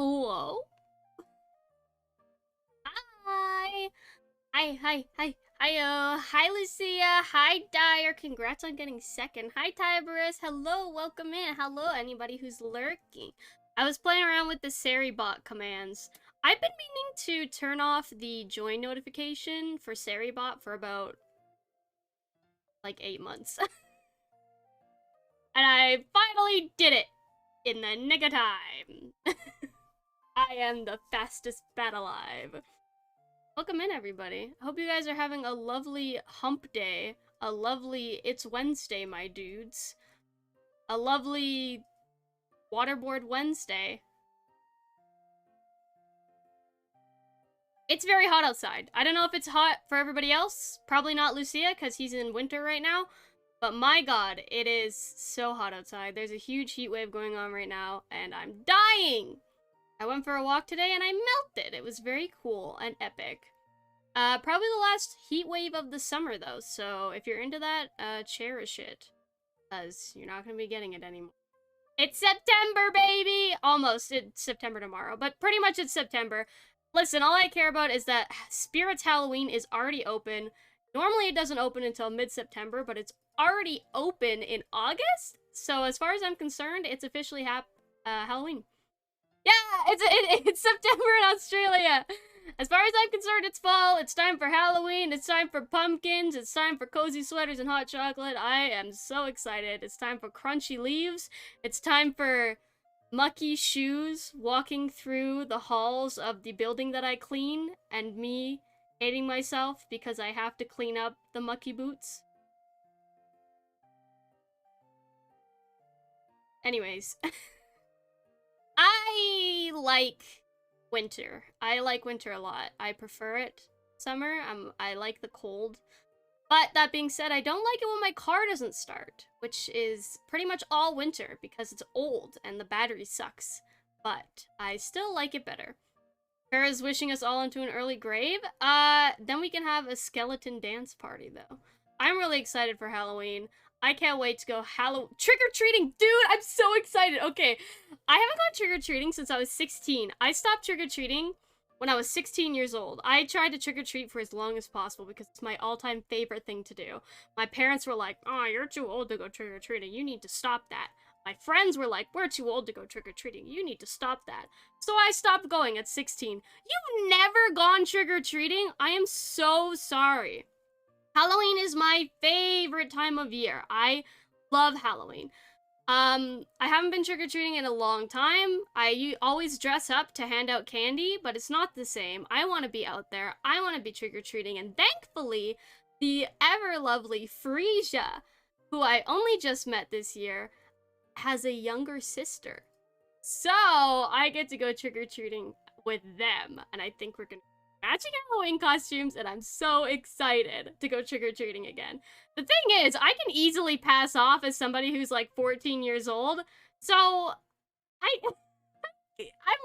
Hello? Hi! Hi, hi, Lucia. Hi, Dyer. Congrats on getting second. Hi, Tiberus. Hello, welcome in. Hello, anybody who's lurking. I was playing around with the Seribot commands. I've been meaning to turn off the join notification for Seribot for about, like, 8 months. And I finally did it in the nick of time. I am the fastest bat alive. Welcome in, everybody. I hope you guys are having a lovely hump day. A lovely It's Wednesday, my dudes. A lovely Waterboard Wednesday. It's very hot outside. I don't know if it's hot for everybody else. Probably not Lucia, because he's in winter right now. But my god, it is so hot outside. There's a huge heat wave going on right now, and I'm dying! I went for a walk today, and I melted. It was very cool and epic. Probably the last heat wave of the summer, though, so if you're into that, cherish it. Because you're not gonna be getting it anymore. It's September, baby! Almost. It's September tomorrow, but pretty much it's September. Listen, all I care about is that Spirits Halloween is already open. Normally it doesn't open until mid-September, but it's already open in August? So as far as I'm concerned, it's officially Halloween. Yeah, it's September in Australia! As far as I'm concerned, it's fall, it's time for Halloween, it's time for pumpkins, it's time for cozy sweaters and hot chocolate. I am so excited. It's time for crunchy leaves. It's time for mucky shoes walking through the halls of the building that I clean, and me hating myself because I have to clean up the mucky boots. Anyways. I like winter. I like winter a lot. I prefer it summer. I like the cold. But that being said, I don't like it when my car doesn't start, which is pretty much all winter because it's old and the battery sucks. But I still like it better. Kara's wishing us all into an early grave. Then we can have a skeleton dance party, though. I'm really excited for Halloween. I can't wait to go trick-or-treating. Dude, I'm so excited. Okay, I haven't gone trick-or-treating since I was 16. I stopped trick-or-treating when I was 16 years old. I tried to trick-or-treat for as long as possible because it's my all-time favorite thing to do. My parents were like, oh, you're too old to go trick-or-treating. You need to stop that. My friends were like, we're too old to go trick-or-treating. You need to stop that. So I stopped going at 16. You've never gone trick-or-treating? I am so sorry. Halloween is my favorite time of year. I love Halloween. I haven't been trick-or-treating in a long time. I always dress up to hand out candy, but it's not the same. I want to be out there. I want to be trick-or-treating, and thankfully, the ever-lovely Frisia, who I only just met this year, has a younger sister. So, I get to go trick-or-treating with them, and I think we're gonna be matching Halloween costumes, and I'm so excited to go trick-or-treating again. The thing is, I can easily pass off as somebody who's like 14 years old, so I'm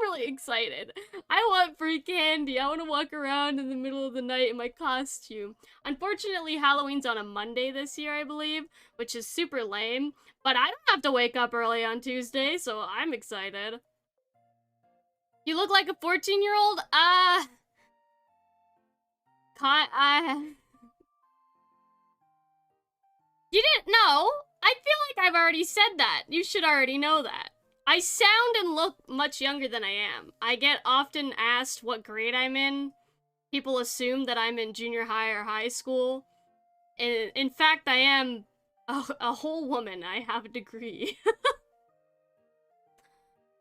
really excited. I want free candy. I want to walk around in the middle of the night in my costume. Unfortunately, Halloween's on a Monday this year, I believe, which is super lame. But I don't have to wake up early on Tuesday, so I'm excited. You look like a 14-year-old? You didn't know? I feel like I've already said that. You should already know that. I sound and look much younger than I am. I get often asked what grade I'm in. People assume that I'm in junior high or high school. In fact, I am a whole woman. I have a degree.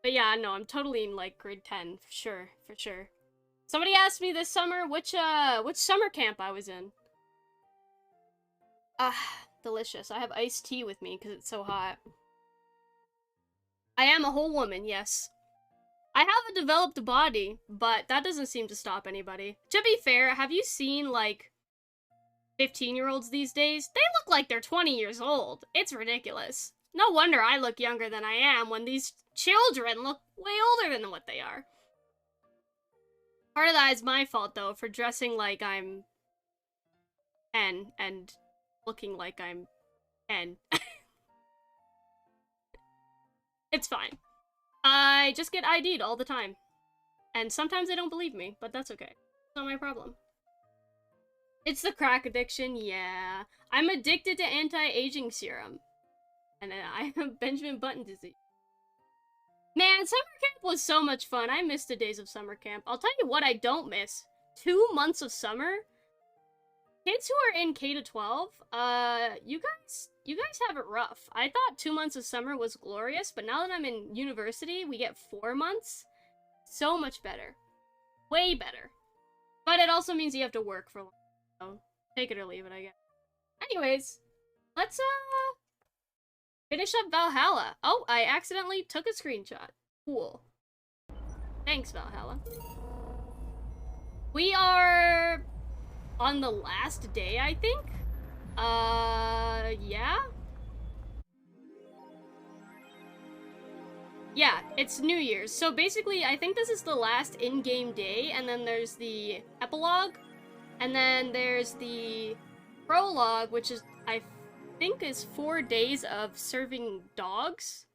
But yeah, no, I'm totally in like grade 10, for sure. Somebody asked me this summer which summer camp I was in. Delicious. I have iced tea with me because it's so hot. I am a whole woman, yes. I have a developed body, but that doesn't seem to stop anybody. To be fair, have you seen, like, 15-year-olds these days? They look like they're 20 years old. It's ridiculous. No wonder I look younger than I am when these children look way older than what they are. Part of that is my fault, though, for dressing like I'm 10 and looking like I'm 10. It's fine. I just get ID'd all the time. And sometimes they don't believe me, but that's okay. It's not my problem. It's the crack addiction, yeah. I'm addicted to anti-aging serum. And then I have Benjamin Button disease. Man, summer camp was so much fun. I missed the days of summer camp. I'll tell you what I don't miss. 2 months of summer. Kids who are in K-12, you guys have it rough. I thought 2 months of summer was glorious, but now that I'm in university, we get 4 months. So much better. Way better. But it also means you have to work for long. So take it or leave it, I guess. Anyways, let's finish up Valhalla. Oh, I accidentally took a screenshot. Cool. Thanks, Valhalla. We are on the last day, I think? Yeah? Yeah, it's New Year's. So basically, I think this is the last in-game day, and then there's the epilogue, and then there's the prologue, which is, I think, is 4 days of serving dogs.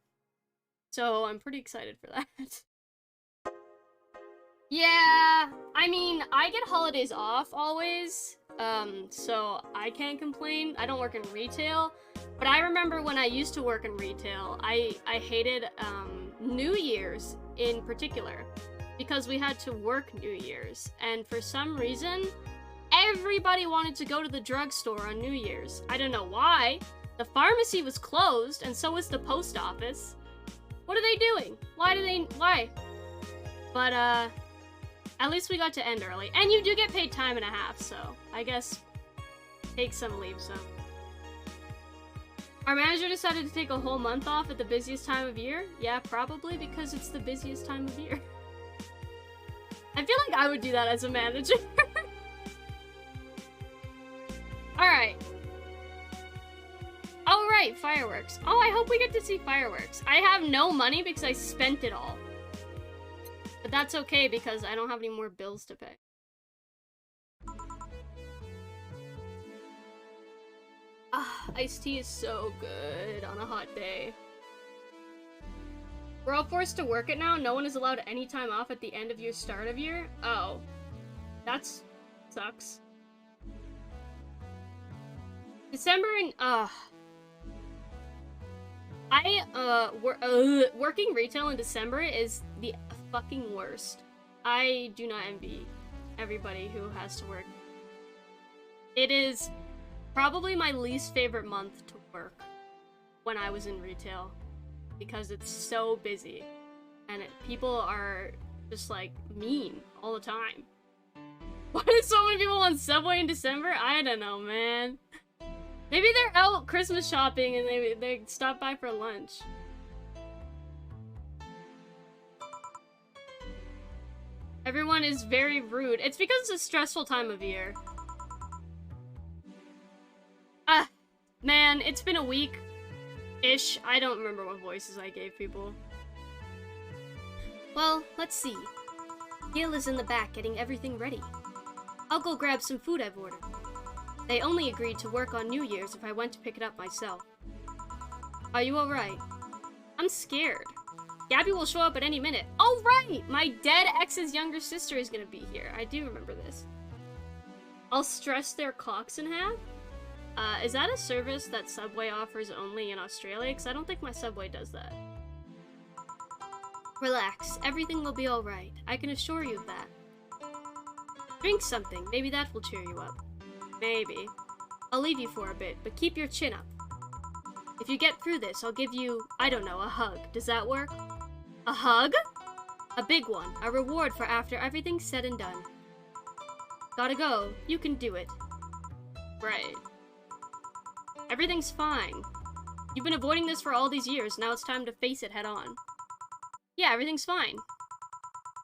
So I'm pretty excited for that. Yeah, I mean, I get holidays off always, so I can't complain. I don't work in retail, but I remember when I used to work in retail, I hated, New Year's in particular, because we had to work New Year's, and for some reason, everybody wanted to go to the drugstore on New Year's. I don't know why. The pharmacy was closed, and so was the post office. What are they doing? Why? But, at least we got to end early. And you do get paid time and a half, so I guess take some leave, so. Our manager decided to take a whole month off at the busiest time of year? Yeah, probably because it's the busiest time of year. I feel like I would do that as a manager. Alright. Oh, right, fireworks. Oh, I hope we get to see fireworks. I have no money because I spent it all. But that's okay because I don't have any more bills to pay. Ah, iced tea is so good on a hot day. We're all forced to work it now. No one is allowed any time off at the end of year, start of year. Oh, that's sucks. December and working retail in December is the fucking worst. I do not envy everybody who has to work. It is probably my least favorite month to work when I was in retail because it's so busy and people are just like mean all the time. Why are so many people on Subway in December? I don't know, man. Maybe they're out Christmas shopping and they stop by for lunch. Everyone is very rude. It's because it's a stressful time of year. Ah, man, it's been a week-ish. I don't remember what voices I gave people. Well, let's see. Gil is in the back getting everything ready. I'll go grab some food I've ordered. They only agreed to work on New Year's if I went to pick it up myself. Are you alright? I'm scared. Gabby will show up at any minute. Oh, right! My dead ex's younger sister is gonna be here. I do remember this. I'll stress their clocks in half? Is that a service that Subway offers only in Australia? Because I don't think my Subway does that. Relax. Everything will be alright. I can assure you of that. Drink something. Maybe that will cheer you up. Maybe. I'll leave you for a bit, but keep your chin up. If you get through this, I'll give you, I don't know, a hug. Does that work? A hug? A big one. A reward for after everything's said and done. Gotta go. You can do it. Right. Everything's fine. You've been avoiding this for all these years. Now it's time to face it head on. Yeah, everything's fine.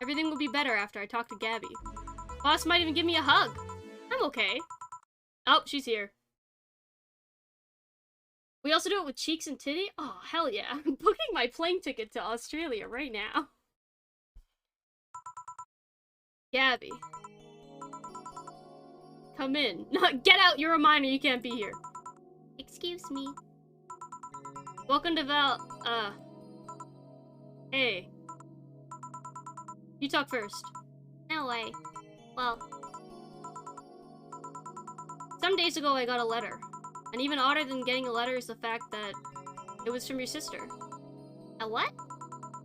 Everything will be better after I talk to Gabby. Boss might even give me a hug. I'm okay. Oh, she's here. We also do it with cheeks and titty? Oh, hell yeah. I'm booking my plane ticket to Australia right now. Gabby. Come in. Get out, you're a minor, you can't be here. Excuse me. Welcome to hey. You talk first. No way. Well, some days ago I got a letter. And even odder than getting a letter is the fact that it was from your sister. a what?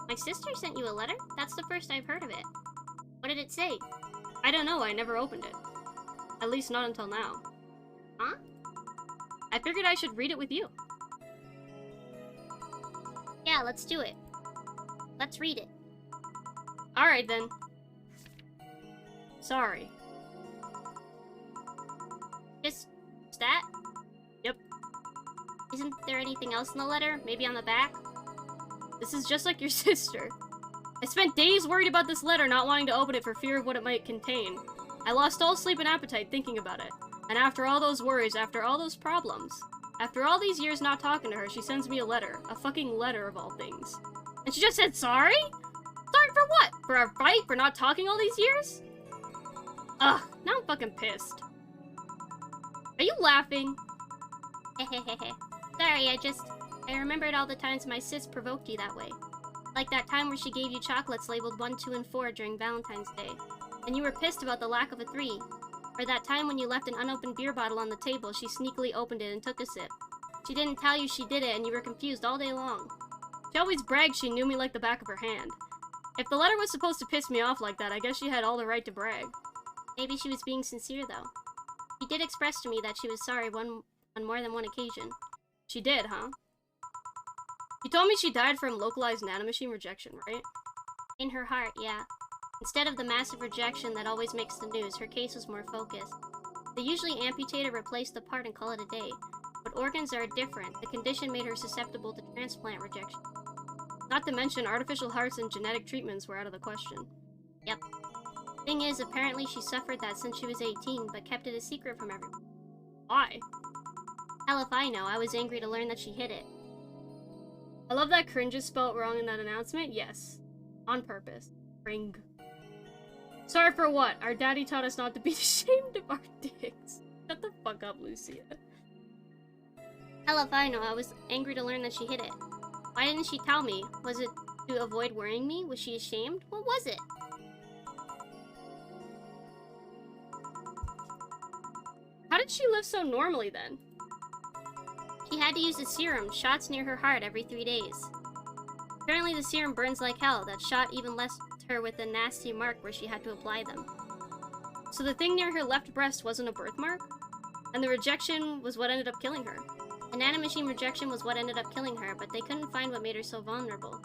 My sister sent you a letter? That's the first I've heard of it. What did it say? I don't know, I never opened it. At least not until now. Huh? I figured I should read it with you. Yeah, let's do it. Let's read it. Alright then. Sorry. Just that? Yep. Isn't there anything else in the letter? Maybe on the back? This is just like your sister. I spent days worried about this letter, not wanting to open it for fear of what it might contain. I lost all sleep and appetite thinking about it. And after all those worries, after all those problems, after all these years not talking to her, she sends me a letter. A fucking letter of all things. And she just said sorry? Sorry for what? For our fight? For not talking all these years? Ugh, now I'm fucking pissed. Are you laughing? Hehehehe. Sorry, I remembered all the times my sis provoked you that way. Like that time where she gave you chocolates labeled 1, 2, and 4 during Valentine's Day. And you were pissed about the lack of a 3. Or that time when you left an unopened beer bottle on the table, she sneakily opened it and took a sip. She didn't tell you she did it and you were confused all day long. She always bragged she knew me like the back of her hand. If the letter was supposed to piss me off like that, I guess she had all the right to brag. Maybe she was being sincere though. She did express to me that she was sorry on more than one occasion. She did, huh? You told me she died from localized nanomachine rejection, right? In her heart, yeah. Instead of the massive rejection that always makes the news, her case was more focused. They usually amputate or replace the part and call it a day. But organs are different. The condition made her susceptible to transplant rejection. Not to mention, artificial hearts and genetic treatments were out of the question. Yep. Thing is, apparently she suffered that since she was 18, but kept it a secret from everyone. Why? Hell if I know, I was angry to learn that she hid it. I love that cringe is spelled wrong in that announcement. Yes. On purpose. Cring. Sorry for what? Our daddy taught us not to be ashamed of our dicks. Shut the fuck up, Lucia. Hell if I know, I was angry to learn that she hid it. Why didn't she tell me? Was it to avoid worrying me? Was she ashamed? What was it? How did she live so normally then? She had to use a serum, shots near her heart every 3 days. Apparently the serum burns like hell. That shot even left her with a nasty mark where she had to apply them. So the thing near her left breast wasn't a birthmark? And the rejection was what ended up killing her? The nanomachine rejection was what ended up killing her, but they couldn't find what made her so vulnerable.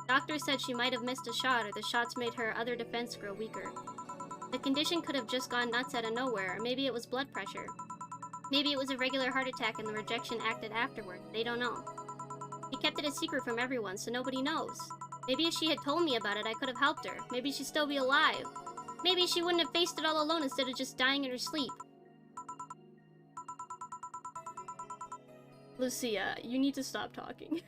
Doctors said she might have missed a shot, or the shots made her other defense grow weaker. The condition could have just gone nuts out of nowhere, or maybe it was blood pressure. Maybe it was a regular heart attack and the rejection acted afterward. They don't know. She kept it a secret from everyone, so nobody knows. Maybe if she had told me about it, I could have helped her. Maybe she'd still be alive. Maybe she wouldn't have faced it all alone instead of just dying in her sleep. Lucia, you need to stop talking.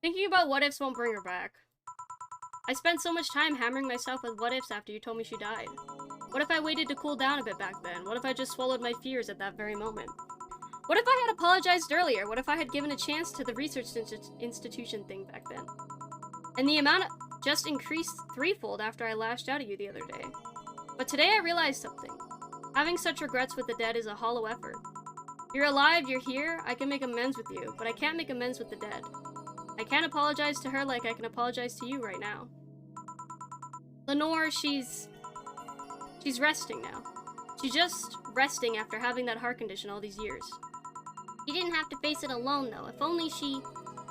Thinking about what ifs won't bring her back. I spent so much time hammering myself with what ifs after you told me she died. What if I waited to cool down a bit back then? What if I just swallowed my fears at that very moment? What if I had apologized earlier? What if I had given a chance to the research institution thing back then? And the amount just increased threefold after I lashed out at you the other day. But today I realized something. Having such regrets with the dead is a hollow effort. You're alive, you're here, I can make amends with you, but I can't make amends with the dead. I can't apologize to her like I can apologize to you right now. Lenore, she's resting now. She's just resting after having that heart condition all these years. She didn't have to face it alone, though. If only she...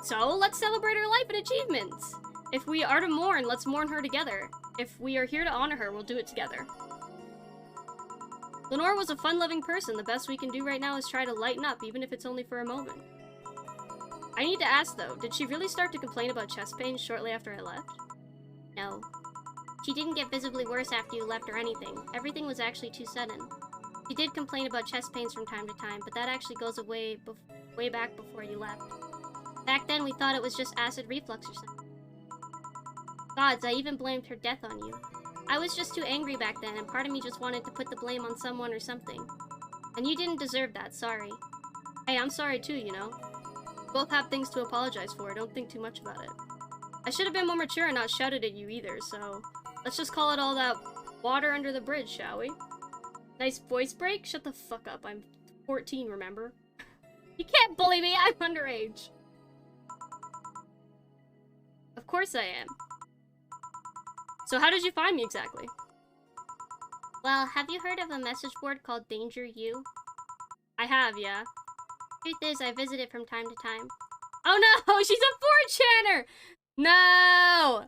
So, let's celebrate her life and achievements! If we are to mourn, let's mourn her together. If we are here to honor her, we'll do it together. Lenore was a fun-loving person. The best we can do right now is try to lighten up, even if it's only for a moment. I need to ask, though, did she really start to complain about chest pains shortly after I left? No. She didn't get visibly worse after you left or anything. Everything was actually too sudden. She did complain about chest pains from time to time, but that actually goes away way back before you left. Back then, we thought it was just acid reflux or something. Gods, I even blamed her death on you. I was just too angry back then, and part of me just wanted to put the blame on someone or something. And you didn't deserve that, sorry. Hey, I'm sorry too, you know? Both have things to apologize for, don't think too much about it. I should have been more mature and not shouted at you either, so let's just call it all that water under the bridge, shall we? Nice voice break? Shut the fuck up, I'm 14, remember? You can't bully me, I'm underage! Of course I am. So how did you find me exactly? Well, have you heard of a message board called Danger U? I have, yeah. Truth is, I visit it from time to time. Oh no! She's a 4chaner! No!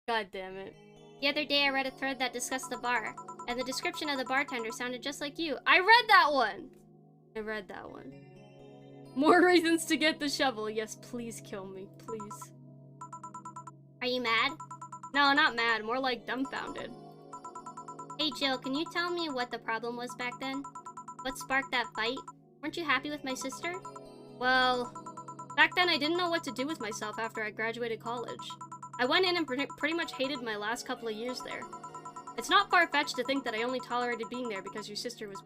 God damn it. The other day I read a thread that discussed the bar, and the description of the bartender sounded just like you. I read that one! I read that one. More reasons to get the shovel. Yes, please kill me, please. Are you mad? No, not mad, more like dumbfounded. Hey Jill, can you tell me what the problem was back then? What sparked that fight? Weren't you happy with my sister? Well, back then I didn't know what to do with myself after I graduated college. I went in and pretty much hated my last couple of years there. It's not far-fetched to think that I only tolerated being there because your sister was...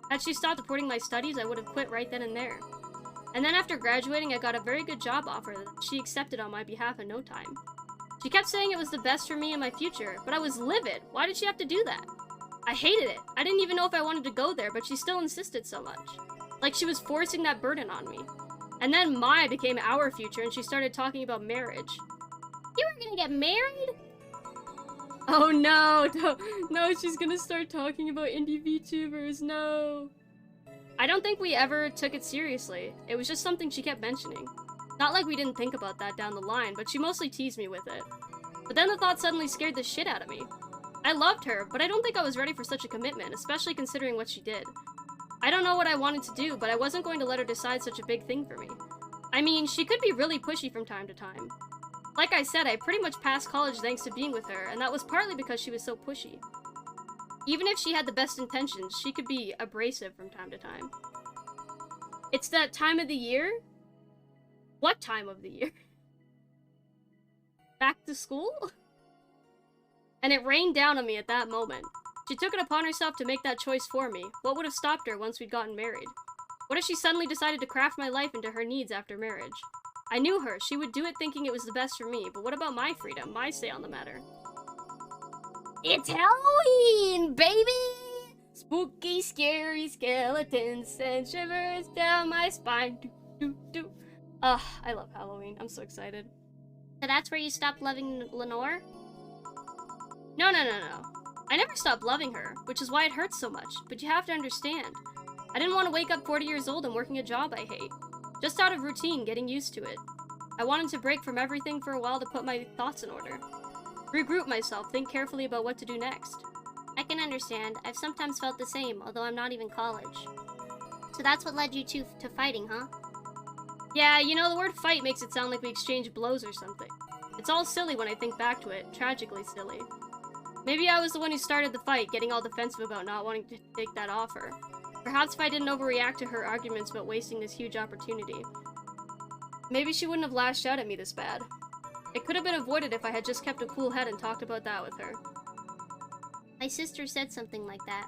Had she stopped supporting my studies, I would have quit right then and there. And then after graduating, I got a very good job offer that she accepted on my behalf in no time. She kept saying it was the best for me and my future, but I was livid. Why did she have to do that? I hated it. I didn't even know if I wanted to go there, but she still insisted so much. Like she was forcing that burden on me. And then Maya became our future and she started talking about marriage. You were gonna get married? Oh no, no, she's gonna start talking about indie VTubers, no. I don't think we ever took it seriously. It was just something she kept mentioning. Not like we didn't think about that down the line, but she mostly teased me with it. But then the thought suddenly scared the shit out of me. I loved her, but I don't think I was ready for such a commitment, especially considering what she did. I don't know what I wanted to do, but I wasn't going to let her decide such a big thing for me. I mean, she could be really pushy from time to time. Like I said, I pretty much passed college thanks to being with her, and that was partly because she was so pushy. Even if she had the best intentions, she could be abrasive from time to time. It's that time of the year? What time of the year? Back to school? And it rained down on me at that moment. She took it upon herself to make that choice for me. What would have stopped her once we'd gotten married? What if she suddenly decided to craft my life into her needs after marriage? I knew her. She would do it thinking it was the best for me, but what about my freedom, my say on the matter? It's Halloween, baby! Spooky, scary skeletons send shivers down my spine. Do, do, do. Ugh, I love Halloween. I'm so excited. So that's where you stopped loving Lenore? No. I never stopped loving her, which is why it hurts so much. But you have to understand. I didn't want to wake up 40 years old and working a job I hate. Just out of routine, getting used to it. I wanted to break from everything for a while to put my thoughts in order. Regroup myself, think carefully about what to do next. I can understand. I've sometimes felt the same, although I'm not even college. So that's what led you to fighting, huh? Yeah, you know, the word fight makes it sound like we exchanged blows or something. It's all silly when I think back to it, tragically silly. Maybe I was the one who started the fight, getting all defensive about not wanting to take that offer. Perhaps if I didn't overreact to her arguments about wasting this huge opportunity. Maybe she wouldn't have lashed out at me this bad. It could have been avoided if I had just kept a cool head and talked about that with her. My sister said something like that.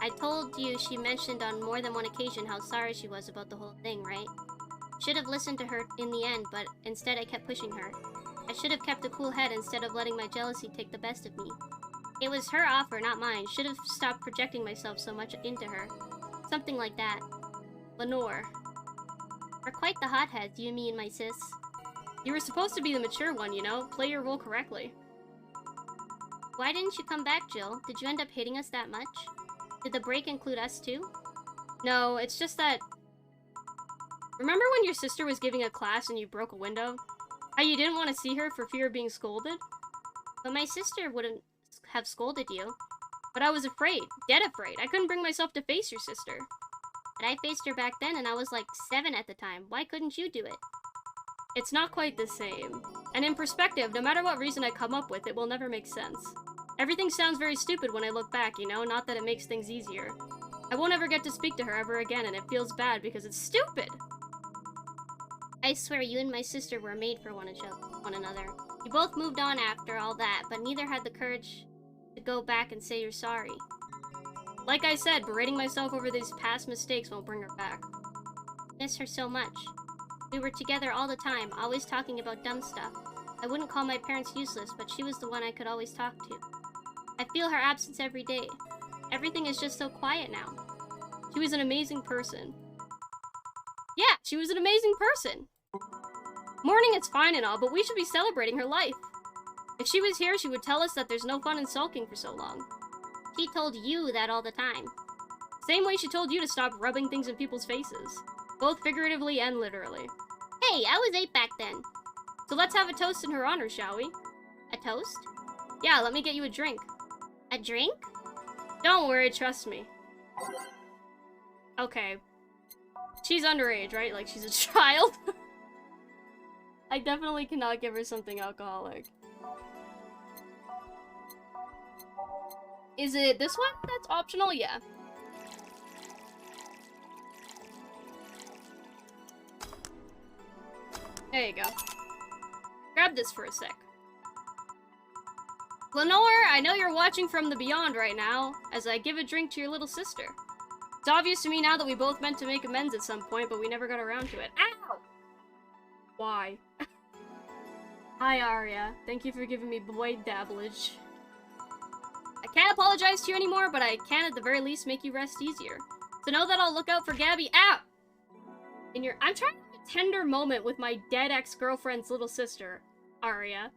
I told you she mentioned on more than one occasion how sorry she was about the whole thing, right? Should have listened to her in the end, but instead I kept pushing her. I should have kept a cool head instead of letting my jealousy take the best of me. It was her offer, not mine. Should have stopped projecting myself so much into her. Something like that. Lenore. We're quite the hotheads, you, me, and my sis. You were supposed to be the mature one, you know? Play your role correctly. Why didn't you come back, Jill? Did you end up hating us that much? Did the break include us too? No, it's just that... Remember when your sister was giving a class and you broke a window? How you didn't want to see her for fear of being scolded? But my sister wouldn't have scolded you. But I was afraid. Dead afraid. I couldn't bring myself to face your sister. But I faced her back then and I was like 7 at the time. Why couldn't you do it? It's not quite the same. And in perspective, no matter what reason I come up with, it will never make sense. Everything sounds very stupid when I look back, you know? Not that it makes things easier. I won't ever get to speak to her ever again, and it feels bad because it's stupid! I swear you and my sister were made for one another. You both moved on after all that, but neither had the courage to go back and say you're sorry. Like I said, berating myself over these past mistakes won't bring her back. Miss her so much. We were together all the time, always talking about dumb stuff. I wouldn't call my parents useless, but she was the one I could always talk to. I feel her absence every day. Everything is just so quiet now. She was an amazing person. Yeah, she was an amazing person. Mourning is fine and all, but we should be celebrating her life. If she was here, she would tell us that there's no fun in sulking for so long. She told you that all the time. Same way she told you to stop rubbing things in people's faces. Both figuratively and literally. Hey, I was 8 back then. So let's have a toast in her honor, shall we? A toast? Yeah, let me get you a drink. A drink? Don't worry, trust me. Okay. She's underage, right? Like, she's a child? I definitely cannot give her something alcoholic. Is it this one that's optional? Yeah. There you go. Grab this for a sec. Lenore, I know you're watching from the beyond right now, as I give a drink to your little sister. It's obvious to me now that we both meant to make amends at some point, but we never got around to it. Ow! Why? Hi, Arya. Thank you for giving me boy dabblage. I can't apologize to you anymore, but I can at the very least make you rest easier. So know that I'll look out for Gabby. Ow! I'm trying to have a tender moment with my dead ex-girlfriend's little sister, Arya.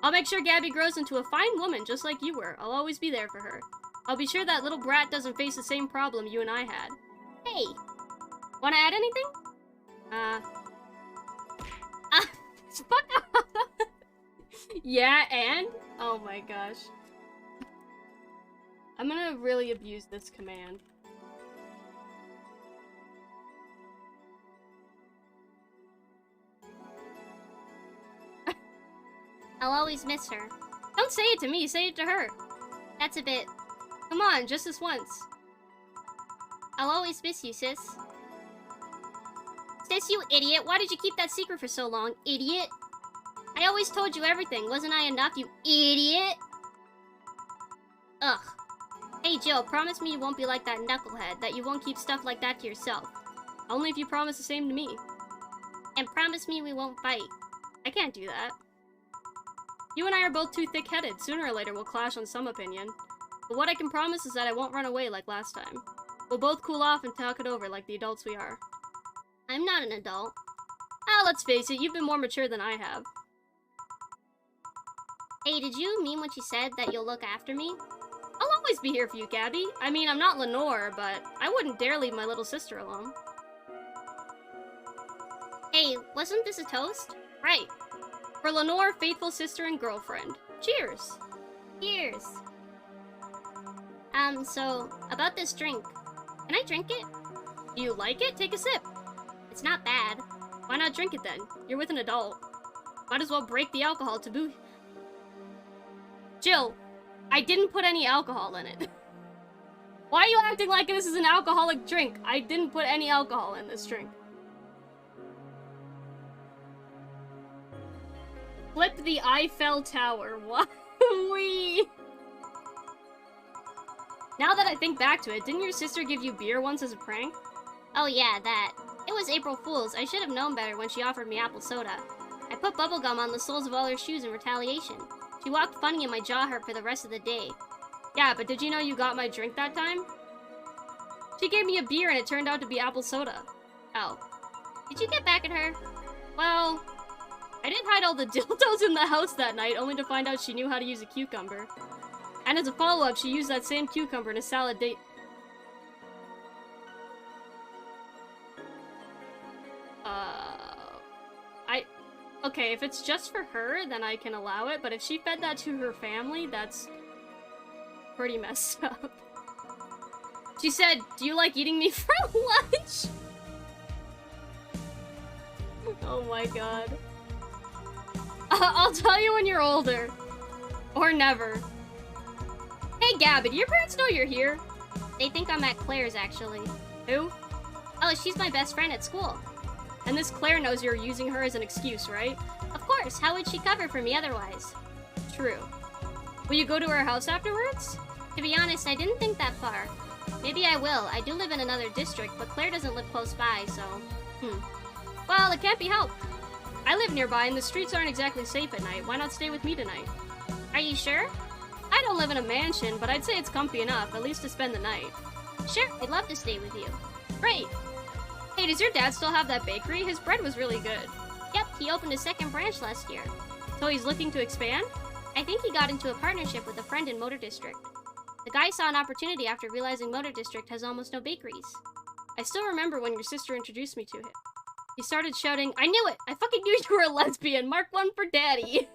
I'll make sure Gabby grows into a fine woman just like you were. I'll always be there for her. I'll be sure that little brat doesn't face the same problem you and I had. Hey! Wanna add anything? Fuck off! Yeah, and? Oh my gosh. I'm gonna really abuse this command. I'll always miss her. Don't say it to me, say it to her. That's a bit... Come on, just this once. I'll always miss you, sis. Sis, you idiot! Why did you keep that secret for so long, idiot? I always told you everything. Wasn't I enough, you idiot? Ugh. Hey, Jill, promise me you won't be like that knucklehead, that you won't keep stuff like that to yourself. Only if you promise the same to me. And promise me we won't fight. I can't do that. You and I are both too thick-headed. Sooner or later we'll clash on some opinion. But what I can promise is that I won't run away like last time. We'll both cool off and talk it over like the adults we are. I'm not an adult. Ah, let's face it, you've been more mature than I have. Hey, did you mean what you said, that you'll look after me? I'll always be here for you, Gabby. I mean, I'm not Lenore, but I wouldn't dare leave my little sister alone. Hey, wasn't this a toast? Right. For Lenore, faithful sister and girlfriend. Cheers. Cheers. So, about this drink. Can I drink it? Do you like it? Take a sip. It's not bad. Why not drink it then? You're with an adult. Might as well break the alcohol taboo. Jill, I didn't put any alcohol in it. Why are you acting like this is an alcoholic drink? I didn't put any alcohol in this drink. Flip the Eiffel Tower. What? Wee. Now that I think back to it, didn't your sister give you beer once as a prank? Oh yeah, that. It was April Fool's. I should have known better when she offered me apple soda. I put bubblegum on the soles of all her shoes in retaliation. She walked funny and my jaw hurt for the rest of the day. Yeah, but did you know you got my drink that time? She gave me a beer and it turned out to be apple soda. Oh. Did you get back at her? Well, I did hide all the dildos in the house that night, only to find out she knew how to use a cucumber. And as a follow-up, she used that same cucumber in a salad date. Okay, if it's just for her, then I can allow it, but if she fed that to her family, that's pretty messed up. She said, "Do you like eating me for lunch?" Oh my god. I'll tell you when you're older. Or never. Hey Gabby, do your parents know you're here? They think I'm at Claire's, actually. Who? Oh, she's my best friend at school. And this Claire knows you're using her as an excuse, right? Of course. course, how would she cover for me otherwise? True. Will you go to her house afterwards? To be honest, I didn't think that far. Maybe I will. I do live in another district, but Claire doesn't live close by, so... Well, it can't be helped. I live nearby and the streets aren't exactly safe at night. Why not stay with me tonight? Are you sure? I don't live in a mansion, but I'd say it's comfy enough, at least to spend the night. Sure, I'd love to stay with you. Great. Hey, does your dad still have that bakery? His bread was really good. Yep, he opened a second branch last year. So he's looking to expand? I think he got into a partnership with a friend in Motor District. The guy saw an opportunity after realizing Motor District has almost no bakeries. I still remember when your sister introduced me to him. He started shouting, "I knew it! I fucking knew you were a lesbian! Mark 1 for daddy!"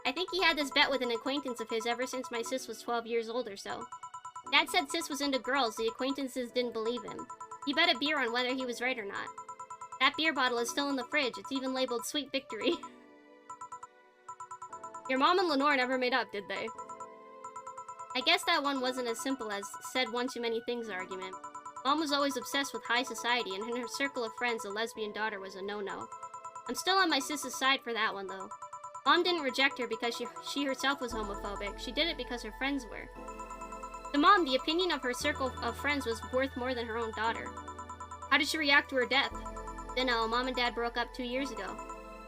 I think he had this bet with an acquaintance of his ever since my sis was 12 years old or so. Dad said sis was into girls, the acquaintances didn't believe him. He bet a beer on whether he was right or not. That beer bottle is still in the fridge, it's even labeled Sweet Victory. Your mom and Lenore never made up, did they? I guess that one wasn't as simple as said one too many things argument. Mom was always obsessed with high society, and in her circle of friends, a lesbian daughter was a no-no. I'm still on my sis's side for that one, though. Mom didn't reject her because she herself was homophobic. She did it because her friends were. To Mom, the opinion of her circle of friends was worth more than her own daughter. How did she react to her death? Dunno, Mom and Dad broke up 2 years ago.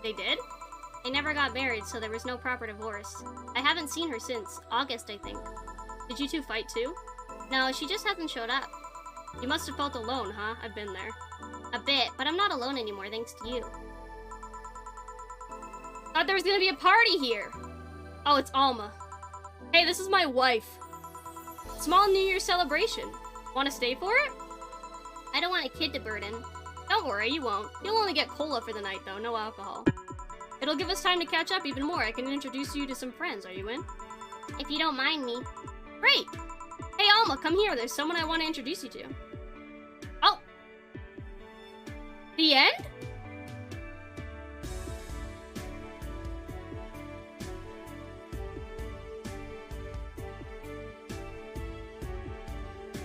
They did? They never got married, so there was no proper divorce. I haven't seen her since. August, I think. Did you two fight too? No, she just hasn't showed up. You must have felt alone, huh? I've been there. A bit, but I'm not alone anymore thanks to you. Thought there was gonna be a party here! Oh, it's Alma. Hey, this is my wife. Small New Year's celebration. Wanna stay for it? I don't want a kid to burden. Don't worry, you won't. You'll only get cola for the night though, no alcohol. It'll give us time to catch up even more. I can introduce you to some friends. Are you in? If you don't mind me. Great! Hey Alma, come here. There's someone I want to introduce you to. Oh! The end?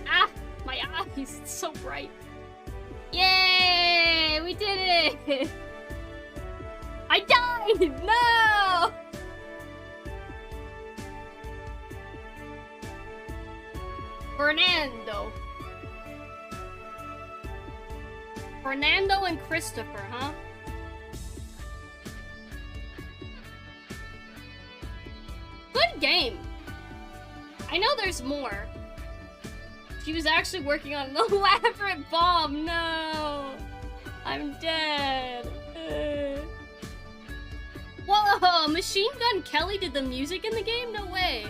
Ah! My eyes! It's so bright. Yay! We did it! I died! No! Fernando and Christopher, huh? Good game. I know there's more. She was actually working on an elaborate bomb. No! I'm dead. Whoa! Machine Gun Kelly did the music in the game? No way.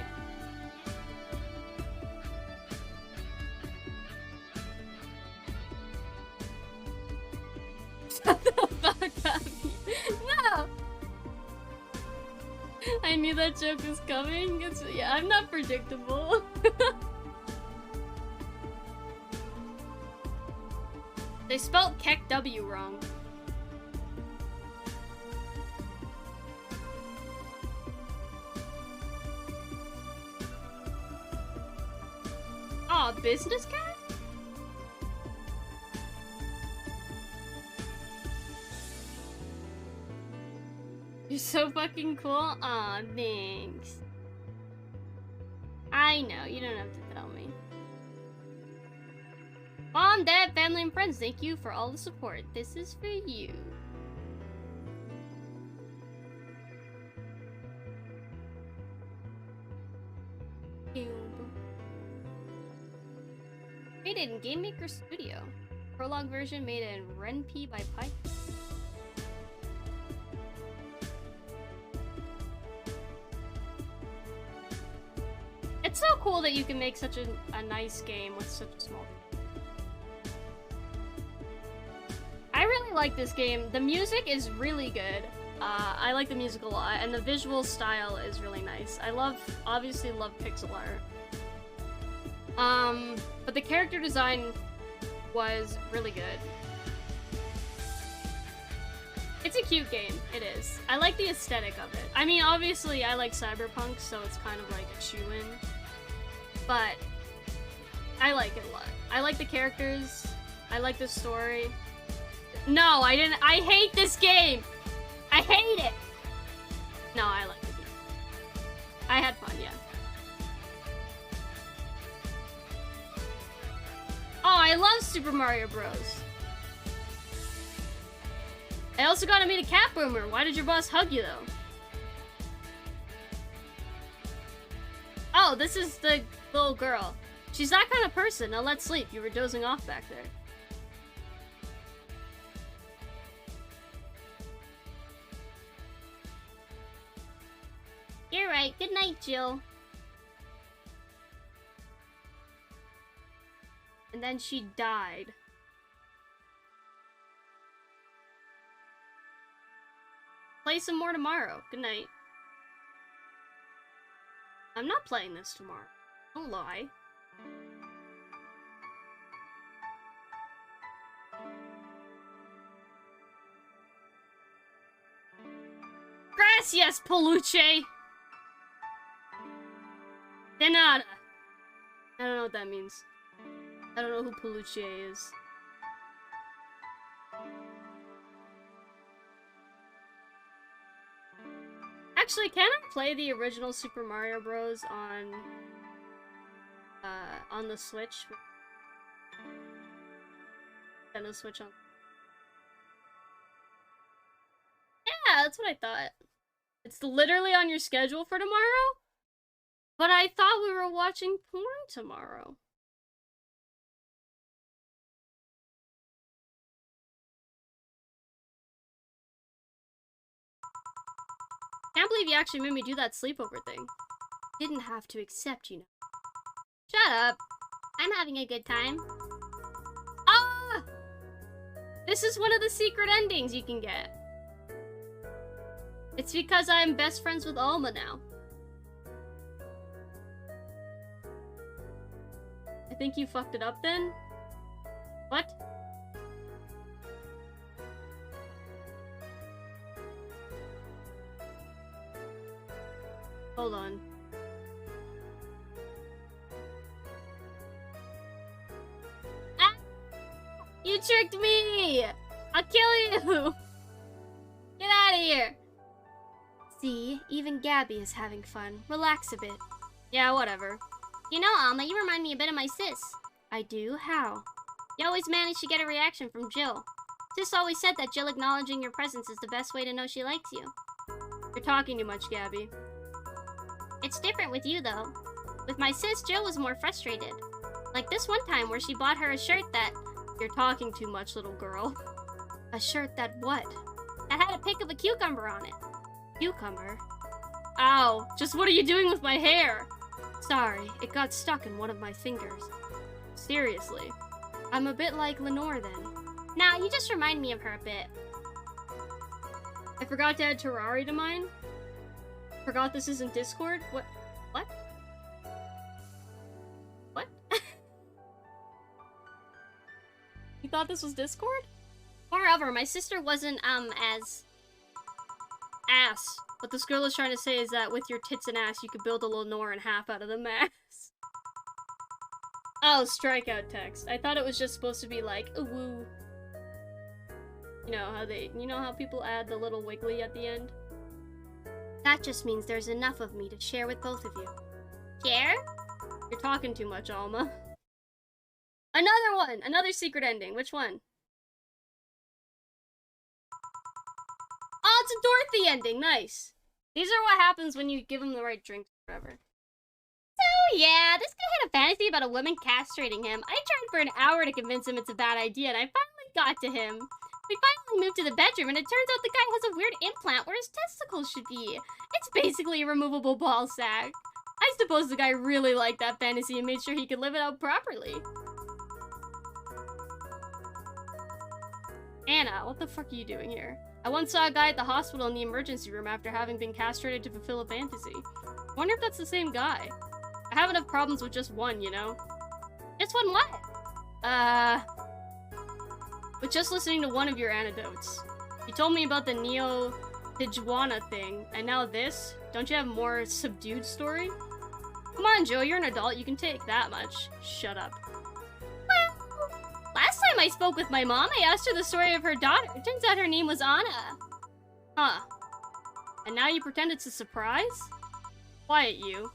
Shut the fuck up. No! I knew that joke was coming. Yeah, I'm not predictable. They spelled Keck W wrong. Aw, business cat? You're so fucking cool. Aw, thanks. I know, you don't have to tell me. Mom, Dad, family, and friends, thank you for all the support. This is for you. Created in Game Maker Studio. Prologue version made in RenP by Python. It's so cool that you can make such a nice game with such a small. I really like this game. The music is really good. I like the music a lot, and the visual style is really nice. I obviously love pixel art. But the character design was really good. It's a cute game, it is. I like the aesthetic of it. I mean, obviously I like cyberpunk, so it's kind of like a chew-in. But I like it a lot. I like the characters. I like the story. No, I didn't. I hate this game. I I hate it! No, I like it. I had fun, yeah. Oh, I love Super Mario Bros. I also got to meet a cat boomer. Why did your boss hug you, though? Oh, this is the little girl. She's that kind of person. Now let's sleep. You were dozing off back there. You're right. Good night, Jill. And then she died. Play some more tomorrow. Good night. I'm not playing this tomorrow. Don't lie. Gracias, Peluche! De nada. I don't know what that means. I don't know who Peluche is. Actually, can I play the original Super Mario Bros. On the Switch? Nintendo Switch on. Yeah, that's what I thought. It's literally on your schedule for tomorrow? But I thought we were watching porn tomorrow. Can't believe you actually made me do that sleepover thing. Didn't have to accept, you know. Shut up. I'm having a good time. Ah! This is one of the secret endings you can get. It's because I'm best friends with Alma now. I think you fucked it up then? What? Hold on. Ah! You tricked me! I'll kill you! Get out of here! See, even Gabby is having fun. Relax a bit. Yeah, whatever. You know, Alma, you remind me a bit of my sis. I do? How? You always manage to get a reaction from Jill. Sis always said that Jill acknowledging your presence is the best way to know she likes you. You're talking too much, Gabby. It's different with you, though. With my sis, Jill was more frustrated. Like this one time where she bought her a shirt that... You're talking too much, little girl. A shirt that what? That had a pic of a cucumber on it. Cucumber? Ow, just what are you doing with my hair? Sorry, it got stuck in one of my fingers. Seriously. I'm a bit like Lenore then. Nah, you just remind me of her a bit. I forgot to add Terrari to mine. Forgot this isn't Discord? What? What? What? You thought this was Discord? Moreover, my sister wasn't, as... ass. What this girl is trying to say is that with your tits and ass, you could build a Lenore in half out of the mass. Oh, strikeout text. I thought it was just supposed to be like, a woo. You know how people add the little wiggly at the end? That just means there's enough of me to share with both of you. Share? You're talking too much, Alma. Another one! Another secret ending. Which one? Oh, it's a Dorothy ending. Nice. These are what happens when you give him the right drink or whatever. So yeah, this guy had a fantasy about a woman castrating him. I tried for an hour to convince him it's a bad idea, and I finally got to him. We finally moved to the bedroom, and it turns out the guy has a weird implant where his testicles should be. It's basically a removable ball sack. I suppose the guy really liked that fantasy and made sure he could live it out properly. Anna, what the fuck are you doing here? I once saw a guy at the hospital in the emergency room after having been castrated to fulfill a fantasy. Wonder if that's the same guy. I have enough problems with just one, you know? Just one what? With just listening to one of your anecdotes. You told me about the Neo-Tijuana thing, and now this? Don't you have more subdued story? Come on, Joe, you're an adult, you can take that much. Shut up. Well, last time I spoke with my mom, I asked her the story of her daughter. It turns out her name was Anna. Huh. And now you pretend it's a surprise? Quiet, you.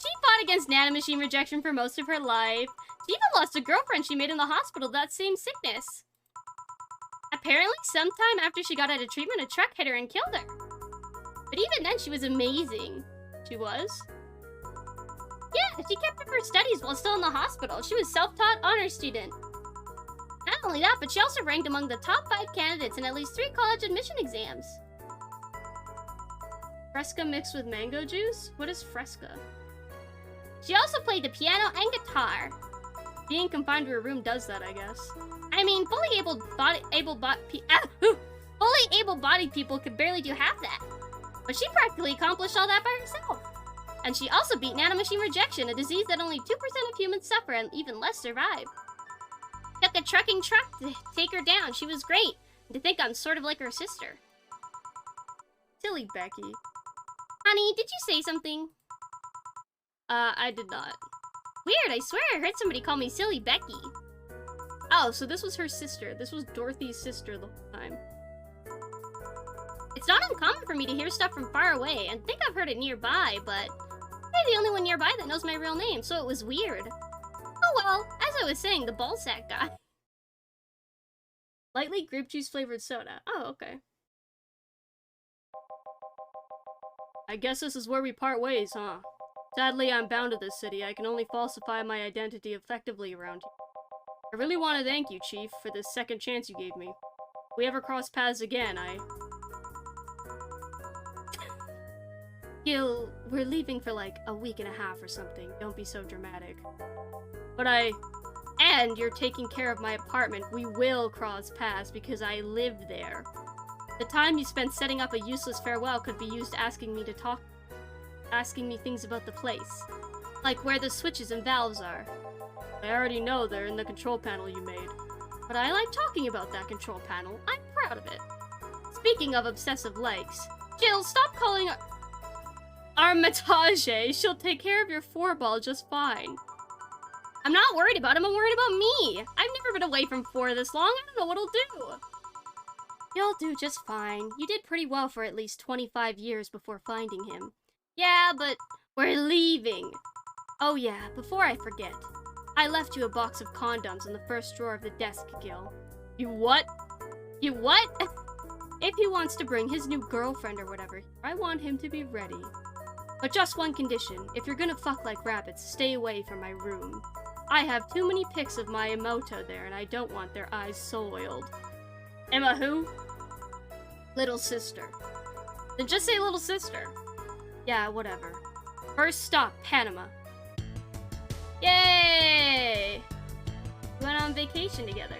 She fought against nanomachine rejection for most of her life. She even lost a girlfriend she made in the hospital that same sickness. Apparently, sometime after she got out of treatment, a truck hit her and killed her. But even then, she was amazing. She was? Yeah, she kept up her studies while still in the hospital. She was self-taught honor student. Not only that, but she also ranked among the top 5 candidates in at least 3 college admission exams. Fresca mixed with mango juice? What is Fresca? She also played the piano and guitar. Being confined to her room does that, I guess. I mean, fully able-bodied people could barely do half that. But she practically accomplished all that by herself. And she also beat nanomachine rejection, a disease that only 2% of humans suffer and even less survive. Took a trucking truck to take her down. She was great. And to think I'm sort of like her sister. Silly Becky. Honey, did you say something? I did not. Weird, I swear I heard somebody call me Silly Becky. Oh, so this was her sister. This was Dorothy's sister the whole time. It's not uncommon for me to hear stuff from far away and think I've heard it nearby, but you're the only one nearby that knows my real name, so it was weird. Oh well, as I was saying, the ballsack guy. Lightly grape juice flavored soda. Oh, okay. I guess this is where we part ways, huh? Sadly, I'm bound to this city. I can only falsify my identity effectively around here. I really want to thank you, Chief, for this second chance you gave me. If we ever cross paths again, Gil, we're leaving for like a week and a half or something. Don't be so dramatic. But and you're taking care of my apartment. We will cross paths because I lived there. The time you spent setting up a useless farewell could be used asking me things about the place. Like where the switches and valves are. I already know they're in the control panel you made. But I like talking about that control panel. I'm proud of it. Speaking of obsessive likes, Jill, stop calling Armitage. She'll take care of your 4-ball just fine. I'm not worried about him, I'm worried about me. I've never been away from 4 this long. I don't know what he'll do. You'll do just fine. You did pretty well for at least 25 years before finding him. Yeah, but we're leaving. Oh yeah, before I forget. I left you a box of condoms in the first drawer of the desk, Gil. You what? You what? If he wants to bring his new girlfriend or whatever, I want him to be ready. But just one condition. If you're gonna fuck like rabbits, stay away from my room. I have too many pics of my Emoto there, and I don't want their eyes soiled. Emma who? Little sister. Then just say little sister. Yeah, whatever. First stop, Panama. Yay! We went on vacation together.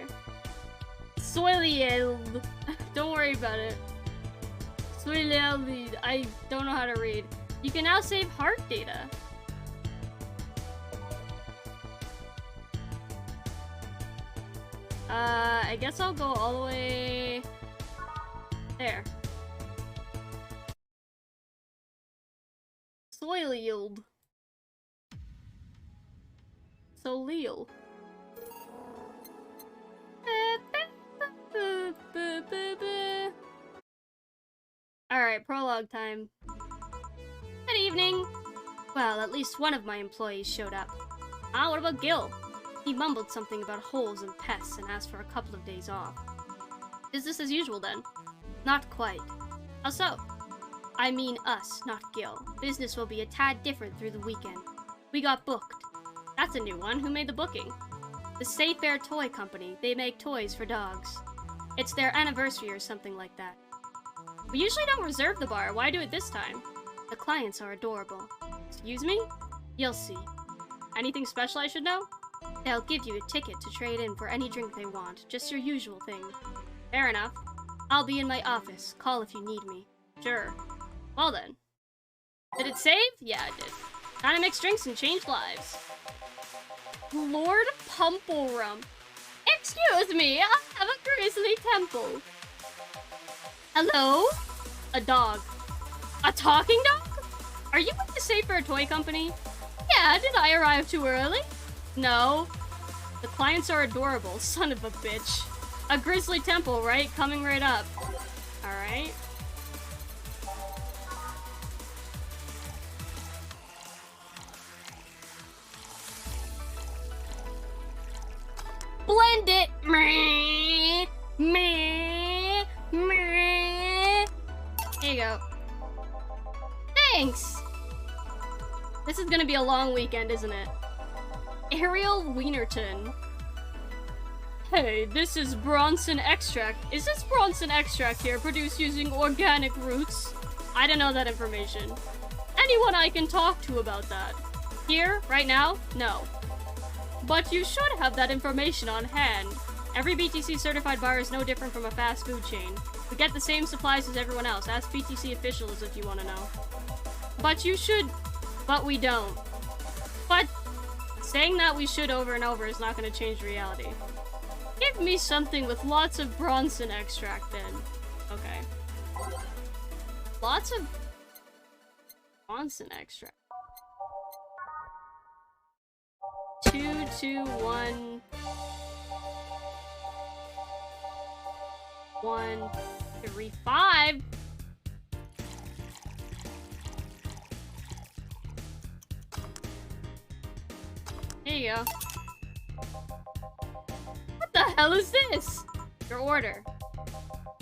Soiled. Don't worry about it. Soiled. I don't know how to read. You can now save heart data. I guess I'll go all the way there. Soil yield. Soil. Alright, prologue time. Good evening. Well, at least one of my employees showed up. Ah, what about Gil? He mumbled something about holes and pests and asked for a couple of days off. Business as usual then? Not quite. How so? I mean us, not Gil. Business will be a tad different through the weekend. We got booked. That's a new one. Who made the booking? The Safe Air Toy Company. They make toys for dogs. It's their anniversary or something like that. We usually don't reserve the bar. Why do it this time? The clients are adorable. Excuse me? You'll see. Anything special I should know? They'll give you a ticket to trade in for any drink they want. Just your usual thing. Fair enough. I'll be in my office. Call if you need me. Sure. Well then. Did it save? Yeah, it did. Time to mix drinks and change lives. Lord Pumplerum. Excuse me, I have a grisly temple. Hello? A dog. A talking dog? Are you with the Safe Air Toy Company? Yeah, did I arrive too early? No. The clients are adorable, son of a bitch. A grisly temple, right? Coming right up. Alright. blend it. Meh, meh, meh. Here you go. Thanks. This is gonna be a long weekend, isn't it? Ariel Wienerton. Hey, this is Bronson extract. Is this Bronson extract here produced using organic roots? I don't know that information. Anyone I can talk to about that? Here, right now? No. But you should have that information on hand. Every BTC certified bar is no different from a fast food chain. We get the same supplies as everyone else. Ask BTC officials if you want to know. But you should... But we don't. But saying that we should over and over is not going to change reality. Give me something with lots of Bronson extract then. Okay. Lots of Bronson extract. 2, 2, 1. 1, 3, 5. Here you go. What the hell is this? Your order.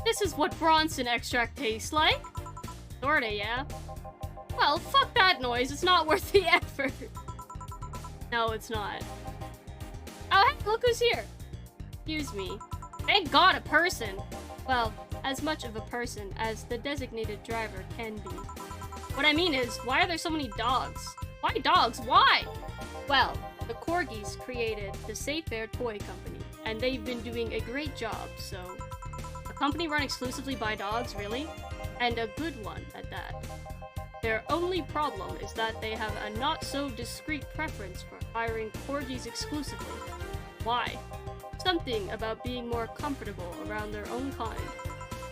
This is what Bronson extract tastes like? Sorta, yeah. Well, fuck that noise. It's not worth the effort. No, it's not. Oh, hey, look who's here. Excuse me. Thank God, a person. Well, as much of a person as the designated driver can be. What I mean is, why are there so many dogs? Why dogs? Why? Well, the Corgis created the Safe Air Toy Company, and they've been doing a great job, so... A company run exclusively by dogs, really? And a good one at that. Their only problem is that they have a not-so-discreet preference for hiring Corgis exclusively. Why? Something about being more comfortable around their own kind.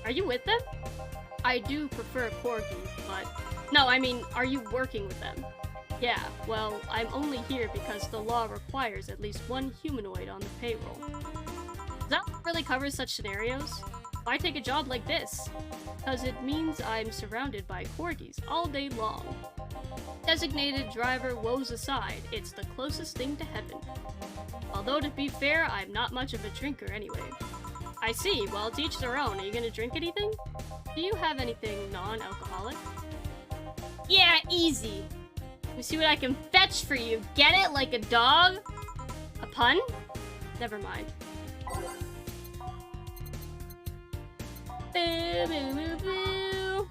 Are you with them? I do prefer Corgi, but... No, I mean, are you working with them? Yeah, well, I'm only here because the law requires at least one humanoid on the payroll. Does that really cover such scenarios? Why take a job like this? Because it means I'm surrounded by Corgis all day long. Designated driver woes aside, it's the closest thing to heaven. Although to be fair, I'm not much of a drinker anyway. I see, well, to each their own. Are you gonna drink anything? Do you have anything non-alcoholic? Yeah, easy. Let me see what I can fetch for you. Get it? Like a dog? A pun? Never mind. Boo, boo, boo, boo.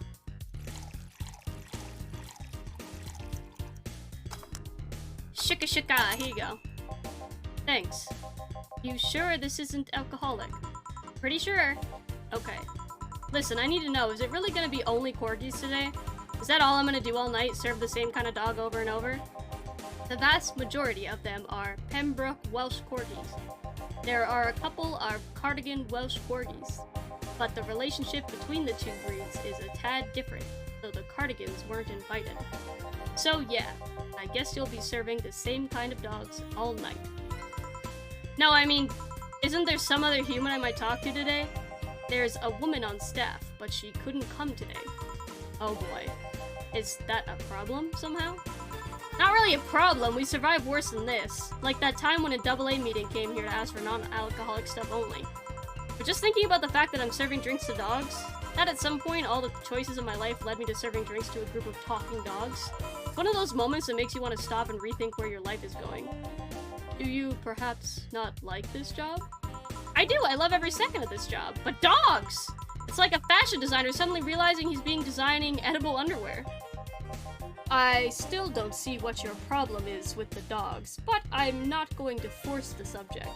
Shika shika, here you go. Thanks. You sure this isn't alcoholic? Pretty sure. Okay. Listen, I need to know, is it really gonna be only Corgis today? Is that all I'm gonna do all night? Serve the same kind of dog over and over? The vast majority of them are Pembroke Welsh Corgis. There are a couple of Cardigan Welsh Corgis, but the relationship between the two breeds is a tad different, so the Cardigans weren't invited. So yeah, I guess you'll be serving the same kind of dogs all night. No, I mean, isn't there some other human I might talk to today? There's a woman on staff, but she couldn't come today. Oh boy. Is that a problem somehow? Not really a problem, we survived worse than this. Like that time when a AA meeting came here to ask for non-alcoholic stuff only. But just thinking about the fact that I'm serving drinks to dogs, that at some point all the choices of my life led me to serving drinks to a group of talking dogs. One of those moments that makes you want to stop and rethink where your life is going. Do you perhaps not like this job? I do, I love every second of this job. But dogs! It's like a fashion designer suddenly realizing he's designing edible underwear. I still don't see what your problem is with the dogs, but I'm not going to force the subject.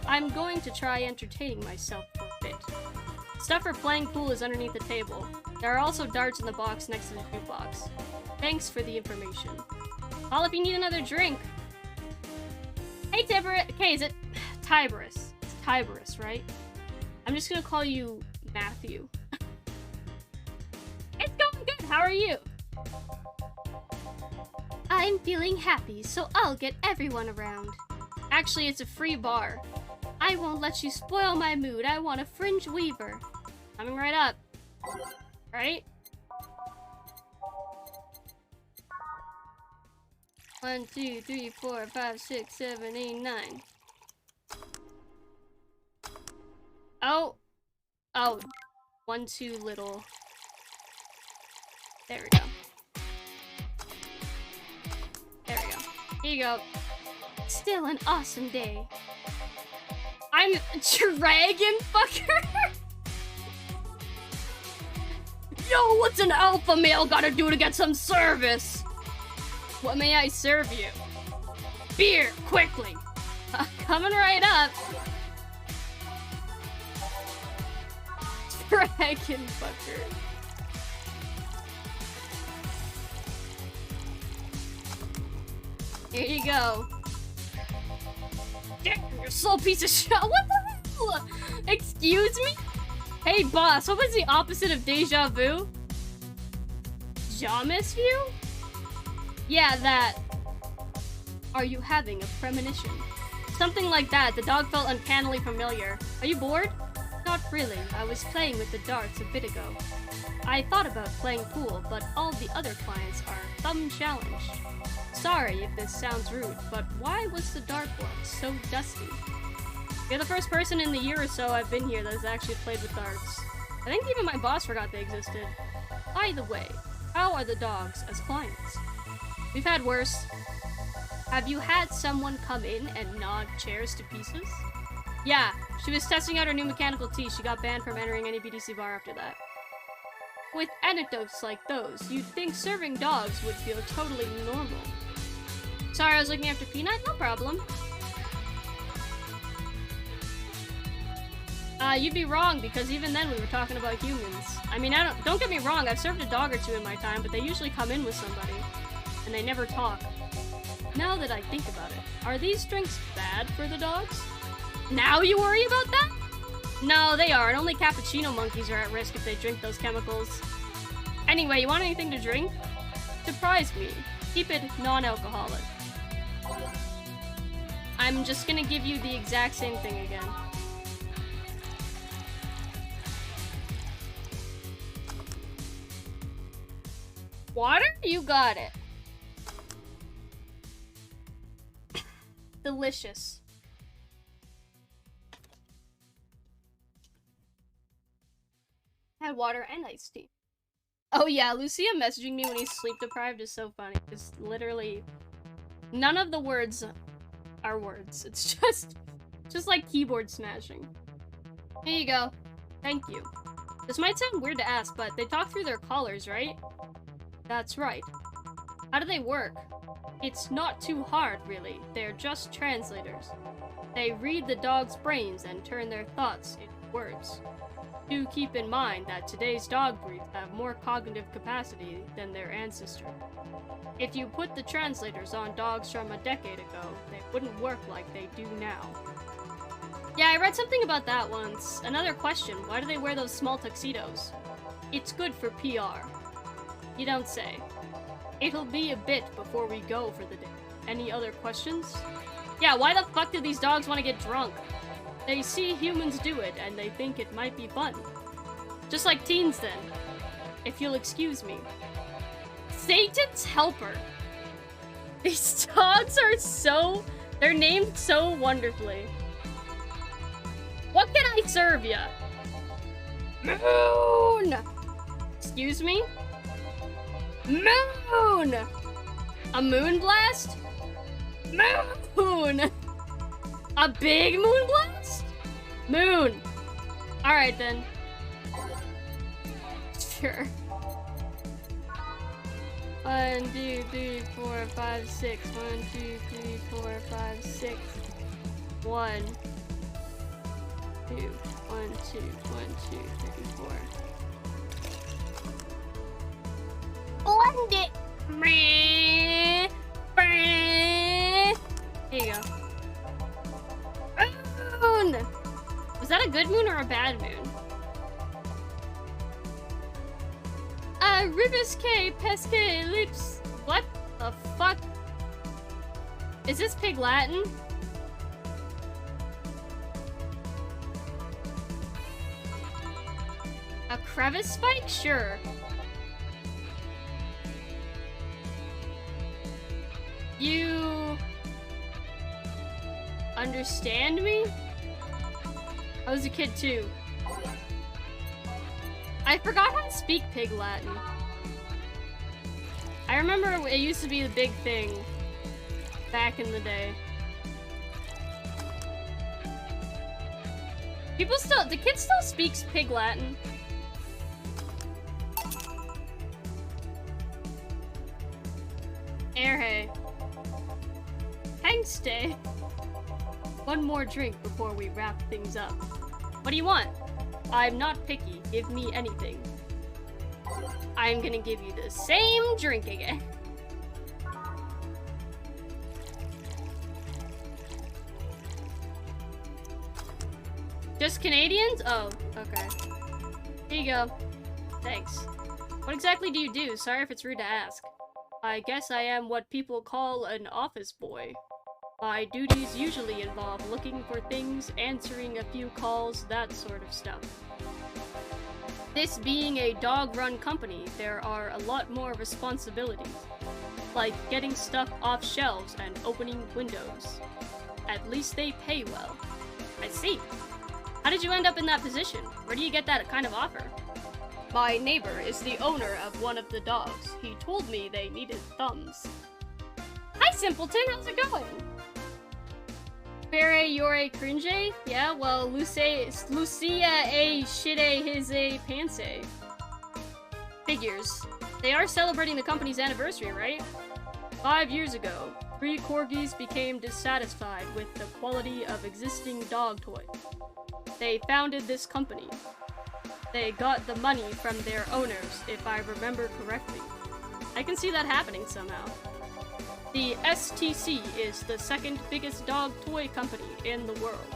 I'm going to try entertaining myself for a bit. Stuff for playing pool is underneath the table. There are also darts in the box next to the jukebox. Thanks for the information. Call if you need another drink. Hey, Tiberius. Okay, is it Tiberius? It's Tiberius, right? I'm just gonna call you Matthew. It's going good. How are you? I'm feeling happy, so I'll get everyone around. Actually, it's a free bar. I won't let you spoil my mood. I want a fringe weaver. Coming right up. Right? 1, 2, 3, 4, 5, 6, 7, 8, 9. Oh. Oh. One too little. There we go. There we go. Here you go. Still an awesome day. I'm a dragon fucker. Yo, what's an alpha male gotta do to get some service? What may I serve you? Beer, quickly. Coming right up. Dragon fucker. Here you go. Damn, you're a slow piece of shit. What the hell? Excuse me? Hey, boss, what was the opposite of deja vu? Jamis view? Yeah, that. Are you having a premonition? Something like that. The dog felt uncannily familiar. Are you bored? Not really. I was playing with the darts a bit ago. I thought about playing pool, but all the other clients are thumb challenged. Sorry if this sounds rude, but why was the dartboard so dusty? You're the first person in the year or so I've been here that has actually played with darts. I think even my boss forgot they existed. By the way, how are the dogs as clients? We've had worse. Have you had someone come in and nod chairs to pieces? Yeah, she was testing out her new mechanical teeth. She got banned from entering any BDC bar after that. With anecdotes like those, you'd think serving dogs would feel totally normal. Sorry, I was looking after Peanut? No problem. You'd be wrong, because even then we were talking about humans. I mean, don't get me wrong, I've served a dog or two in my time, but they usually come in with somebody. And they never talk. Now that I think about it, are these drinks bad for the dogs? Now you worry about that? No, they aren't. Only cappuccino monkeys are at risk if they drink those chemicals. Anyway, you want anything to drink? Surprise me. Keep it non-alcoholic. I'm just gonna give you the exact same thing again. Water? You got it. Delicious. Had water and iced tea. Oh yeah, Lucia messaging me when he's sleep deprived is so funny. Just literally, none of the words are words. It's just like keyboard smashing. Here you go. Thank you. This might sound weird to ask, but they talk through their collars, right? That's right. How do they work? It's not too hard, really. They're just translators. They read the dog's brains and turn their thoughts into words. Do keep in mind that today's dog breeds have more cognitive capacity than their ancestors. If you put the translators on dogs from a decade ago, they wouldn't work like they do now. Yeah, I read something about that once. Another question, why do they wear those small tuxedos? It's good for PR. You don't say. It'll be a bit before we go for the day. Any other questions? Yeah, why the fuck do these dogs want to get drunk? They see humans do it, and they think it might be fun. Just like teens, then. If you'll excuse me. Satan's Helper. These dogs are so... They're named so wonderfully. What can I serve ya? Moon! Excuse me? Moon! A moon blast? Moon! A big moon blast? Moon! Alright then. Sure. 1, 2, 3, 4, 5, 6. 1, 2, 3, 4, 5, 6. 1, 2, 1, 2, 1, 2, 3, 4. Blend it! Here you go. Moon! Was that a good moon or a bad moon? Ribis K, Pesque, Lips. What the fuck? Is this Pig Latin? A crevice spike? Sure. You understand me? I was a kid too. I forgot how to speak Pig Latin. I remember it used to be the big thing back in the day. The kid still speaks Pig Latin. Airhay. Thanks, Day. One more drink before we wrap things up. What do you want? I'm not picky. Give me anything. I'm gonna give you the same drink again. Just Canadians? Oh, okay. Here you go. Thanks. What exactly do you do? Sorry if it's rude to ask. I guess I am what people call an office boy. My duties usually involve looking for things, answering a few calls, that sort of stuff. This being a dog-run company, there are a lot more responsibilities, like getting stuff off shelves and opening windows. At least they pay well. I see. How did you end up in that position? Where do you get that kind of offer? My neighbor is the owner of one of the dogs. He told me they needed thumbs. Hi, Simpleton. How's it going? Bere yore cringe? Yeah, well, Lucia a shite his a panse. Figures. They are celebrating the company's anniversary, right? 5 years ago, 3 corgis became dissatisfied with the quality of existing dog toys. They founded this company. They got the money from their owners, if I remember correctly. I can see that happening somehow. The STC is the second biggest dog toy company in the world.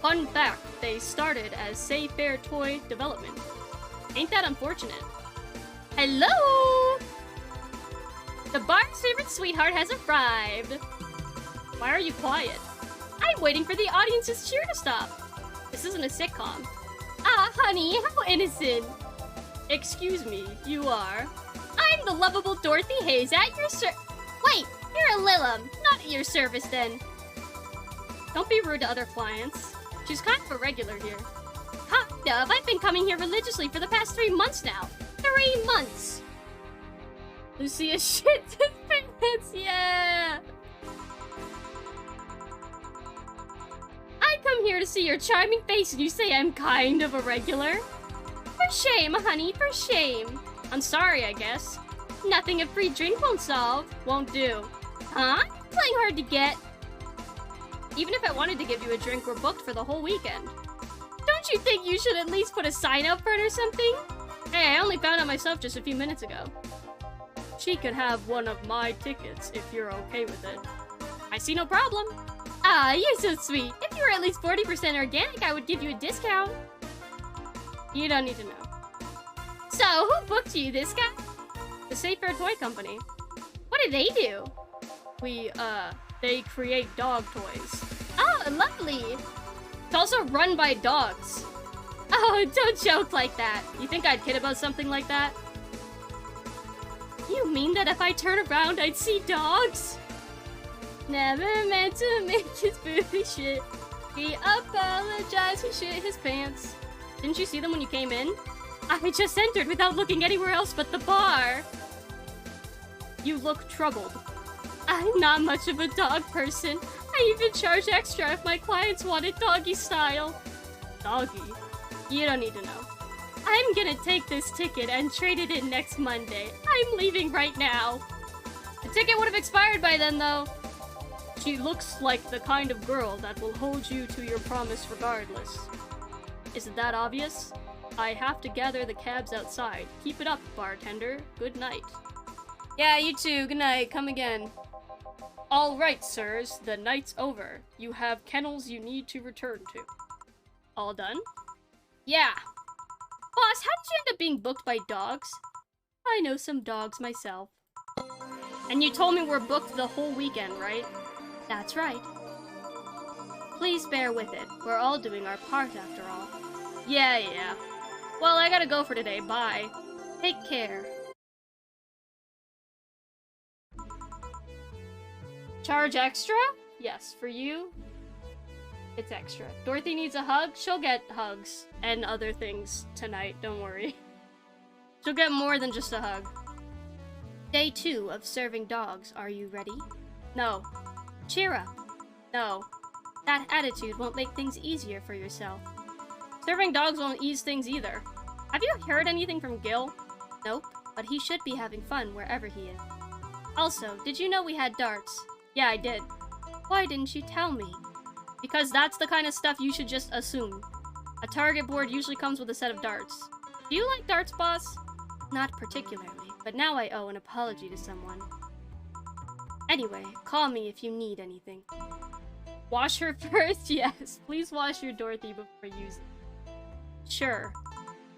Fun fact, they started as Say Fair Toy Development. Ain't that unfortunate? Hello! The bar's favorite sweetheart has arrived. Why are you quiet? I'm waiting for the audience's cheer to stop. This isn't a sitcom. Ah, honey, how innocent. Excuse me, you are? I'm the lovable Dorothy Hayes at your Wait, you're a Lilum, not at your service then. Don't be rude to other clients. She's kind of a regular here. Kind of. I've been coming here religiously for the past 3 months now. 3 months. Lucia shits his pants, yeah. I come here to see your charming face and you say I'm kind of a regular? For shame, honey, for shame. I'm sorry, I guess. Nothing a free drink won't solve. Won't do. Huh? Playing hard to get. Even if I wanted to give you a drink, we're booked for the whole weekend. Don't you think you should at least put a sign out front or something? Hey, I only found out myself just a few minutes ago. She could have one of my tickets if you're okay with it. I see no problem. Ah, you're so sweet. If you were at least 40% organic, I would give you a discount. You don't need to know. So, who booked you, this guy? The Say Fair Toy Company. What do they do? They create dog toys. Oh, lovely. It's also run by dogs. Oh, don't joke like that. You think I'd kid about something like that? You mean that if I turn around, I'd see dogs? Never meant to make his booty shit. He apologized, he shit his pants. Didn't you see them when you came in? I just entered without looking anywhere else but the bar. You look troubled. I'm not much of a dog person. I even charge extra if my clients wanted doggy style. Doggy? You don't need to know. I'm gonna take this ticket and trade it in next Monday. I'm leaving right now. The ticket would have expired by then, though. She looks like the kind of girl that will hold you to your promise regardless. Isn't that obvious? I have to gather the cabs outside. Keep it up, bartender. Good night. Yeah, you too. Good night. Come again. All right, sirs. The night's over. You have kennels you need to return to. All done? Yeah. Boss, how did you end up being booked by dogs? I know some dogs myself. And you told me we're booked the whole weekend, right? That's right. Please bear with it. We're all doing our part after all. Yeah. Well, I gotta go for today. Bye. Take care. Charge extra? Yes, for you. It's extra. Dorothy needs a hug. She'll get hugs and other things tonight. Don't worry. She'll get more than just a hug. Day 2 of serving dogs. Are you ready? No. Cheer up. No. That attitude won't make things easier for yourself. Serving dogs won't ease things either. Have you heard anything from Gil? Nope, but he should be having fun wherever he is. Also, did you know we had darts? Yeah, I did. Why didn't you tell me? Because that's the kind of stuff you should just assume. A target board usually comes with a set of darts. Do you like darts, boss? Not particularly, but now I owe an apology to someone. Anyway, call me if you need anything. Wash her first? Yes. Please wash your Dorothy before using it. Sure.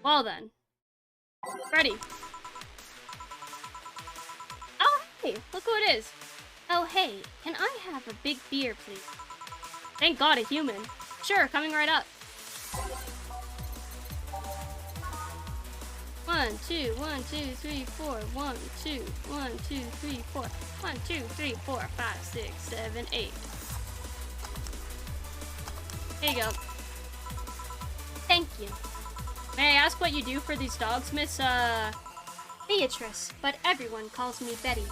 Well then. Ready. Oh, hey! Look who it is! Oh, hey, can I have a big beer, please? Thank God, a human. Sure, coming right up. 1, 2, 1, 2, 3, 4. 1, 2, 1, 2, 3, 4. 1, 2, 3, 4, 5, 6, 7, 8. Here you go. Thank you. May I ask what you do for these dogs, Miss, Beatrice, but everyone calls me Betty.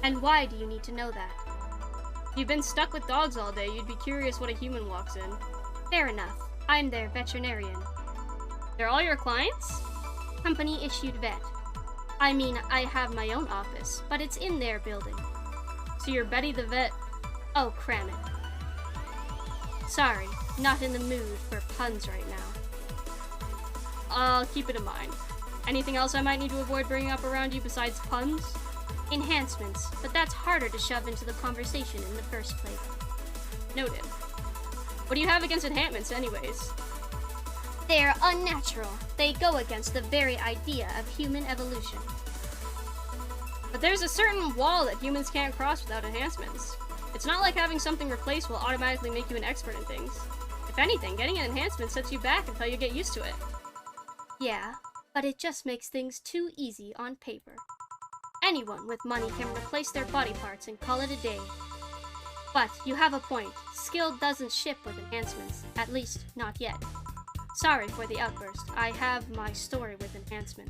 And why do you need to know that? If you've been stuck with dogs all day, you'd be curious what a human walks in. Fair enough. I'm their veterinarian. They're all your clients? Company-issued vet. I mean, I have my own office, but it's in their building. So you're Betty the vet? Oh, cram it. Sorry, not in the mood for puns right now. I'll keep it in mind. Anything else I might need to avoid bringing up around you besides puns? Enhancements, but that's harder to shove into the conversation in the first place. Noted. What do you have against enhancements anyways? They're unnatural. They go against the very idea of human evolution. But there's a certain wall that humans can't cross without enhancements. It's not like having something replaced will automatically make you an expert in things. If anything, getting an enhancement sets you back until you get used to it. Yeah, but it just makes things too easy on paper. Anyone with money can replace their body parts and call it a day. But you have a point. Skill doesn't ship with enhancements, at least not yet. Sorry for the outburst. I have my story with enhancement.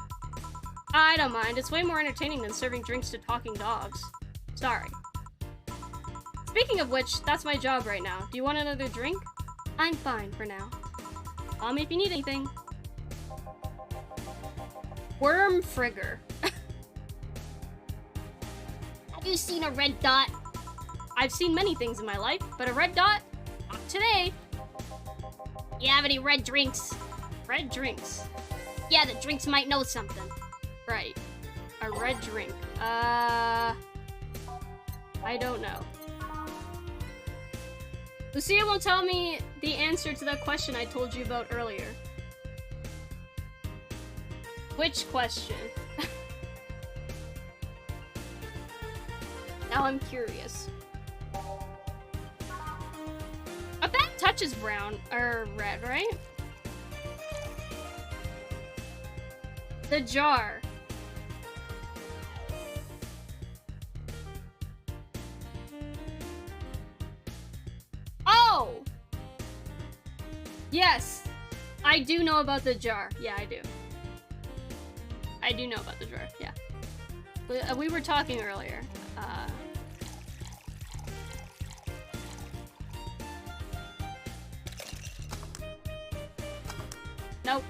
I don't mind. It's way more entertaining than serving drinks to talking dogs. Sorry. Speaking of which, that's my job right now. Do you want another drink? I'm fine for now. Call me if you need anything. Worm Frigger. Have you seen a red dot? I've seen many things in my life, but a red dot? Not today. You have any red drinks? Red drinks? Yeah, the drinks might know something. Right. A red drink. I don't know. Lucia won't tell me the answer to that question I told you about earlier. Which question? Now I'm curious. A bad touch is brown, or red, right? The jar. Oh! Yes! I do know about the jar. Yeah, I do. I do know about the jar, yeah. We were talking earlier. Nope.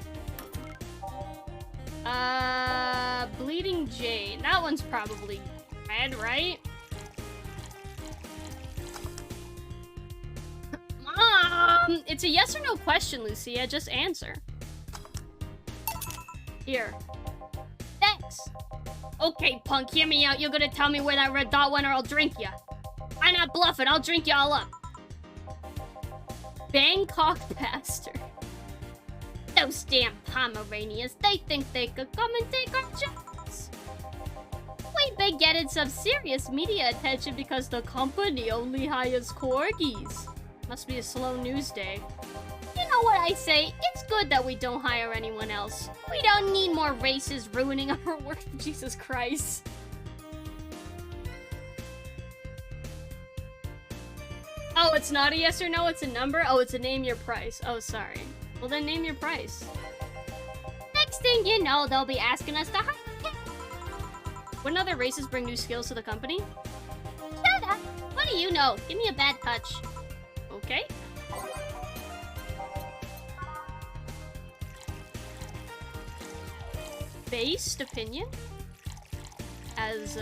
Bleeding Jade. That one's probably red, right? It's a yes or no question, Lucia. Just answer. Here. Thanks. Okay, punk, hear me out. You're gonna tell me where that red dot went or I'll drink ya. I'm not bluffing. I'll drink you all up. Bangkok Pastor. Those damn Pomeranians, they think they could come and take our jobs. We've been getting some serious media attention because the company only hires corgis. Must be a slow news day. You know what I say? It's good that we don't hire anyone else. We don't need more races ruining our work. Jesus Christ. Oh, it's not a yes or no, it's a number? Oh, it's a name your price. Oh, sorry. Well, then name your price. Next thing you know, they'll be asking us to hire. Wouldn't other races bring new skills to the company? Shut up. What do you know? Give me a bad touch. Okay. Based opinion? As,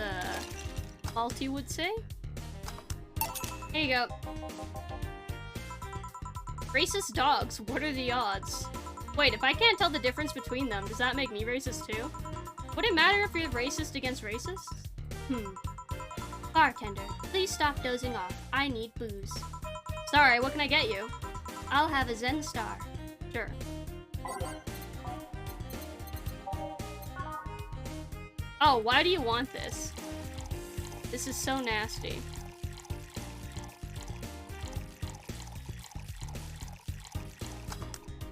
Malty would say? Here you go. Racist dogs, what are the odds? Wait, if I can't tell the difference between them, does that make me racist too? Would it matter if you're racist against racists? Bartender, please stop dozing off. I need booze. Sorry, what can I get you? I'll have a Zen Star. Sure. Oh, why do you want this? This is so nasty.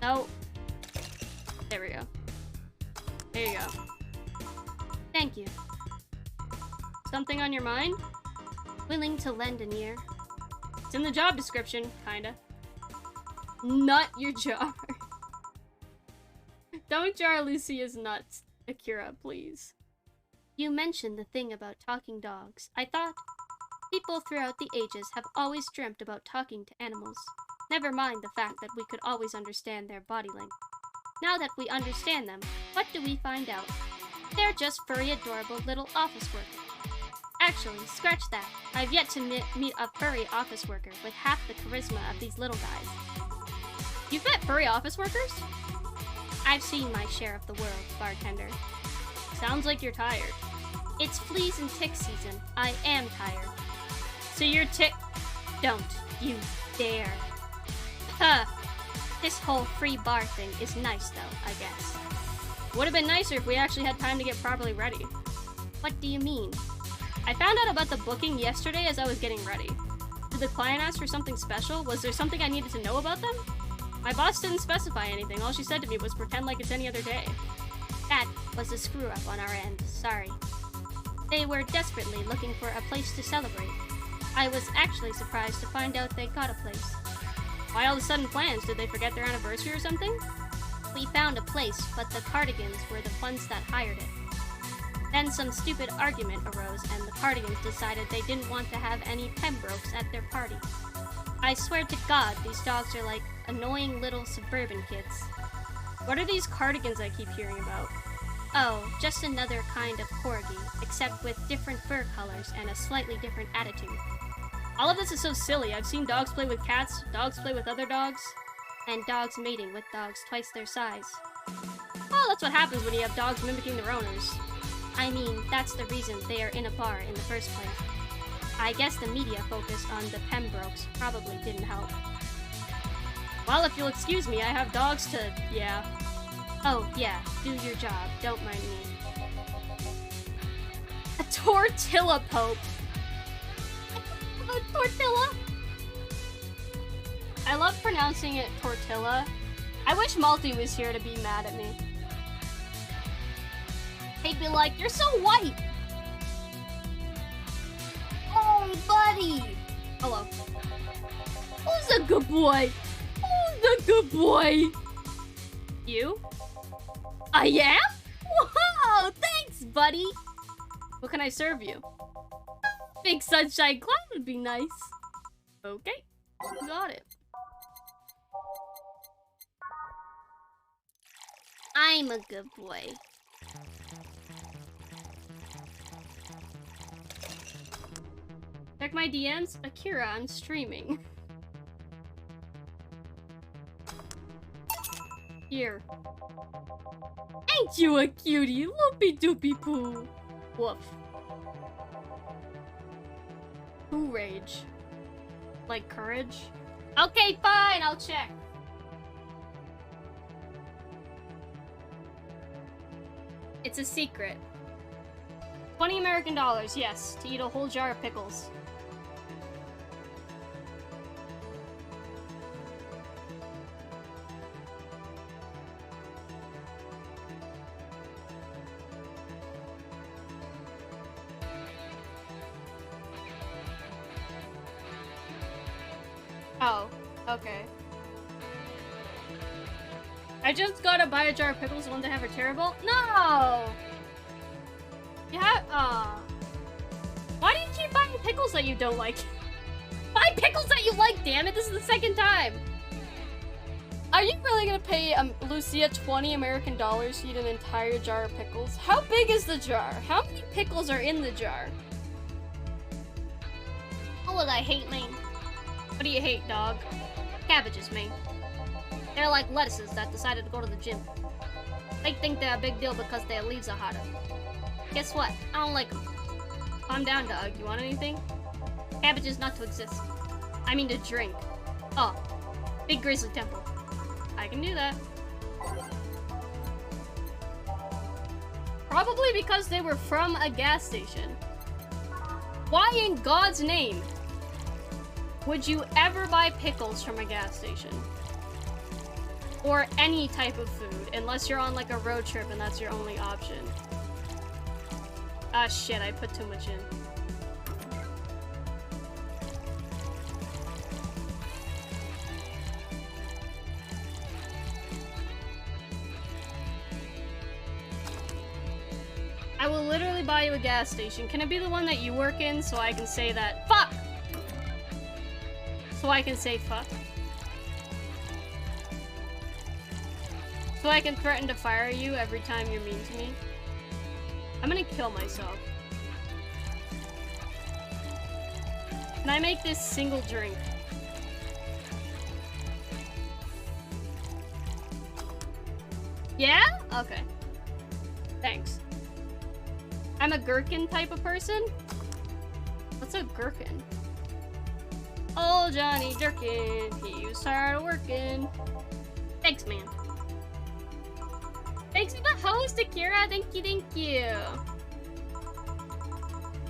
No. There we go. There you go. Thank you. Something on your mind? Willing to lend an ear. It's in the job description, kinda. Nut your jar. Don't jar Lucia's nuts, Akira, please. You mentioned the thing about talking dogs. I thought people throughout the ages have always dreamt about talking to animals. Never mind the fact that we could always understand their body language. Now that we understand them, what do we find out? They're just furry, adorable little office workers. Actually, scratch that. I've yet to meet a furry office worker with half the charisma of these little guys. You've met furry office workers? I've seen my share of the world, bartender. Sounds like you're tired. It's fleas and tick season. I am tired. So you're Don't you dare. Huh. This whole free bar thing is nice though, I guess. Would have been nicer if we actually had time to get properly ready. What do you mean? I found out about the booking yesterday as I was getting ready. Did the client ask for something special? Was there something I needed to know about them? My boss didn't specify anything. All she said to me was pretend like it's any other day. That was a screw up on our end. Sorry. They were desperately looking for a place to celebrate. I was actually surprised to find out they got a place. Why all the sudden plans? Did they forget their anniversary or something? We found a place, but the Cardigans were the ones that hired it. Then some stupid argument arose and the Cardigans decided they didn't want to have any Pembrokes at their party. I swear to God, these dogs are like annoying little suburban kids. What are these Cardigans I keep hearing about? Oh, just another kind of corgi, except with different fur colors and a slightly different attitude. All of this is so silly. I've seen dogs play with cats, dogs play with other dogs, and dogs mating with dogs twice their size. Oh, that's what happens when you have dogs mimicking their owners. I mean, that's the reason they are in a bar in the first place. I guess the media focus on the Pembrokes probably didn't help. Well, if you'll excuse me, I have dogs to, yeah. Oh, yeah, do your job, don't mind me. A tortilla pope. A tortilla? I love pronouncing it tortilla. I wish Malty was here to be mad at me. He'd be like, you're so white! Oh, buddy! Hello. Who's a good boy? Who's a good boy? You? I am? Wow, thanks, buddy! What can I serve you? Big sunshine cloud would be nice. Okay, got it. I'm a good boy. Check my DMs. Akira, I'm streaming. Here. Ain't you a cutie? Loopy doopy poo. Woof. Poo rage. Like courage? Okay, fine, I'll check. It's a secret. 20 American dollars, yes, to eat a whole jar of pickles. Oh, okay. I just gotta buy a jar of pickles, the ones that have are terrible. No! Yeah, why do you keep buying pickles that you don't like? Buy pickles that you like, damn it! This is the second time! Are you really gonna pay Lucia 20 American dollars to eat an entire jar of pickles? How big is the jar? How many pickles are in the jar? Oh, what I hate, man. What do you hate, dog? Cabbages, man. They're like lettuces that decided to go to the gym. They think they're a big deal because their leaves are hotter. Guess what? I don't like them. Calm down, dog. You want anything? Cabbages not to exist. I mean to drink. Oh, Big Grizzly Temple. I can do that. Probably because they were from a gas station. Why in God's name would you ever buy pickles from a gas station? Or any type of food, unless you're on like a road trip and that's your only option. Ah shit, I put too much in. I will literally buy you a gas station. Can it be the one that you work in so I can say that? Fuck! So I can say fuck. So I can threaten to fire you every time you're mean to me. I'm gonna kill myself. Can I make this single drink? Yeah? Okay. Thanks. I'm a gherkin type of person? What's a gherkin? Oh, Johnny Jerkin, he was tired of working. Thanks, man. Thanks for the host, Akira. Thank you, thank you.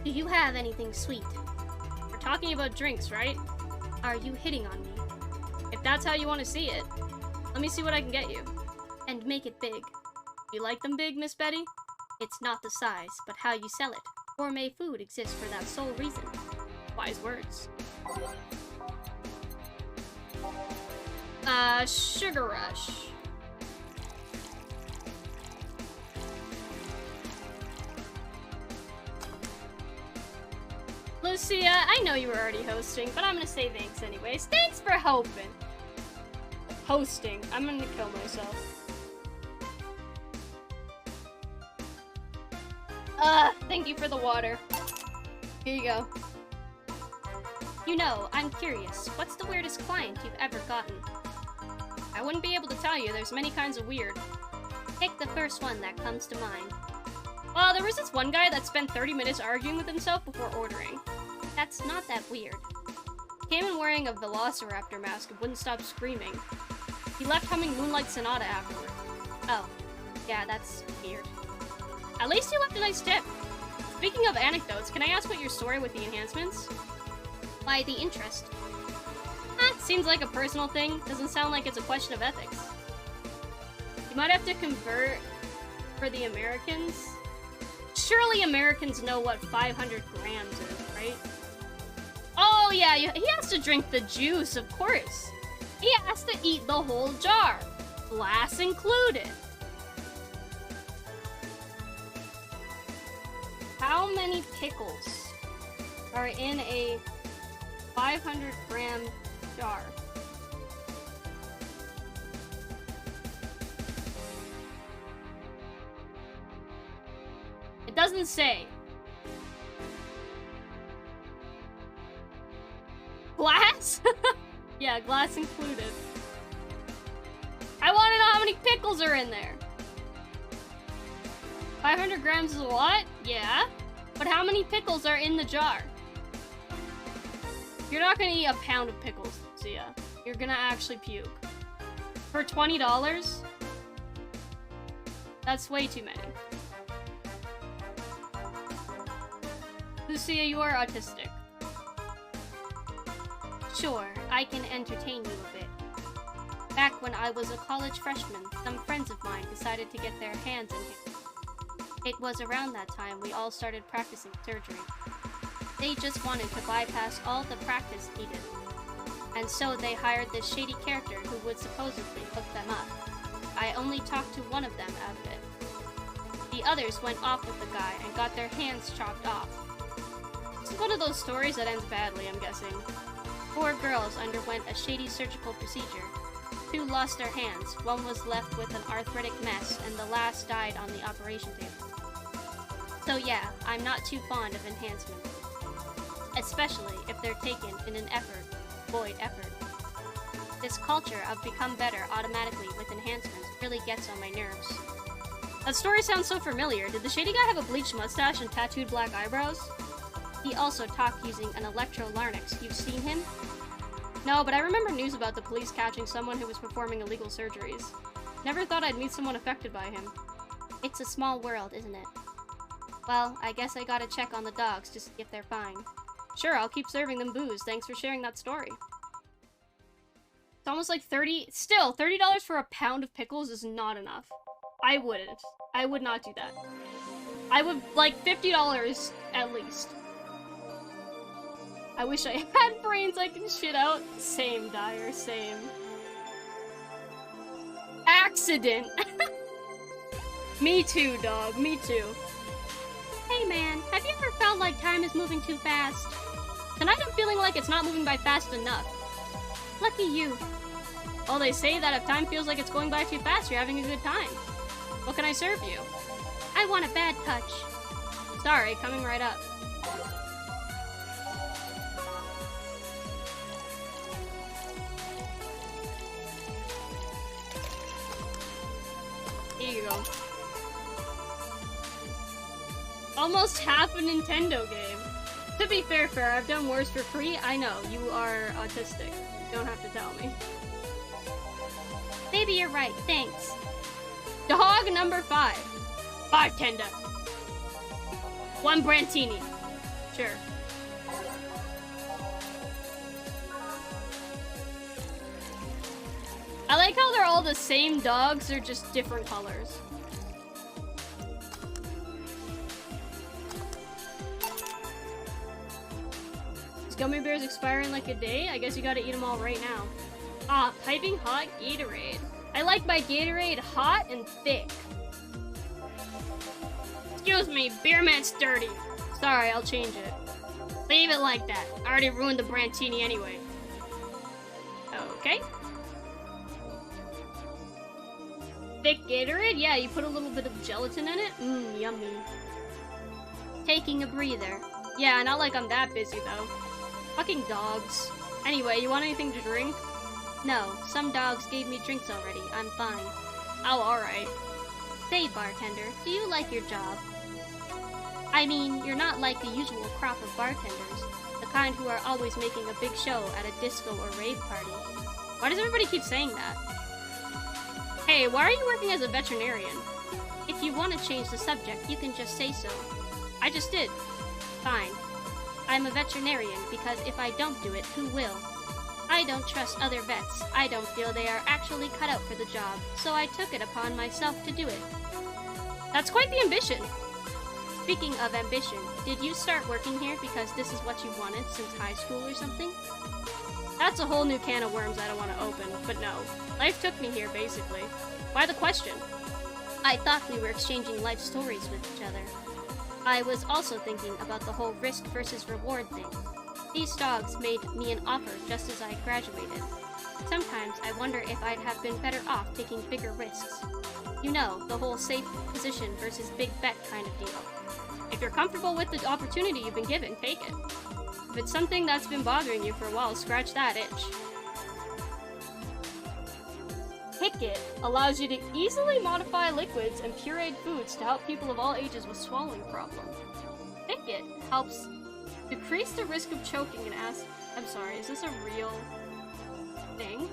Do you have anything sweet? We're talking about drinks, right? Are you hitting on me? If that's how you want to see it, let me see what I can get you. And make it big. You like them big, Miss Betty? It's not the size, but how you sell it. Gourmet food exists for that sole reason. Wise words. Sugar Rush. Lucia, I know you were already hosting, but I'm gonna say thanks anyways. Thanks for hoping. Hosting. I'm gonna kill myself. Thank you for the water. Here you go. You know, I'm curious. What's the weirdest client you've ever gotten? I wouldn't be able to tell you. There's many kinds of weird. Pick the first one that comes to mind. Well, there was this one guy that spent 30 minutes arguing with himself before ordering. That's not that weird. He came in wearing a velociraptor mask and wouldn't stop screaming. He left humming Moonlight Sonata afterward. Oh, yeah, that's weird. At least he left a nice tip. Speaking of anecdotes, can I ask what your story with the enhancements? Why the interest? Seems like a personal thing. Doesn't sound like it's a question of ethics. You might have to convert for the Americans. Surely Americans know what 500 grams is, right? Oh yeah, he has to drink the juice, of course. He has to eat the whole jar, glass included. How many pickles are in a 500 gram jar? It doesn't say. Glass? Yeah, glass included. I want to know how many pickles are in there. 500 grams is a lot? Yeah. But how many pickles are in the jar? You're not gonna eat a pound of pickles, Zia. You're gonna actually puke. For $20? That's way too many. Lucia, you are autistic. Sure, I can entertain you a bit. Back when I was a college freshman, some friends of mine decided to get their hands in it. It was around that time we all started practicing surgery. They just wanted to bypass all the practice needed. and so they hired this shady character who would supposedly hook them up. I only talked to one of them out of it. The others went off with the guy and got their hands chopped off. This is one of those stories that ends badly, I'm guessing. 4 girls underwent a shady surgical procedure. 2 lost their hands, 1 was left with an arthritic mess, and the last died on the operation table. So yeah, I'm not too fond of enhancements. Especially if they're taken in an void effort. This culture of become better automatically with enhancements really gets on my nerves. That story sounds so familiar. Did the shady guy have a bleached mustache and tattooed black eyebrows? He also talked using an electrolarynx. You've seen him? No, but I remember news about the police catching someone who was performing illegal surgeries. Never thought I'd meet someone affected by him. It's a small world, isn't it? Well, I guess I gotta check on the dogs to see if they're fine. Sure, I'll keep serving them booze. Thanks for sharing that story. It's almost like Still, $30 for a pound of pickles is not enough. I wouldn't. I would not do that. I would, like, $50 at least. I wish I had brains I can shit out. Same, Dyer, same. Accident! Me too, dog, me too. Hey man, have you ever felt like time is moving too fast? Tonight I'm feeling like it's not moving by fast enough. Lucky you. Well, they say that if time feels like it's going by too fast, you're having a good time. What can I serve you? I want a bad touch. Sorry, coming right up. Here you go. Almost half a Nintendo game. To be fair, I've done worse for free. I know, you are autistic. You don't have to tell me. Maybe you're right, thanks. Dog number 5. Bartender. 1 Brantini. Sure. I like how they're all the same dogs, they're just different colors. These gummy bears expire in like a day? I guess you gotta eat them all right now. Ah, piping hot Gatorade. I like my Gatorade hot and thick. Excuse me, beer mat's dirty. Sorry, I'll change it. Leave it like that. I already ruined the Brantini anyway. Okay. Thick Gatorade? Yeah, you put a little bit of gelatin in it? Mmm, yummy. Taking a breather. Yeah, not like I'm that busy though. Fucking dogs. Anyway, you want anything to drink? No, some dogs gave me drinks already. I'm fine. Oh, alright. Say, bartender, do you like your job? I mean, you're not like the usual crop of bartenders. The kind who are always making a big show at a disco or rave party. Why does everybody keep saying that? Hey, why are you working as a veterinarian? If you want to change the subject, you can just say so. I just did. Fine. I'm a veterinarian because if I don't do it, who will? I don't trust other vets. I don't feel they are actually cut out for the job, so I took it upon myself to do it. That's quite the ambition. Speaking of ambition, did you start working here because this is what you wanted since high school or something? That's a whole new can of worms I don't want to open, but no. Life took me here, basically. Why the question? I thought we were exchanging life stories with each other. I was also thinking about the whole risk versus reward thing. These dogs made me an offer just as I graduated. Sometimes I wonder if I'd have been better off taking bigger risks. You know, the whole safe position versus big bet kind of deal. If you're comfortable with the opportunity you've been given, take it. If it's something that's been bothering you for a while, scratch that itch. Pickit allows you to easily modify liquids and pureed foods to help people of all ages with swallowing problems. Pickit helps decrease the risk of choking and acid. I'm sorry, is this a real thing?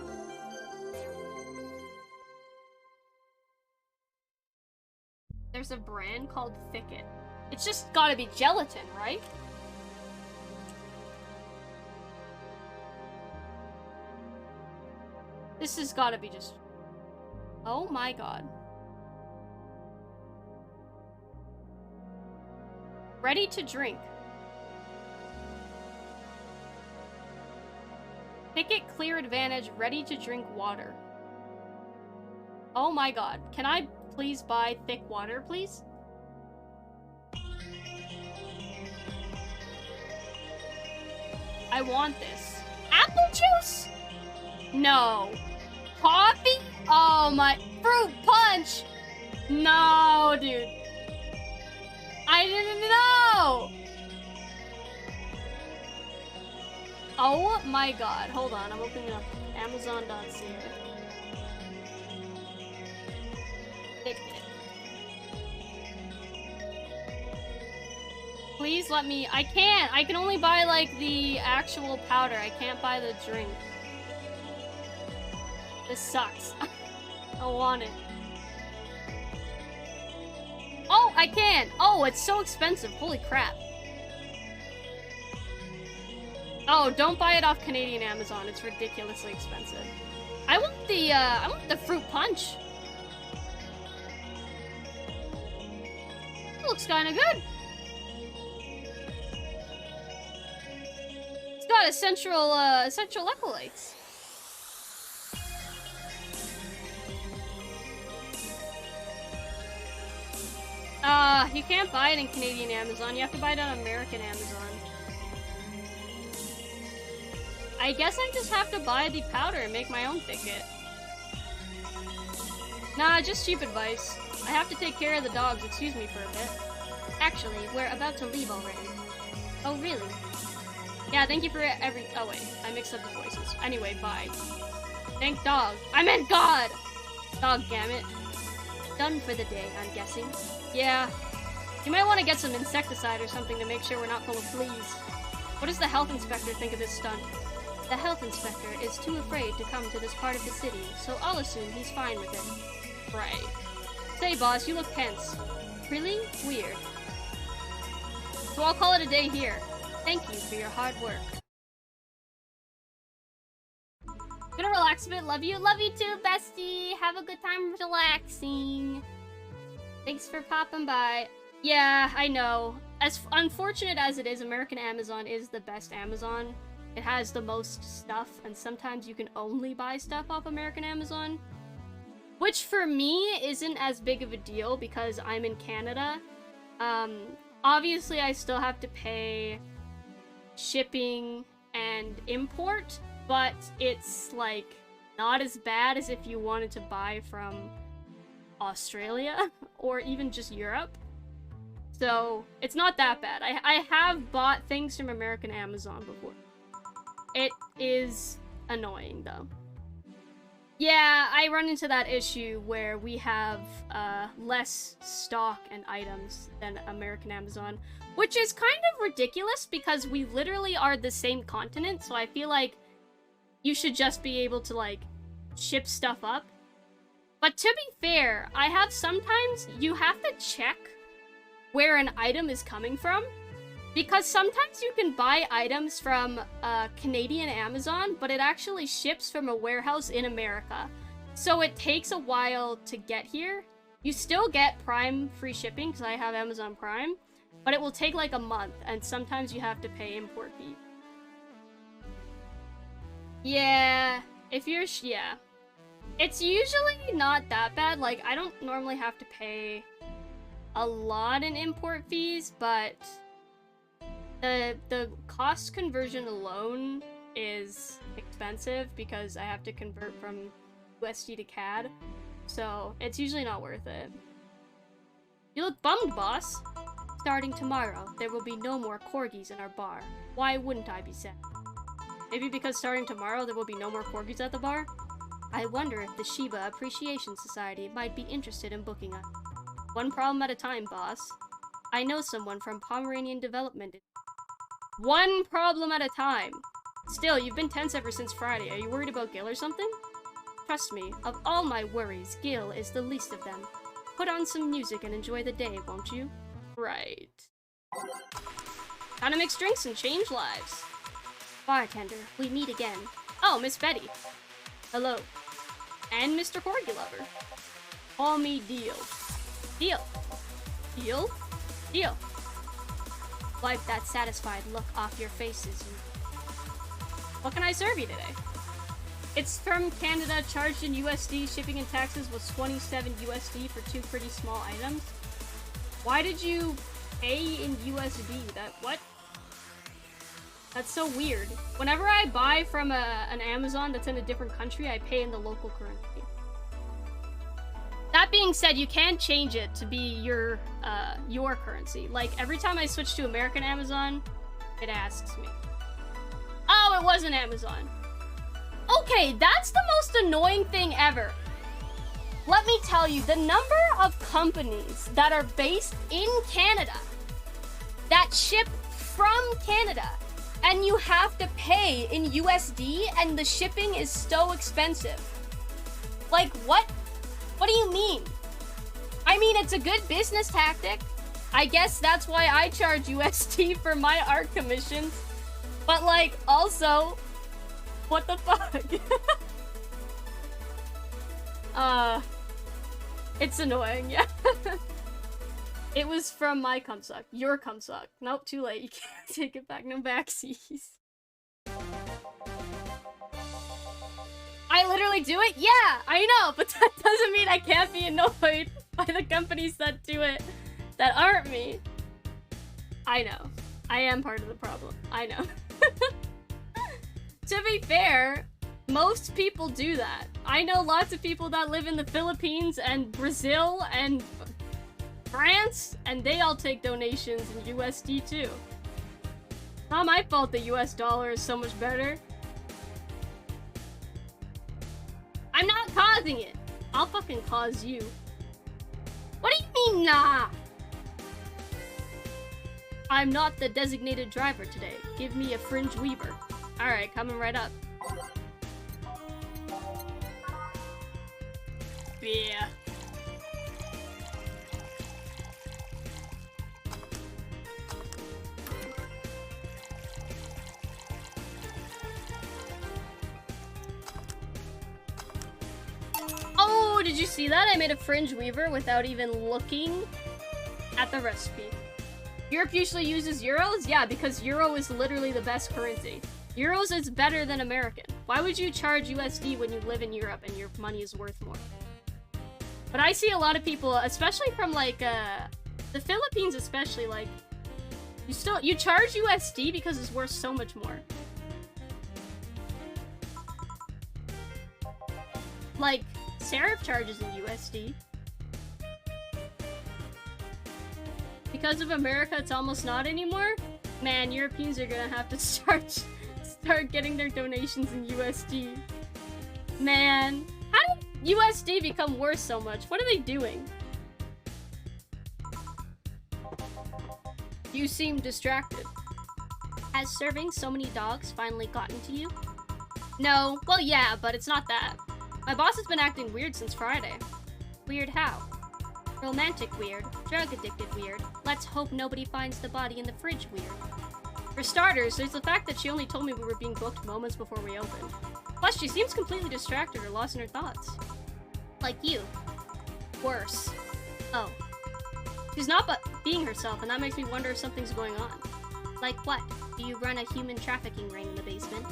There's a brand called Thicket. It's just gotta be gelatin, right? This has gotta be just... Oh my god. Ready to drink. Thicket clear advantage, ready to drink water. Oh my god. Can I please buy thick water, please? I want this. Apple juice? No. Coffee? Oh my... Fruit punch! No, dude. I didn't know! Oh my god. Hold on, I'm opening up Amazon.ca. Please let me... I can't! I can only buy, like, the actual powder. I can't buy the drink. This sucks. I want it. Oh, I can! Oh, it's so expensive. Holy crap. Oh, don't buy it off Canadian Amazon. It's ridiculously expensive. I want the fruit punch. It looks kind of good. It's got essential electrolytes. You can't buy it in Canadian Amazon. You have to buy it on American Amazon. I guess I just have to buy the powder and make my own thicket. Nah, just cheap advice. I have to take care of the dogs. Excuse me for a bit. Actually, we're about to leave already. Oh, really? Yeah, thank you for every... Oh, wait. I mixed up the voices. Anyway, bye. Thank dog. I meant God! Dog, damn it. Done for the day, I'm guessing. Yeah. You might want to get some insecticide or something to make sure we're not full of fleas. What does the health inspector think of this stunt? The health inspector is too afraid to come to this part of the city, so I'll assume he's fine with it. Right. Say, boss, you look tense. Really? Weird. So I'll call it a day here. Thank you for your hard work. Gonna relax a bit. Love you. Love you too, bestie. Have a good time relaxing. Thanks for popping by. Yeah, I know. As unfortunate as it is, American Amazon is the best Amazon. It has the most stuff, and sometimes you can only buy stuff off American Amazon. Which, for me, isn't as big of a deal because I'm in Canada. Obviously, I still have to pay shipping and import, but it's, like, not as bad as if you wanted to buy from Australia or even just Europe. So, it's not that bad. I have bought things from American Amazon before. It is annoying, though. Yeah, I run into that issue where we have less stock and items than American Amazon, which is kind of ridiculous because we literally are the same continent, so I feel like you should just be able to, like, ship stuff up. But to be fair, I have sometimes you have to check where an item is coming from, because sometimes you can buy items from Canadian Amazon, but it actually ships from a warehouse in America. So it takes a while to get here. You still get Prime free shipping, because I have Amazon Prime, but it will take like a month, and sometimes you have to pay import fee. Yeah, if you're... yeah. It's usually not that bad. Like, I don't normally have to pay a lot in import fees, but the cost conversion alone is expensive because I have to convert from USD to CAD, so it's usually not worth it. You look bummed, boss. Starting tomorrow, there will be no more corgis in our bar. Why wouldn't I be sad? Maybe because starting tomorrow there will be no more corgis at the bar? I wonder if the Shiba Appreciation Society might be interested in booking us. One problem at a time, boss. I know someone from Pomeranian Development. One problem at a time. Still, you've been tense ever since Friday. Are you worried about Gil or something? Trust me, of all my worries, Gil is the least of them. Put on some music and enjoy the day, won't you? Right. Time to mix drinks and change lives. Bartender, we meet again. Oh, Miss Betty. Hello. And Mr. Corgi Lover. Call me Deal. Deal. Deal? Deal. Wipe that satisfied look off your faces. What can I serve you today? It's from Canada, charged in USD. Shipping and taxes was 27 USD for 2 pretty small items. Why did you pay in USD? What? That's so weird. Whenever I buy from an Amazon that's in a different country, I pay in the local currency. That being said, you can change it to be your currency. Like, every time I switch to American Amazon, it asks me. Oh, it wasn't Amazon. Okay, that's the most annoying thing ever. Let me tell you, the number of companies that are based in Canada that ship from Canada and you have to pay in USD and the shipping is so expensive. Like, what? What do you mean? I mean, it's a good business tactic. I guess that's why I charge USD for my art commissions. But, like, also, what the fuck? It's annoying, yeah. It was from my cumsuck. Your cumsuck. Nope, too late. You can't take it back. No backsies. I literally do it? Yeah, I know, but that doesn't mean I can't be annoyed by the companies that do it that aren't me. I know. I am part of the problem. I know. To be fair, most people do that. I know lots of people that live in the Philippines and Brazil and France, and they all take donations in USD too. Not my fault the US dollar is so much better. I'm not causing it. I'll fucking cause you. What do you mean, nah? I'm not the designated driver today. Give me a fringe weaver. Alright, coming right up. Yeah. Oh, did you see that? I made a fringe weaver without even looking at the recipe. Europe usually uses euros? Yeah, because euro is literally the best currency. Euros is better than American. Why would you charge USD when you live in Europe and your money is worth more? But I see a lot of people, especially from like the Philippines especially, like you charge USD because it's worth so much more. Like Serif charges in USD. Because of America, it's almost not anymore. Man, Europeans are gonna have to start getting their donations in USD. Man, how did USD become worth so much? What are they doing? You seem distracted. Has serving so many dogs finally gotten to you? No, well yeah, but it's not that. My boss has been acting weird since Friday. Weird how? Romantic weird, drug addicted weird. Let's hope nobody finds the body in the fridge weird. For starters, there's the fact that she only told me we were being booked moments before we opened. Plus, she seems completely distracted or lost in her thoughts. Like you. Worse. Oh. She's not but being herself, and that makes me wonder if something's going on. Like what? Do you run a human trafficking ring in the basement?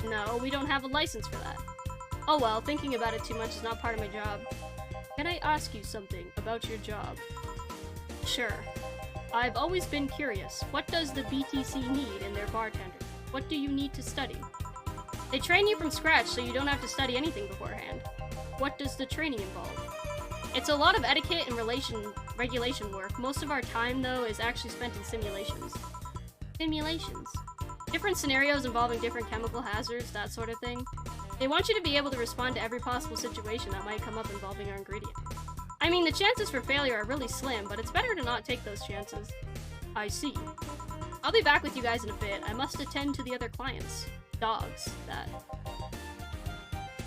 No, we don't have a license for that. Oh well, thinking about it too much is not part of my job. Can I ask you something about your job? Sure. I've always been curious. What does the BTC need in their bartender? What do you need to study? They train you from scratch so you don't have to study anything beforehand. What does the training involve? It's a lot of etiquette and regulation work. Most of our time, though, is actually spent in simulations. Simulations. Different scenarios involving different chemical hazards, that sort of thing. They want you to be able to respond to every possible situation that might come up involving our ingredient. I mean, the chances for failure are really slim, but it's better to not take those chances. I see. I'll be back with you guys in a bit. I must attend to the other clients. Dogs, that.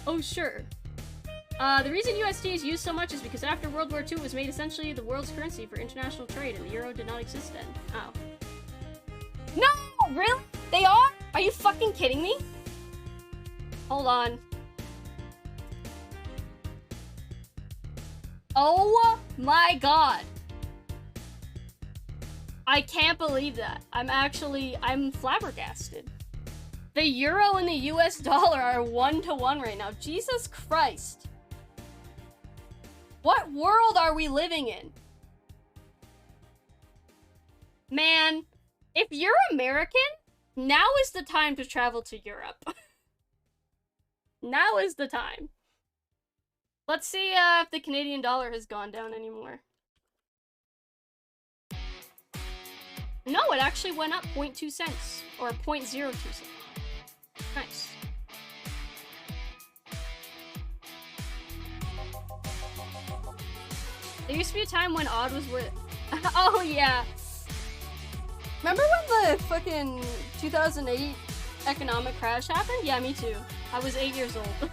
Oh, sure. The reason USD is used so much is because after World War II it was made essentially the world's currency for international trade, and the euro did not exist then. Oh. No! Really? They are? Are you fucking kidding me? Hold on. Oh my god. I can't believe that. I'm flabbergasted. The euro and the US dollar are 1-to-1 right now. Jesus Christ. What world are we living in? Man, if you're American, now is the time to travel to Europe. Now is the time. Let's see if the Canadian dollar has gone down anymore. No, it actually went up 0.2 cents, or 0.02 cents. Nice. There used to be a time when odd was with... Oh, yeah. Remember when the fucking 2008 economic crash happened? Yeah, me too. I was 8 years old.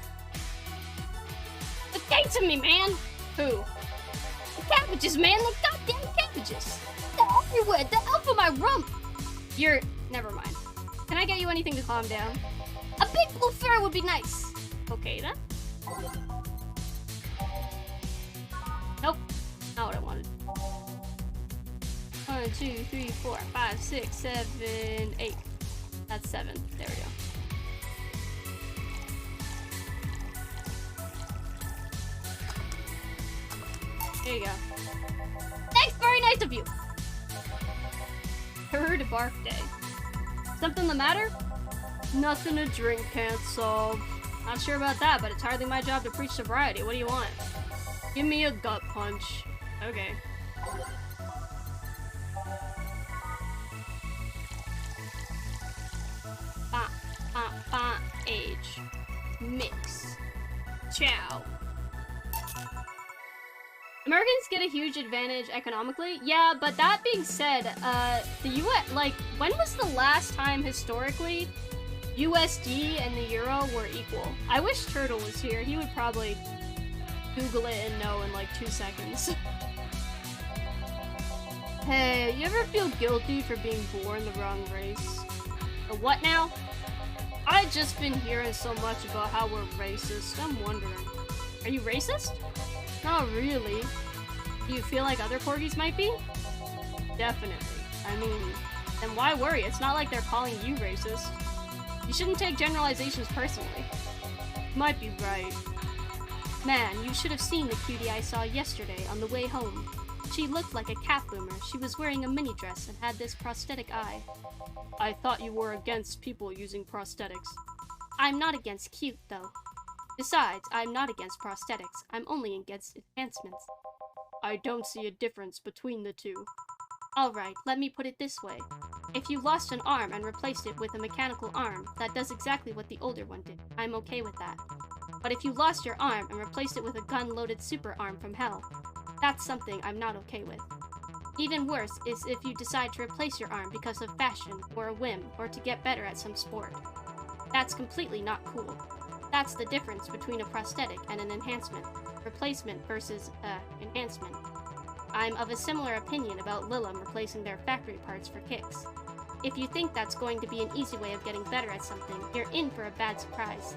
The gates of me, man! Who? The cabbages, man! The goddamn cabbages! They're everywhere! They're out for my rump! You're... Never mind. Can I get you anything to calm down? A big blue fur would be nice! Okay, then. Nope. Not what I wanted. 1, 2, 3, 4, 5, 6, 7, 8. That's 7. There we go. There you go. Thanks, very nice of you! Third bark day. Something the matter? Nothing a drink can't solve. Not sure about that, but it's hardly my job to preach sobriety. What do you want? Give me a gut punch. Okay. Age. Mix. Chow. Americans get a huge advantage economically. Yeah, but that being said, the US, like, when was the last time historically USD and the euro were equal? I wish Turtle was here. He would probably Google it and know in like 2 seconds. Hey, you ever feel guilty for being born the wrong race? Or what now? I've just been hearing so much about how we're racist. I'm wondering. Are you racist? Not really. Do you feel like other corgis might be? Definitely. I mean, then why worry? It's not like they're calling you racist. You shouldn't take generalizations personally. Might be right. Man, you should have seen the cutie I saw yesterday on the way home. She looked like a cat boomer. She was wearing a mini dress and had this prosthetic eye. I thought you were against people using prosthetics. I'm not against cute, though. Besides, I'm not against prosthetics. I'm only against enhancements. I don't see a difference between the two. Alright, let me put it this way. If you lost an arm and replaced it with a mechanical arm that does exactly what the older one did, I'm okay with that. But if you lost your arm and replaced it with a gun-loaded super arm from hell, that's something I'm not okay with. Even worse is if you decide to replace your arm because of fashion, or a whim, or to get better at some sport. That's completely not cool. That's the difference between a prosthetic and an enhancement. Replacement versus, enhancement. I'm of a similar opinion about Lilum replacing their factory parts for kicks. If you think that's going to be an easy way of getting better at something, you're in for a bad surprise.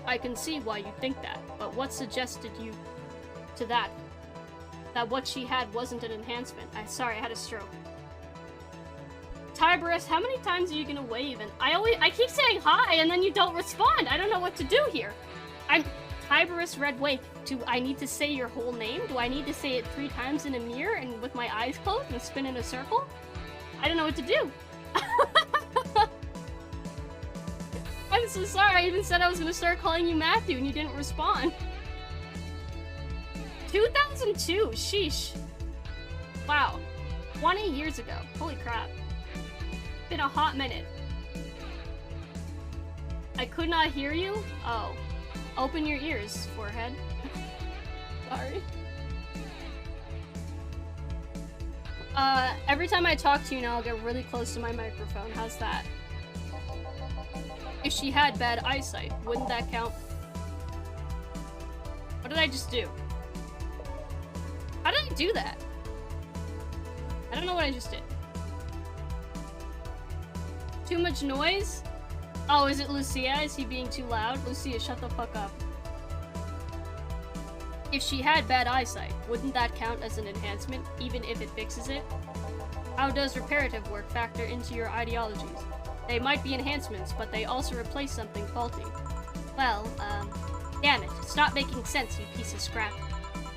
I can see why you think that, but what suggested you to that? That what she had wasn't an enhancement. Sorry, I had a stroke. Tiberius, how many times are you gonna wave? And I keep saying hi and then you don't respond. I don't know what to do here. I'm Tiberius Red Wake. Do I need to say your whole name? Do I need to say it 3 times in a mirror and with my eyes closed and spin in a circle? I don't know what to do. I'm so sorry. I even said I was gonna start calling you Matthew and you didn't respond. 2002, sheesh. Wow, 20 years ago. Holy crap. Been a hot minute. I could not hear you? Oh. Open your ears, forehead. Sorry. Every time I talk to you now, I'll get really close to my microphone. How's that? If she had bad eyesight, wouldn't that count? What did I just do? How did I do that? I don't know what I just did. Too much noise? Oh, is it Lucia? Is he being too loud? Lucia, shut the fuck up. If she had bad eyesight, wouldn't that count as an enhancement, even if it fixes it? How does reparative work factor into your ideologies? They might be enhancements, but they also replace something faulty. Well, damn it. Stop making sense, you piece of scrap.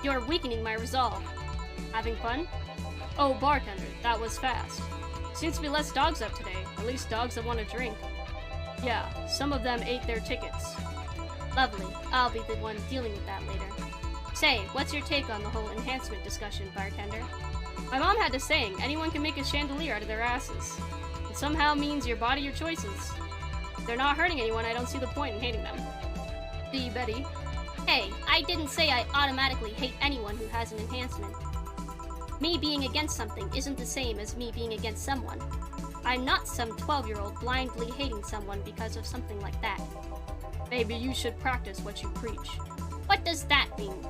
You're weakening my resolve. Having fun? Oh, bartender, that was fast. Seems to be less dogs up today, at least dogs that want to drink. Yeah, some of them ate their tickets. Lovely. I'll be the one dealing with that later. Say, what's your take on the whole enhancement discussion, bartender? My mom had this saying, anyone can make a chandelier out of their asses. It somehow means your body, your choices. If they're not hurting anyone, I don't see the point in hating them. See, Betty? Hey, I didn't say I automatically hate anyone who has an enhancement. Me being against something isn't the same as me being against someone. I'm not some 12-year-old blindly hating someone because of something like that. Maybe you should practice what you preach. What does that mean?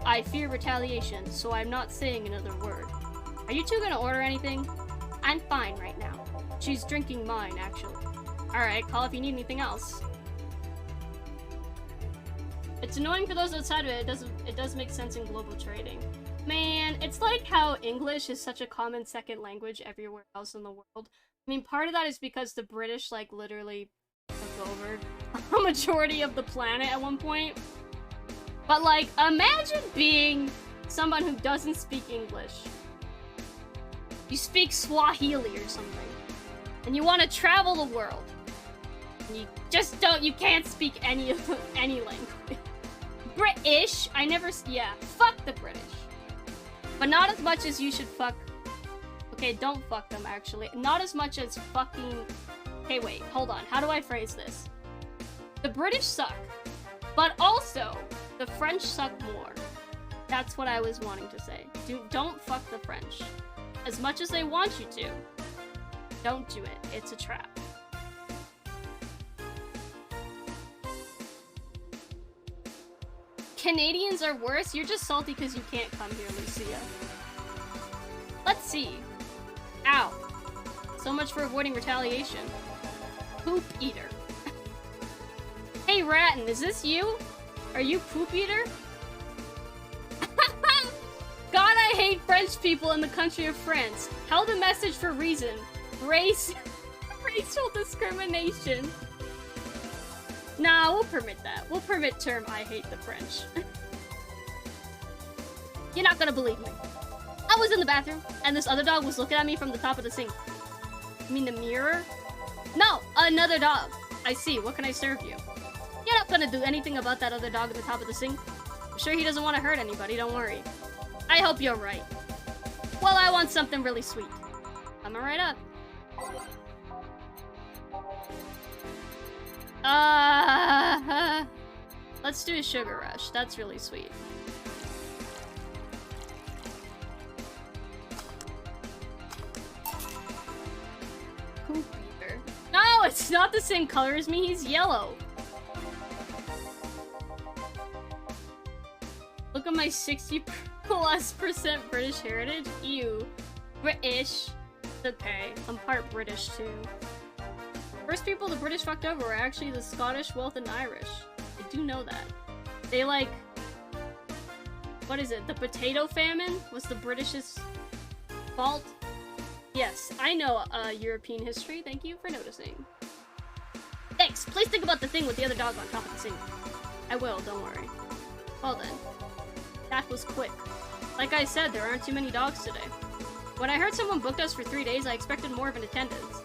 I fear retaliation, so I'm not saying another word. Are you two gonna order anything? I'm fine right now. She's drinking mine, actually. Alright, call if you need anything else. It's annoying for those outside of it, it does make sense in global trading. Man, it's like how English is such a common second language everywhere else in the world. I mean, part of that is because the British, like, literally took over a majority of the planet at one point. But, like, imagine being someone who doesn't speak English. You speak Swahili or something. And you want to travel the world. And you just you can't speak any language. British? Yeah, fuck the British. But not as much as you should fuck... Okay, don't fuck them, actually. Not as much as fucking... Okay, wait, hold on. How do I phrase this? The British suck. But also, the French suck more. That's what I was wanting to say. Don't fuck the French. As much as they want you to. Don't do it. It's a trap. Canadians are worse? You're just salty because you can't come here, Lucia. Let's see. Ow. So much for avoiding retaliation. Poop eater. Hey, Ratton, is this you? Are you poop eater? God, I hate French people in the country of France. Held a message for reason. Racial discrimination. Nah, we'll permit that. We'll permit term I hate the French. You're not gonna believe me. I was in the bathroom, and this other dog was looking at me from the top of the sink. You mean the mirror? No, another dog. I see. What can I serve you? You're not gonna do anything about that other dog at the top of the sink? I'm sure he doesn't want to hurt anybody, don't worry. I hope you're right. Well, I want something really sweet. Coming right up. Let's do a sugar rush. That's really sweet. Poop eater. No, it's not the same color as me. He's yellow. Look at my 60+% British heritage. Ew. British. Okay, I'm part British too. First people the British fucked over were actually the Scottish, Welsh, and Irish. I do know that. They like... What is it? The potato famine was the British's fault? Yes, I know European history. Thank you for noticing. Thanks! Please think about the thing with the other dog on top of the sink. I will, don't worry. Well then. That was quick. Like I said, there aren't too many dogs today. When I heard someone booked us for 3 days, I expected more of an attendance.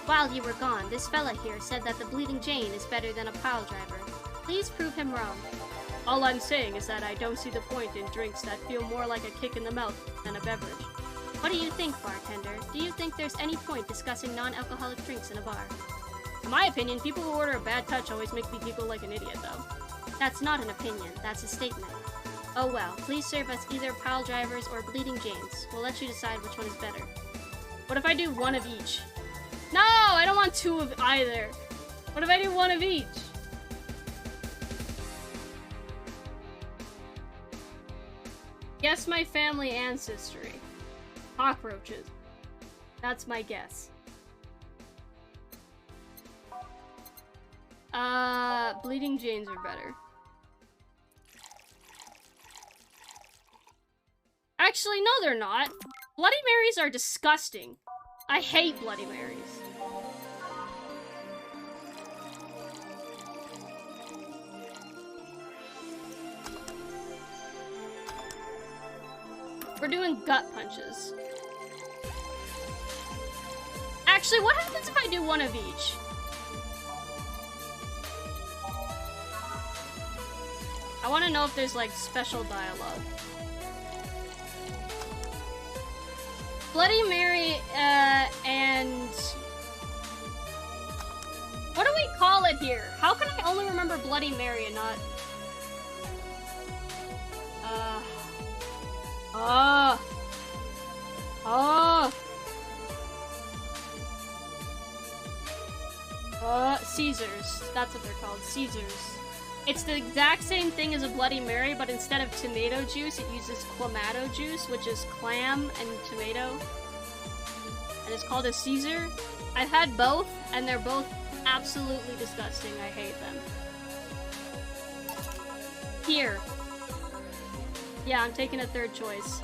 While you were gone, this fella here said that the Bleeding Jane is better than a pile driver. Please prove him wrong. All I'm saying is that I don't see the point in drinks that feel more like a kick in the mouth than a beverage. What do you think, bartender? Do you think there's any point discussing non-alcoholic drinks in a bar? In my opinion, people who order a bad touch always make me giggle like an idiot, though. That's not an opinion, that's a statement. Oh well, please serve us either pile drivers or Bleeding Janes. We'll let you decide which one is better. What if I do one of each? No, I don't want two of either. What if I do one of each? Guess my family ancestry. Cockroaches. That's my guess. Bleeding Janes are better. Actually, no they're not. Bloody Marys are disgusting. I hate Bloody Marys. We're doing gut punches. Actually, what happens if I do one of each? I want to know if there's like special dialogue. Bloody Mary, and... what do we call it here? How can I only remember Bloody Mary and not... Caesars. That's what they're called. Caesars. It's the exact same thing as a Bloody Mary, but instead of tomato juice, it uses clamato juice, which is clam and tomato. And it's called a Caesar. I've had both, and they're both absolutely disgusting. I hate them. Here. Yeah, I'm taking a third choice.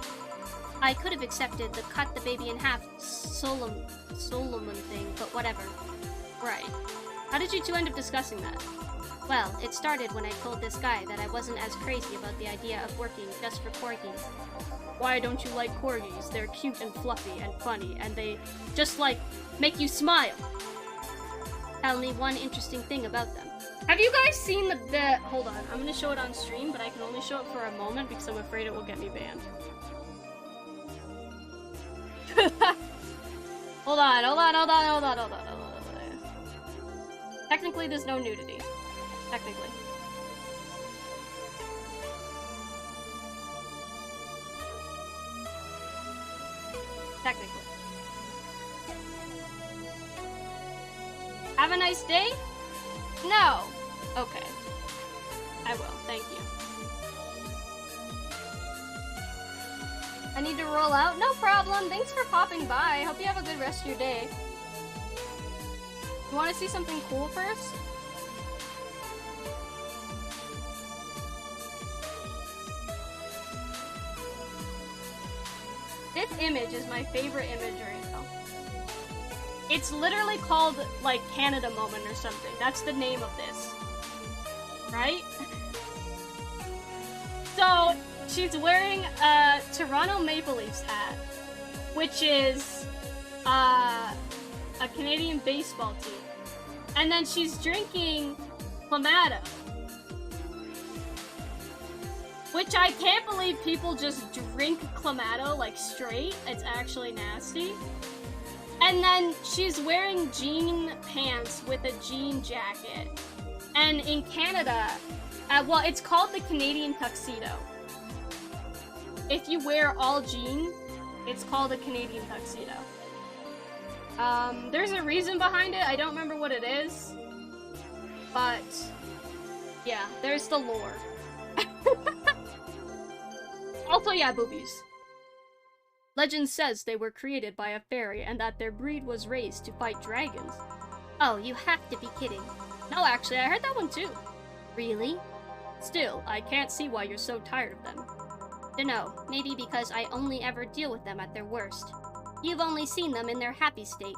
I could have accepted the cut the baby in half Solomon thing, but whatever. Right. How did you two end up discussing that? Well, it started when I told this guy that I wasn't as crazy about the idea of working just for corgis. Why don't you like corgis? They're cute and fluffy and funny, and they just, like, make you smile. Tell me one interesting thing about them. Have you guys seen the hold on, I'm gonna show it on stream, but I can only show it for a moment because I'm afraid it will get me banned. Hold on. Technically, there's no nudity. Technically. Have a nice day? No. Okay. I will, thank you. I need to roll out? No problem. Thanks for popping by. Hope you have a good rest of your day. You want to see something cool first? This image is my favorite image right now. It's literally called, like, Canada Moment or something. That's the name of this. Right? So, she's wearing a Toronto Maple Leafs hat, which is a Canadian baseball team. And then she's drinking Clamato. Which I can't believe people just drink Clamato, like, straight. It's actually nasty. And then she's wearing jean pants with a jean jacket. And in Canada, well, it's called the Canadian tuxedo. If you wear all jean, it's called a Canadian tuxedo. There's a reason behind it. I don't remember what it is. But, yeah, there's the lore. Also, yeah, boobies. Legend says they were created by a fairy and that their breed was raised to fight dragons. Oh, you have to be kidding. No, actually, I heard that one too. Really? Still, I can't see why you're so tired of them. Dunno, maybe because I only ever deal with them at their worst. You've only seen them in their happy state.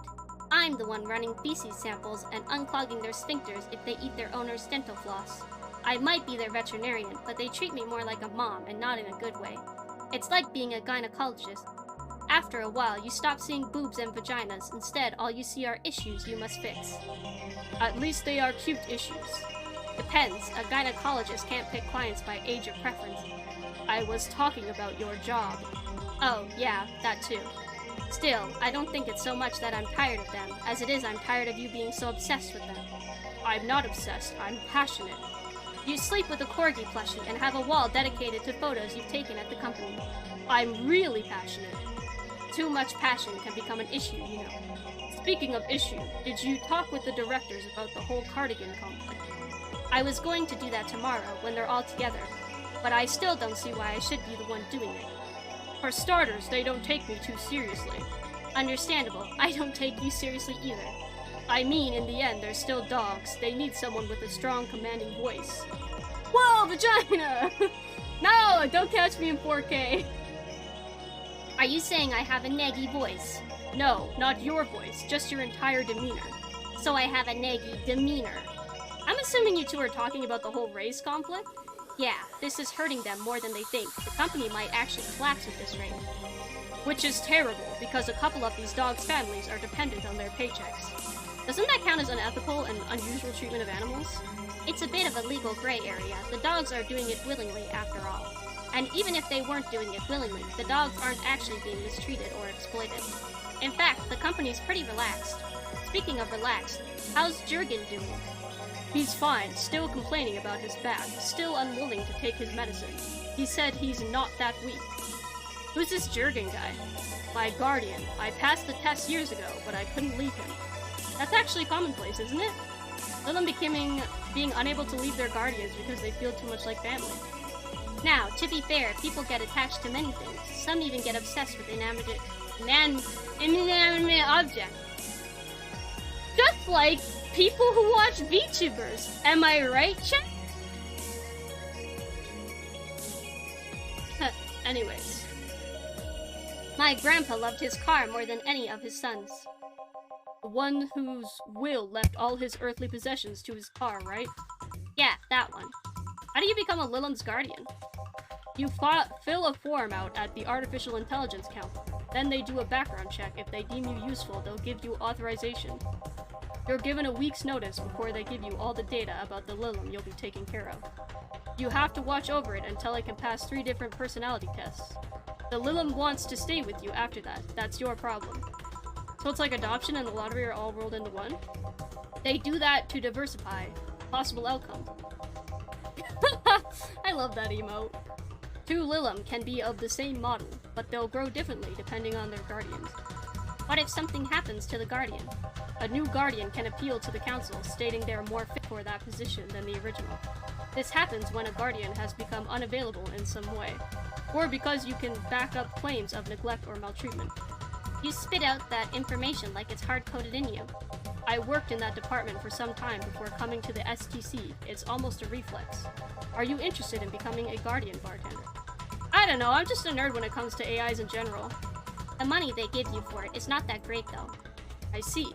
I'm the one running feces samples and unclogging their sphincters if they eat their owner's dental floss. I might be their veterinarian, but they treat me more like a mom and not in a good way. It's like being a gynecologist. After a while, you stop seeing boobs and vaginas. Instead, all you see are issues you must fix. At least they are cute issues. Depends. A gynecologist can't pick clients by age or preference. I was talking about your job. Oh, yeah, that too. Still, I don't think it's so much that I'm tired of them, as it is I'm tired of you being so obsessed with them. I'm not obsessed, I'm passionate. You sleep with a corgi plushie and have a wall dedicated to photos you've taken at the company. I'm really passionate. Too much passion can become an issue, you know. Speaking of issue, did you talk with the directors about the whole cardigan conflict? I was going to do that tomorrow when they're all together, but I still don't see why I should be the one doing it. For starters, they don't take me too seriously. Understandable, I don't take you seriously either. I mean, in the end, they're still dogs. They need someone with a strong, commanding voice. Whoa, vagina! No, don't catch me in 4K. Are you saying I have a naggy voice? No, not your voice, just your entire demeanor. So I have a naggy demeanor. I'm assuming you two are talking about the whole race conflict? Yeah, this is hurting them more than they think. The company might actually collapse at this rate. Which is terrible, because a couple of these dogs' families are dependent on their paychecks. Doesn't that count as unethical and unusual treatment of animals? It's a bit of a legal gray area. The dogs are doing it willingly, after all. And even if they weren't doing it willingly, the dogs aren't actually being mistreated or exploited. In fact, the company's pretty relaxed. Speaking of relaxed, how's Jurgen doing? He's fine, still complaining about his back, still unwilling to take his medicine. He said he's not that weak. Who's this Jurgen guy? My guardian. I passed the test years ago, but I couldn't leave him. That's actually commonplace, isn't it? Little being unable to leave their guardians because they feel too much like family. Now, to be fair, people get attached to many things. Some even get obsessed with inanimate objects. Just like people who watch VTubers. Am I right, chat? Anyways. My grandpa loved his car more than any of his sons. The one whose will left all his earthly possessions to his car, right? Yeah, that one. How do you become a Lilim's guardian? You fill a form out at the Artificial Intelligence Council. Then they do a background check. If they deem you useful, they'll give you authorization. You're given a week's notice before they give you all the data about the Lilim you'll be taking care of. You have to watch over it until it can pass 3 different personality tests. The Lilim wants to stay with you after that. That's your problem. So it's like adoption and the lottery are all rolled into one? They do that to diversify possible outcomes. I love that emote. 2 Lilim can be of the same model, but they'll grow differently depending on their guardians. What if something happens to the guardian? A new guardian can appeal to the council, stating they're more fit for that position than the original. This happens when a guardian has become unavailable in some way, or because you can back up claims of neglect or maltreatment. You spit out that information like it's hard-coded in you. I worked in that department for some time before coming to the STC. It's almost a reflex. Are you interested in becoming a guardian, bartender? I don't know, I'm just a nerd when it comes to AIs in general. The money they give you for it is not that great, though. I see.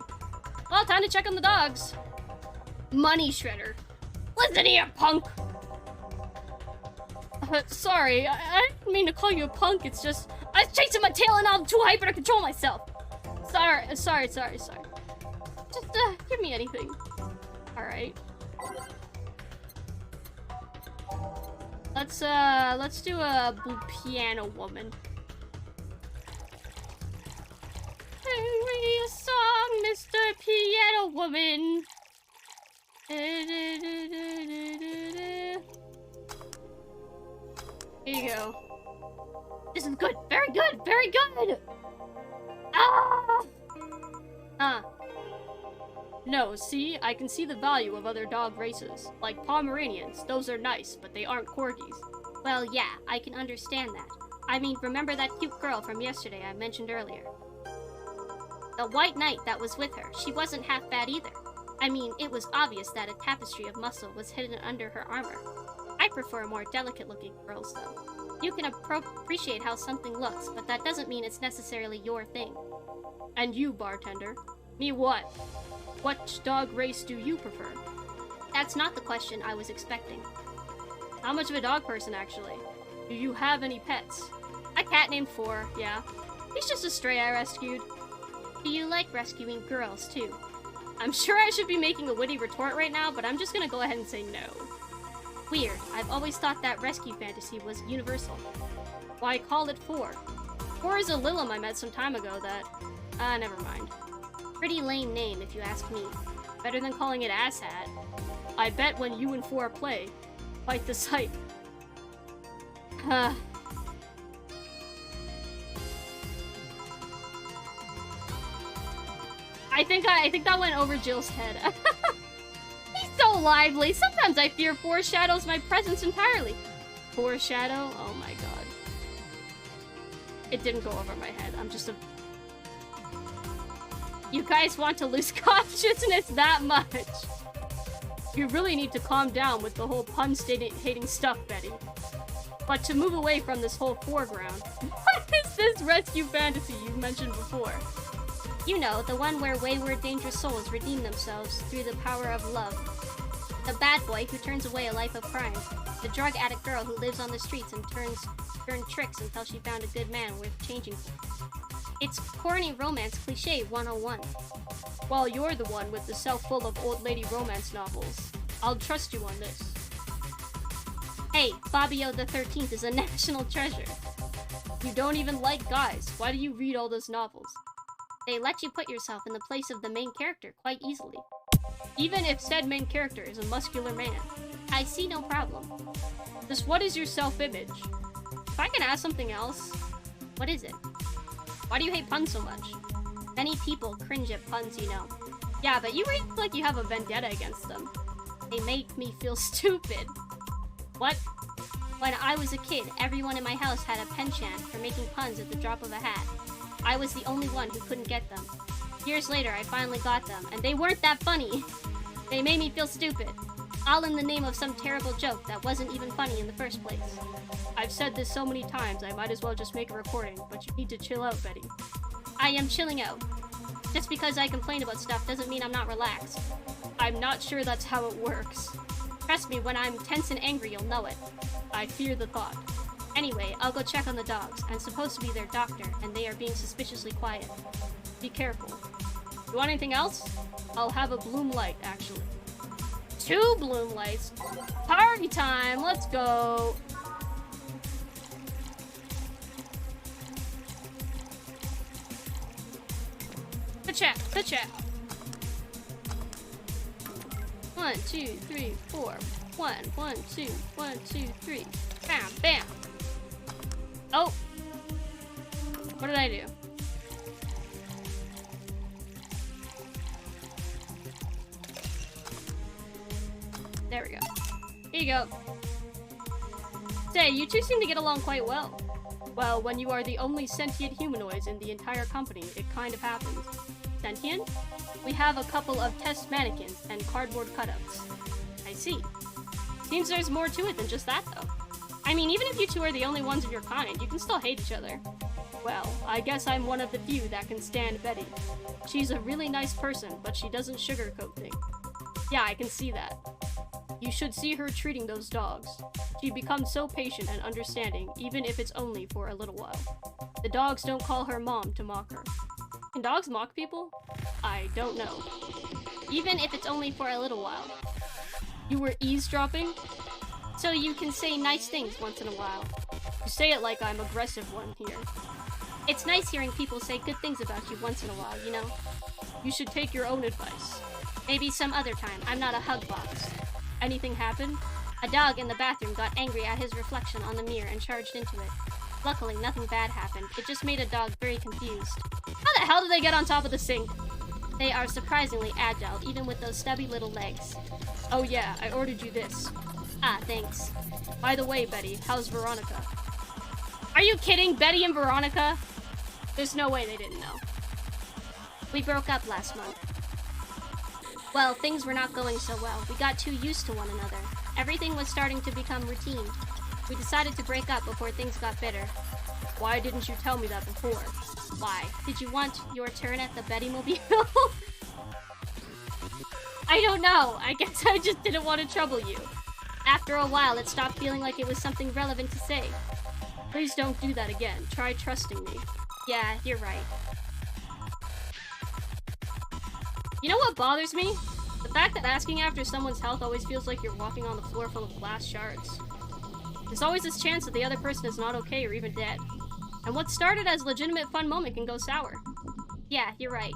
Well, time to check on the dogs. Money shredder. Listen here, punk! Sorry, I didn't mean to call you a punk, it's just... I was chasing my tail and I'm too hyper to control myself! Sorry. Just, give me anything. Alright. Let's do a blue piano woman. Sing me a song, Mr. Piano Woman. Here you go. This is good. Very good. Very good. Ah. No, see? I can see the value of other dog races. Like Pomeranians. Those are nice, but they aren't corgis. Well, yeah, I can understand that. I mean, remember that cute girl from yesterday I mentioned earlier? The white knight that was with her, she wasn't half bad either. I mean, it was obvious that a tapestry of muscle was hidden under her armor. I prefer more delicate-looking girls, though. You can appreciate how something looks, but that doesn't mean it's necessarily your thing. And you, bartender? Me what? What dog race do you prefer? That's not the question I was expecting. How much of a dog person, actually? Do you have any pets? A cat named 4, yeah. He's just a stray I rescued. Do you like rescuing girls, too? I'm sure I should be making a witty retort right now, but I'm just gonna go ahead and say no. Weird. I've always thought that rescue fantasy was universal. Why call it 4? 4 is a Lilim I met some time ago that... never mind. Pretty lame name, if you ask me. Better than calling it Asshat. I bet when you and 4 play, quite the sight. I think that went over Jill's head. He's so lively. Sometimes I fear foreshadows my presence entirely. Foreshadow? Oh my god. It didn't go over my head. I'm just a... You guys want to lose consciousness that much? You really need to calm down with the whole pun-hating stuff, Betty. But to move away from this whole foreground, what is this rescue fantasy you mentioned before? You know, the one where wayward, dangerous souls redeem themselves through the power of love. The bad boy who turns away a life of crime. The drug addict girl who lives on the streets and turns tricks until she found a good man worth changing for. It's corny romance cliche 101. Well, you're the one with the self-full of old lady romance novels. I'll trust you on this. Hey, Fabio the 13th is a national treasure. You don't even like guys. Why do you read all those novels? They let you put yourself in the place of the main character quite easily. Even if said main character is a muscular man. I see no problem. Just what is your self-image? If I can ask something else. What is it? Why do you hate puns so much? Many people cringe at puns, you know. Yeah, but you act like you have a vendetta against them. They make me feel stupid. What? When I was a kid, everyone in my house had a penchant for making puns at the drop of a hat. I was the only one who couldn't get them. Years later, I finally got them, and they weren't that funny. They made me feel stupid. All in the name of some terrible joke that wasn't even funny in the first place. I've said this so many times, I might as well just make a recording, but you need to chill out, Betty. I am chilling out. Just because I complain about stuff doesn't mean I'm not relaxed. I'm not sure that's how it works. Trust me, when I'm tense and angry, you'll know it. I fear the thought. Anyway, I'll go check on the dogs. I'm supposed to be their doctor, and they are being suspiciously quiet. Be careful. You want anything else? I'll have a bloom light, actually. 2 bloom lights. Party time, let's go. The chat. 1, 2, 3, 4. 1, 1, 2, 1, 2, 3. Bam, bam. Oh. What did I do? There we go. Here you go. Say, you two seem to get along quite well. Well, when you are the only sentient humanoids in the entire company, it kind of happens. Sentient? We have a couple of test mannequins and cardboard cutouts. I see. Seems there's more to it than just that, though. I mean, even if you two are the only ones of your kind, you can still hate each other. Well, I guess I'm one of the few that can stand Betty. She's a really nice person, but she doesn't sugarcoat things. Yeah, I can see that. You should see her treating those dogs. She becomes so patient and understanding, even if it's only for a little while. The dogs don't call her mom to mock her. Can dogs mock people? I don't know. Even if it's only for a little while. You were eavesdropping? So you can say nice things once in a while. You say it like I'm aggressive one here. It's nice hearing people say good things about you once in a while, you know? You should take your own advice. Maybe some other time. I'm not a hug box. Anything happened? A dog in the bathroom got angry at his reflection on the mirror and charged into it. Luckily, nothing bad happened. It just made a dog very confused. How the hell did they get on top of the sink? They are surprisingly agile, even with those stubby little legs. Oh yeah, I ordered you this. Ah, thanks. By the way, Betty, how's Veronica? Are you kidding? Betty and Veronica? There's no way they didn't know. We broke up last month. Well, things were not going so well. We got too used to one another. Everything was starting to become routine. We decided to break up before things got bitter. Why didn't you tell me that before? Why? Did you want your turn at the Betty-mobile? I don't know. I guess I just didn't want to trouble you. After a while, it stopped feeling like it was something relevant to say. Please don't do that again. Try trusting me. Yeah, you're right. You know what bothers me? The fact that asking after someone's health always feels like you're walking on the floor full of glass shards. There's always this chance that the other person is not okay or even dead. And what started as a legitimate fun moment can go sour. Yeah, you're right.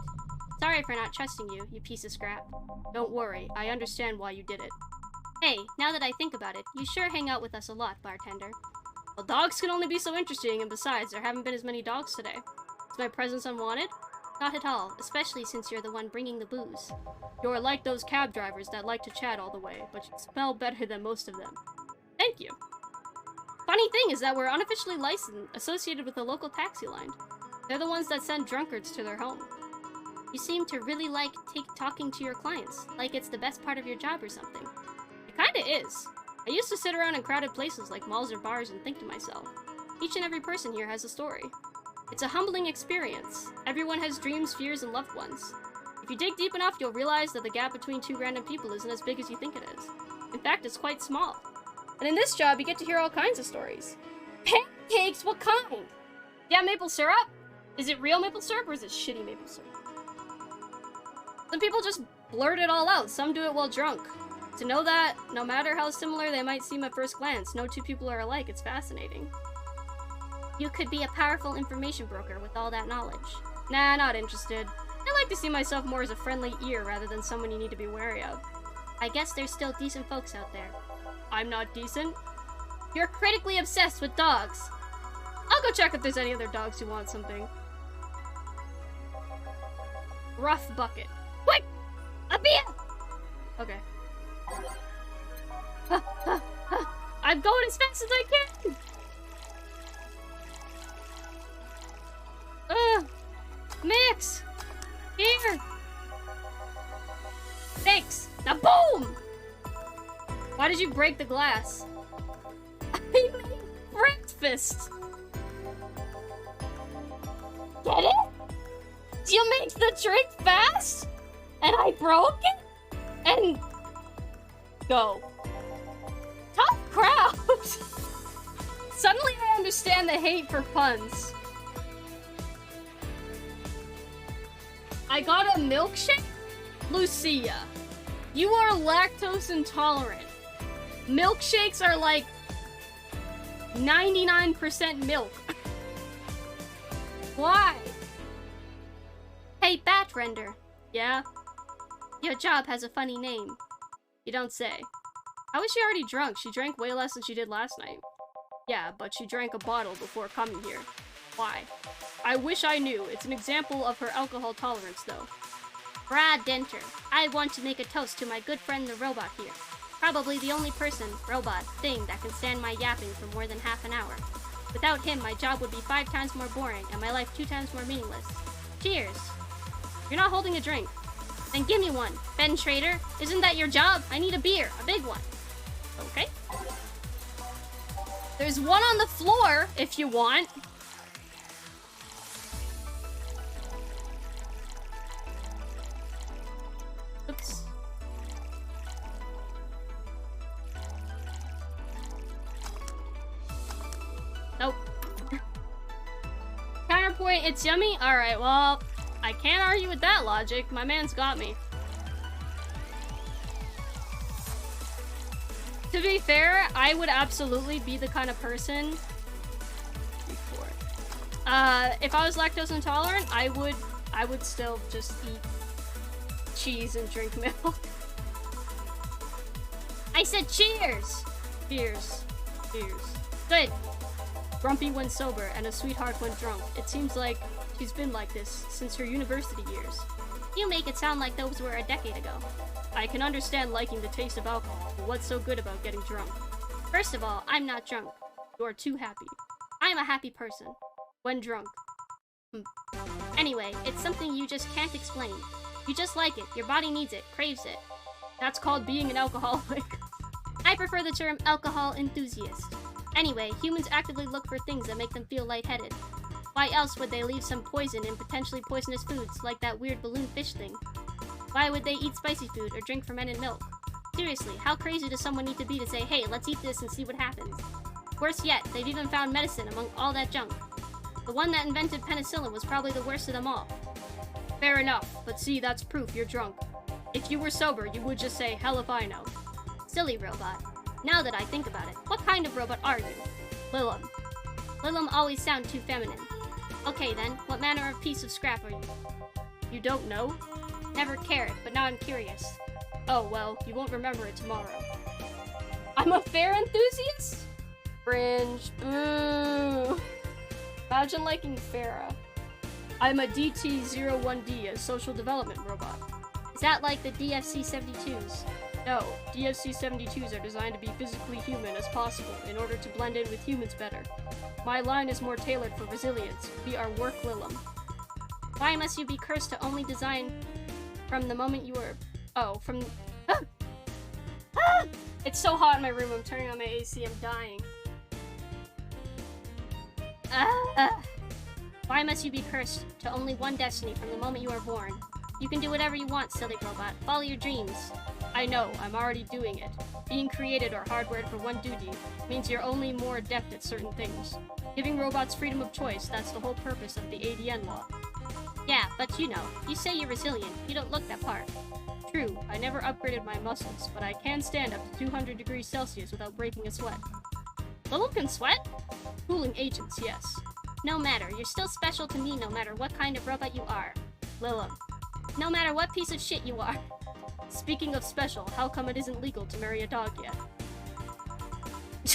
Sorry for not trusting you, you piece of scrap. Don't worry, I understand why you did it. Hey, now that I think about it, you sure hang out with us a lot, bartender. Well, dogs can only be so interesting, and besides, there haven't been as many dogs today. Is my presence unwanted? Not at all, especially since you're the one bringing the booze. You're like those cab drivers that like to chat all the way, but you smell better than most of them. Thank you. Funny thing is that we're unofficially licensed, associated with the local taxi line. They're the ones that send drunkards to their home. You seem to really like talking to your clients, like it's the best part of your job or something. It kinda is. I used to sit around in crowded places like malls or bars and think to myself, each and every person here has a story. It's a humbling experience. Everyone has dreams, fears, and loved ones. If you dig deep enough, you'll realize that the gap between two random people isn't as big as you think it is. In fact, it's quite small. And in this job, you get to hear all kinds of stories. Pancakes? What kind? Yeah, maple syrup? Is it real maple syrup or is it shitty maple syrup? Some people just blurt it all out. Some do it while drunk. To know that, no matter how similar they might seem at first glance, no two people are alike, it's fascinating. You could be a powerful information broker with all that knowledge. Nah, not interested. I like to see myself more as a friendly ear rather than someone you need to be wary of. I guess there's still decent folks out there. I'm not decent. You're critically obsessed with dogs. I'll go check if there's any other dogs who want something. Rough bucket. Quick! A beer! Okay. I'm going as fast as I can! Mix! Here! Thanks! Now boom! Why did you break the glass? I made breakfast! Get it? You make the drink fast? And I broke it? And... go. Tough crowd! Suddenly I understand the hate for puns. I got a milkshake? Lucia, you are lactose intolerant. Milkshakes are like 99% milk. Why? Hey, Bat Render. Yeah? Your job has a funny name. You don't say. How is she already drunk? She drank way less than she did last night. Yeah, but she drank a bottle before coming here. Why? I wish I knew. It's an example of her alcohol tolerance, though. Brad Denter, I want to make a toast to my good friend the robot here. Probably the only person, robot, thing that can stand my yapping for more than half an hour. Without him, my job would be 5 times more boring and my life 2 times more meaningless. Cheers. You're not holding a drink. Then give me one. Ben Trader, isn't that your job? I need a beer, a big one. Okay. There's one on the floor, if you want. Oops. Nope. Counterpoint, it's yummy? Alright, well, I can't argue with that logic. My man's got me. To be fair, I would absolutely be the kind of person... if I was lactose intolerant, I would still just eat cheese and drink milk. I said cheers! Cheers. Cheers. Good. Grumpy when sober and a sweetheart when drunk. It seems like she's been like this since her university years. You make it sound like those were a decade ago. I can understand liking the taste of alcohol, but what's so good about getting drunk? First of all, I'm not drunk. You're too happy. I'm a happy person. When drunk. Anyway, it's something you just can't explain. You just like it. Your body needs it, craves it. That's called being an alcoholic. I prefer the term alcohol enthusiast. Anyway, humans actively look for things that make them feel lightheaded. Why else would they leave some poison in potentially poisonous foods like that weird balloon fish thing? Why would they eat spicy food or drink fermented milk? Seriously, how crazy does someone need to be to say, hey, let's eat this and see what happens? Worse yet, they've even found medicine among all that junk. The one that invented penicillin was probably the worst of them all. Fair enough, but see, that's proof you're drunk. If you were sober, you would just say, hell if I know. Silly robot. Now that I think about it, what kind of robot are you? Lilum. Lilum always sound too feminine. Okay then, what manner of piece of scrap are you? You don't know? Never cared, but now I'm curious. Oh well, you won't remember it tomorrow. I'm a fair enthusiast? Fringe. Boo. Imagine liking Farah. I'm a DT-01D, a social development robot. Is that like the DFC-72s? No, DFC-72s are designed to be physically human as possible in order to blend in with humans better. My line is more tailored for resilience. We are work Lilum. Why must you be cursed to only design from the moment you were... Oh, from... Ah! Ah! It's so hot in my room, I'm turning on my AC, I'm dying. Why must you be cursed to only one destiny from the moment you are born? You can do whatever you want, silly robot. Follow your dreams. I know, I'm already doing it. Being created or hardwired for one duty means you're only more adept at certain things. Giving robots freedom of choice, that's the whole purpose of the ADN law. Yeah, but you know, you say you're resilient. You don't look that part. True, I never upgraded my muscles, but I can stand up to 200 degrees Celsius without breaking a sweat. Lilum can sweat? Cooling agents, yes. No matter, you're still special to me no matter what kind of robot you are. Lilum. No matter what piece of shit you are. Speaking of special, how come it isn't legal to marry a dog yet?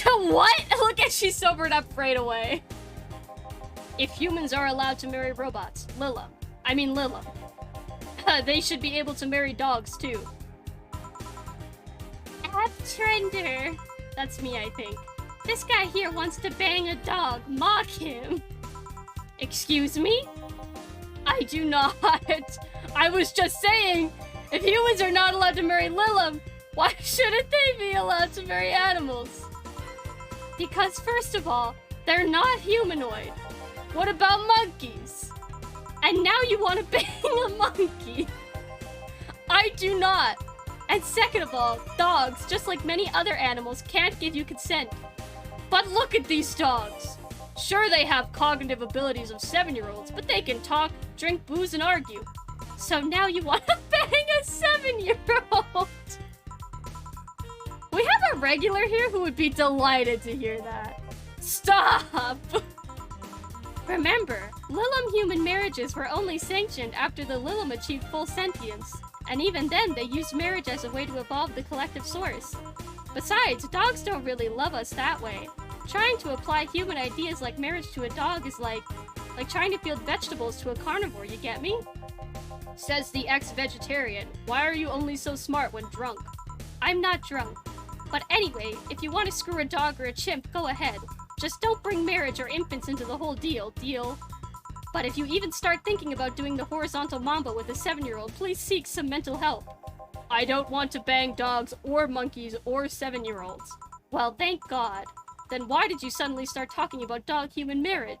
What? Look at she sobered up right away. If humans are allowed to marry robots, Lilum, they should be able to marry dogs too. Trender. That's me, I think. This guy here wants to bang a dog. Mock him. Excuse me? I do not. I was just saying, if humans are not allowed to marry Lilum, why shouldn't they be allowed to marry animals? Because first of all, they're not humanoid. What about monkeys? And now you want to bang a monkey. I do not. And second of all, dogs, just like many other animals, can't give you consent. But look at these dogs. Sure, they have cognitive abilities of 7-year-olds, but they can talk, drink booze, and argue. So now you want to bang a 7-year-old? We have a regular here who would be delighted to hear that. Stop! Remember, Lilum human marriages were only sanctioned after the Lilum achieved full sentience. And even then, they used marriage as a way to evolve the collective source. Besides, dogs don't really love us that way. Trying to apply human ideas like marriage to a dog is like trying to feed vegetables to a carnivore, you get me? Says the ex-vegetarian. Why are you only so smart when drunk? I'm not drunk. But anyway, if you want to screw a dog or a chimp, go ahead. Just don't bring marriage or infants into the whole deal. But if you even start thinking about doing the horizontal mambo with a 7-year-old, please seek some mental help. I don't want to bang dogs or monkeys or 7-year-olds. Well, thank God. Then why did you suddenly start talking about dog-human marriage?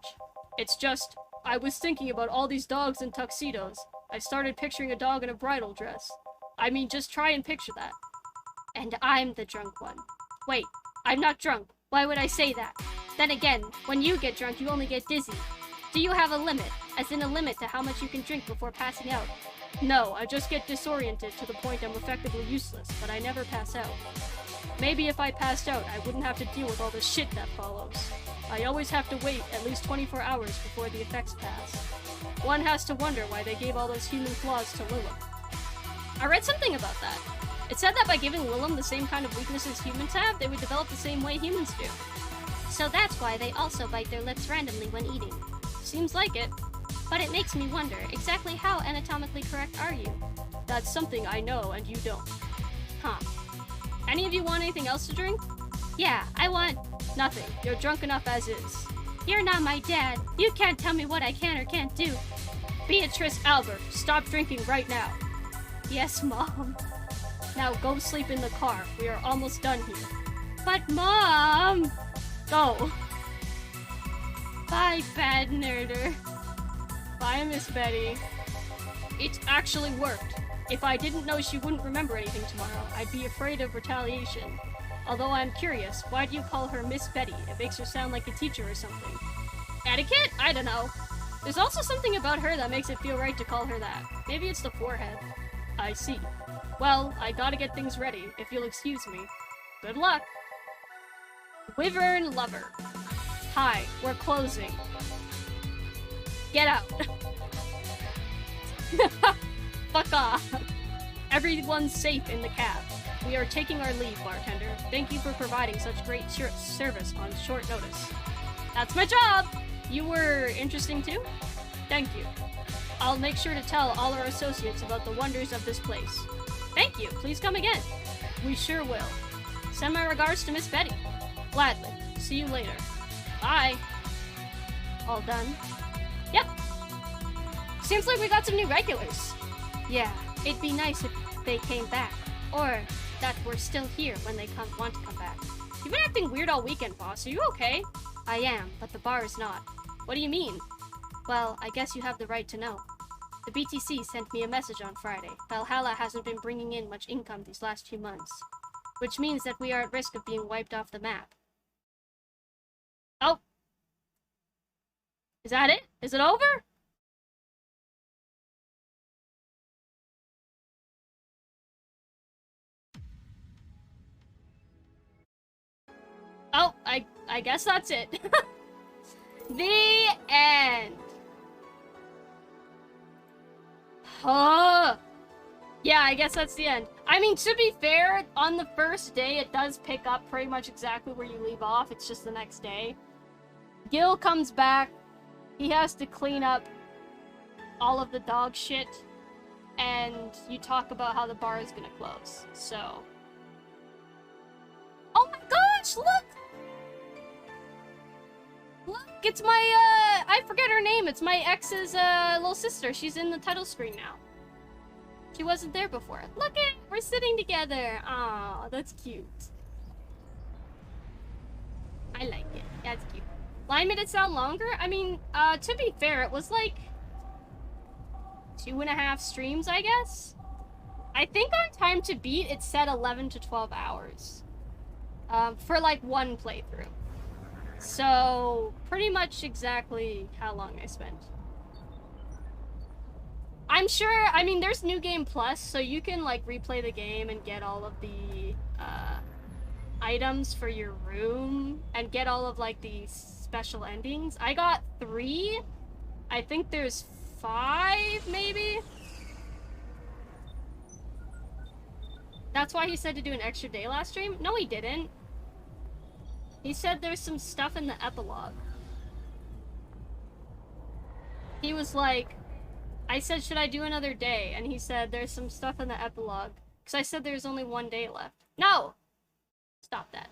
It's just, I was thinking about all these dogs in tuxedos. I started picturing a dog in a bridal dress. I mean, just try and picture that. And I'm the drunk one. Wait, I'm not drunk. Why would I say that? Then again, when you get drunk, you only get dizzy. Do you have a limit? As in a limit to how much you can drink before passing out? No, I just get disoriented to the point I'm effectively useless, but I never pass out. Maybe if I passed out, I wouldn't have to deal with all the shit that follows. I always have to wait at least 24 hours before the effects pass. One has to wonder why they gave all those human claws to Lilum. I read something about that. It said that by giving Lilum the same kind of weaknesses humans have, they would develop the same way humans do. So that's why they also bite their lips randomly when eating. Seems like it. But it makes me wonder, exactly how anatomically correct are you? That's something I know and you don't. Huh. Any of you want anything else to drink? Yeah, I want... Nothing. You're drunk enough as is. You're not my dad. You can't tell me what I can or can't do. Beatrice Albert, stop drinking right now. Yes, Mom. Now go sleep in the car. We are almost done here. But Mom! Go. Bye, bad nerder. Bye, Miss Betty. It actually worked. If I didn't know she wouldn't remember anything tomorrow, I'd be afraid of retaliation. Although I'm curious, why do you call her Miss Betty? It makes her sound like a teacher or something. Etiquette? I don't know. There's also something about her that makes it feel right to call her that. Maybe it's the forehead. I see. Well, I gotta get things ready, if you'll excuse me. Good luck. Wyvern Lover. Hi, we're closing. Get out. Fuck off. Everyone's safe in the cab. We are taking our leave, bartender. Thank you for providing such great service on short notice. That's my job! You were interesting too? Thank you. I'll make sure to tell all our associates about the wonders of this place. Thank you. Please come again. We sure will. Send my regards to Miss Betty. Gladly. See you later. Bye. All done? Yep. Seems like we got some new regulars. Yeah, it'd be nice if they came back. Or that we're still here when they want to come back. You've been acting weird all weekend, boss. Are you okay? I am, but the bar is not. What do you mean? Well, I guess you have the right to know. The BTC sent me a message on Friday. Valhalla hasn't been bringing in much income these last few months, which means that we are at risk of being wiped off the map. Oh! Is that it? Is it over? Oh, I guess that's it. The end. Huh. Yeah, I guess that's the end. I mean, to be fair, on the first day, it does pick up pretty much exactly where you leave off. It's just the next day. Gil comes back. He has to clean up all of the dog shit. And you talk about how the bar is gonna close. So. Oh my gosh, look! Look, it's my, I forget her name. It's my ex's, little sister. She's in the title screen now. She wasn't there before. Look at, we're sitting together. Aw, that's cute. I like it. That's cute. Line made it sound longer? I mean, to be fair, it was like 2.5 streams, I guess? I think on Time to Beat, it said 11 to 12 hours. For like one playthrough. So, pretty much exactly how long I spent. I'm sure, I mean, there's New Game Plus, so you can, like, replay the game and get all of the, items for your room, and get all of, like, the special endings. I got 3. I think there's 5, maybe? That's why he said to do an extra day last stream? No, he didn't. He said there's some stuff in the epilogue. He was like, I said, should I do another day? And he said, there's some stuff in the epilogue. Because I said there's only 1 day left. No! Stop that.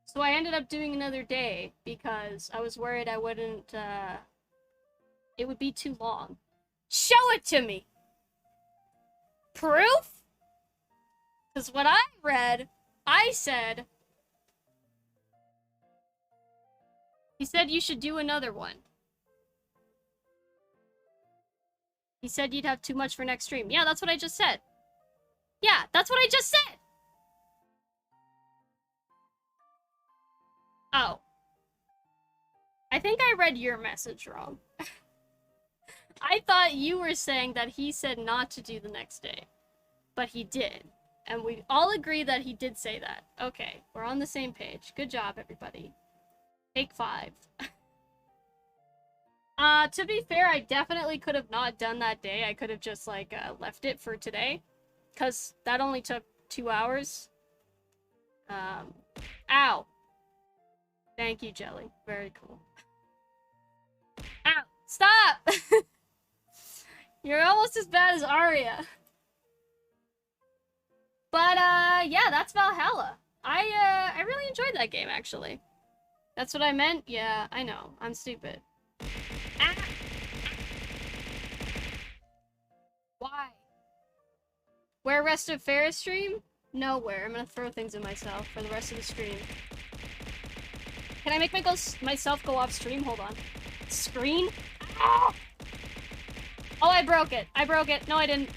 So I ended up doing another day because I was worried I wouldn't, it would be too long. Show it to me! Proof? Because what I read, I said... He said you should do another one. He said you'd have too much for next stream. Yeah, that's what I just said. Yeah, that's what I just said! Oh. I think I read your message wrong. I thought you were saying that he said not to do the next day. But he did. And we all agree that he did say that. Okay, we're on the same page. Good job, everybody. Take 5. To be fair, I definitely could have not done that day. I could have just, like, left it for today. Because that only took 2 hours. Ow. Thank you, Jelly. Very cool. Ow! Stop! You're almost as bad as Arya. But, yeah, that's Valhalla. I really enjoyed that game, actually. That's what I meant? Yeah, I know. I'm stupid. Ah! Why? Where rest of Ferris stream? Nowhere. I'm gonna throw things at myself for the rest of the stream. Can I make myself go off stream? Hold on. Screen? Ah! Oh, I broke it. I broke it. No, I didn't.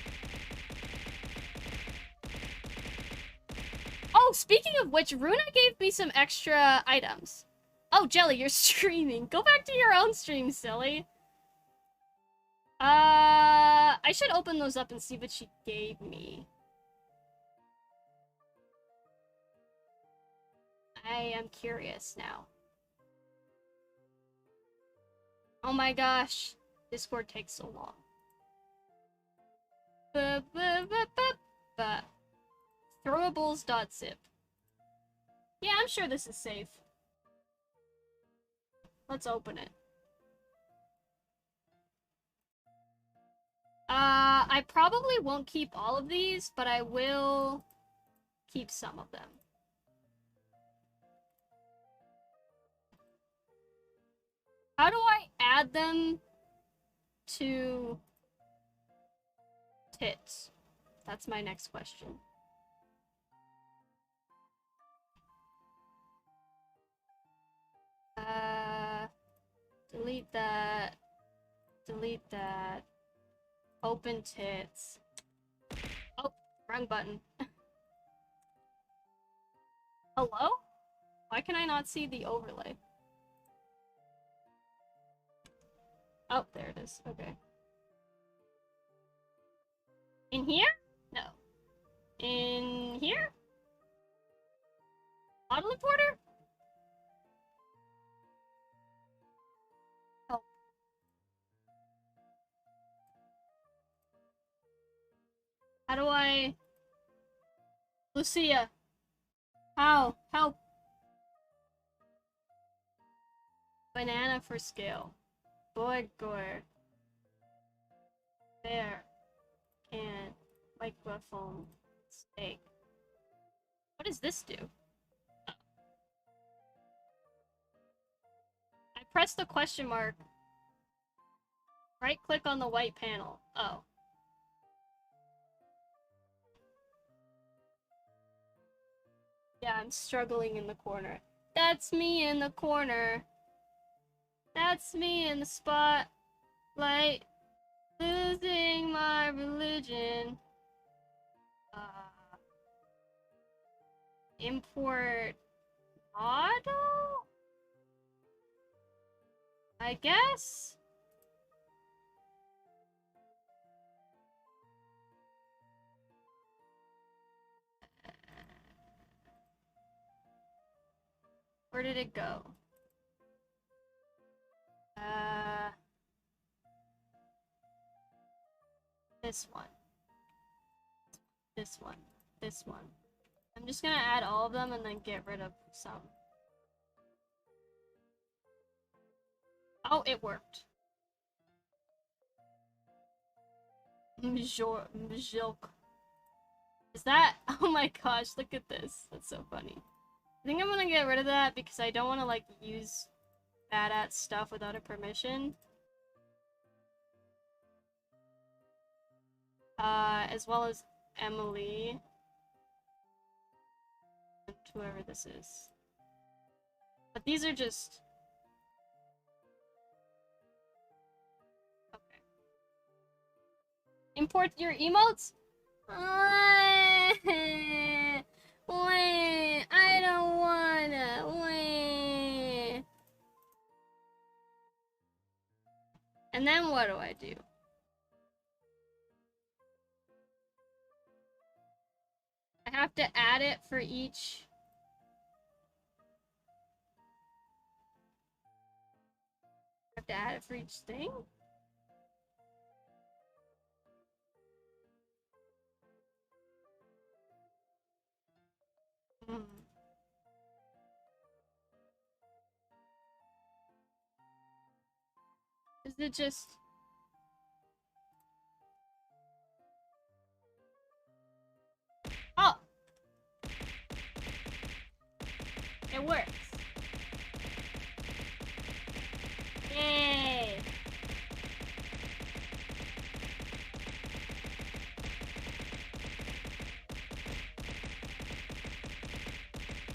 Oh, speaking of which, Runa gave me some extra items. Oh, Jelly, you're streaming. Go back to your own stream, silly. I should open those up and see what she gave me. I am curious now. Oh my gosh. Discord takes so long. Throwables.zip. Yeah, I'm sure this is safe. Let's open it. I probably won't keep all of these, but I will keep some of them. How do I add them to tits? That's my next question. Delete that. Delete that. Open tits. Oh, wrong button. Hello? Why can I not see the overlay? Oh, there it is. Okay. In here? No. In here? Model importer? Help. How do I... Lucia. How? Help. Banana for scale. Boy, gore. There. Can. Microphone. Steak. What does this do? Oh. I pressed the question mark. Right click on the white panel. Oh. Yeah, I'm struggling in the corner. That's me in the corner. That's me in the spotlight. Losing my religion. Import model? I guess? Where did it go? This one. This one. This one. I'm just gonna add all of them and then get rid of some. Oh, it worked. Mjolk. Is that? Oh my gosh, look at this. That's so funny. I think I'm gonna get rid of that because I don't want to like use bad at stuff without a permission. As well as Emily. And whoever this is. But these are just... Okay. Import your emotes? Wait, I don't wanna. Wait. And then what do I do? I have to add it for each. I have to add it for each thing? Hmm. Is it just... Oh! It works. Yay!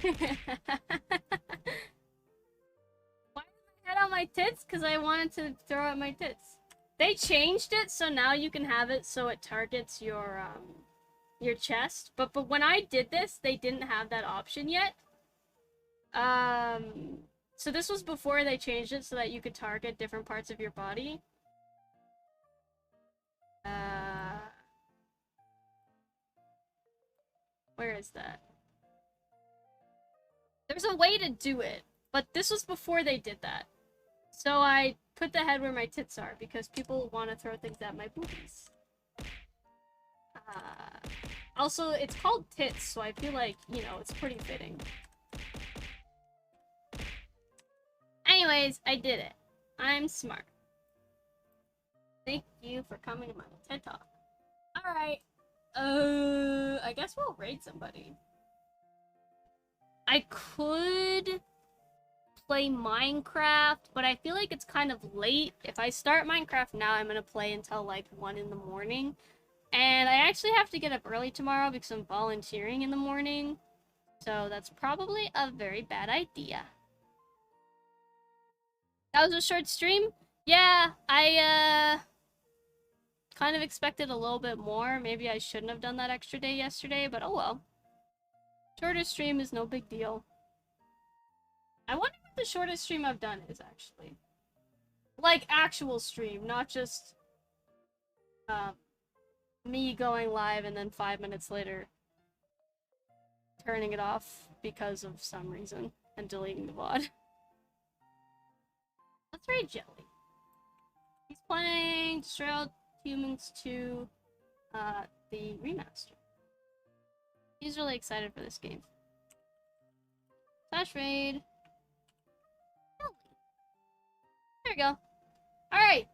Why is my head on my tits? Because I wanted to throw at my tits. They changed it so now you can have it so it targets your chest. But when I did this, they didn't have that option yet. So this was before they changed it so that you could target different parts of your body. Where is that? There's a way to do it, but this was before they did that. So I put the head where my tits are because people want to throw things at my boobies. Also, it's called tits, so I feel like, you know, it's pretty fitting. Anyways, I did it. I'm smart. Thank you for coming to my TED Talk. Alright. I guess we'll raid somebody. I could play Minecraft, but I feel like it's kind of late. If I start Minecraft now, I'm gonna play until like 1 in the morning. And I actually have to get up early tomorrow because I'm volunteering in the morning. So that's probably a very bad idea. That was a short stream? Yeah, I kind of expected a little bit more. Maybe I shouldn't have done that extra day yesterday, but oh well. Shorter stream is no big deal. I wonder what the shortest stream I've done is, actually. Like, actual stream, not just, um, me going live and then 5 minutes later turning it off because of some reason and deleting the VOD. Let's raid Jelly. He's playing Destroy All Humans 2, the remaster. He's really excited for this game. Slash raid. There we go. Alright.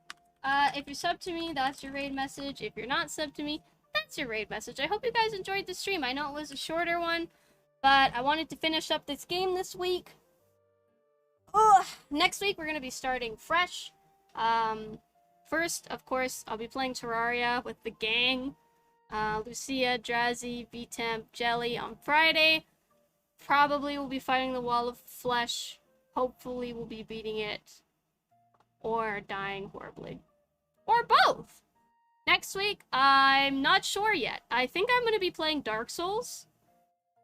If you're sub to me, that's your raid message. If you're not sub to me, that's your raid message. I hope you guys enjoyed the stream. I know it was a shorter one, but I wanted to finish up this game this week. Ugh. Next week, we're going to be starting fresh. First, of course, I'll be playing Terraria with the gang. Lucia, Drazzy, V-Temp, Jelly on Friday. Probably we'll be fighting the Wall of Flesh. Hopefully we'll be beating it. Or dying horribly. Or both! Next week, I'm not sure yet. I think I'm going to be playing Dark Souls.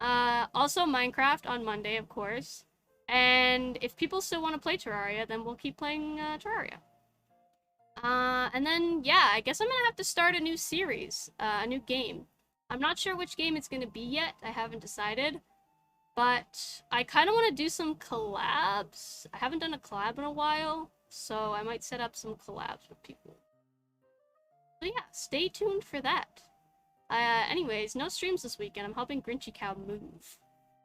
Also Minecraft on Monday, of course. And if people still want to play Terraria, then we'll keep playing Terraria. And then, yeah, I guess I'm gonna have to start a new series, a new game. I'm not sure which game it's gonna be yet. I haven't decided. But I kind of want to do some collabs. I haven't done a collab in a while, so I might set up some collabs with people. So yeah, stay tuned for that. Anyways, no streams this weekend. I'm helping Grinchy Cow move,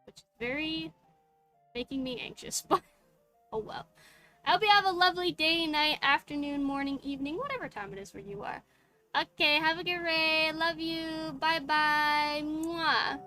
which is very making me anxious, but oh well. I hope you have a lovely day, night, afternoon, morning, evening, whatever time it is where you are. Okay, have a good day. Love you. Bye-bye. Mwah.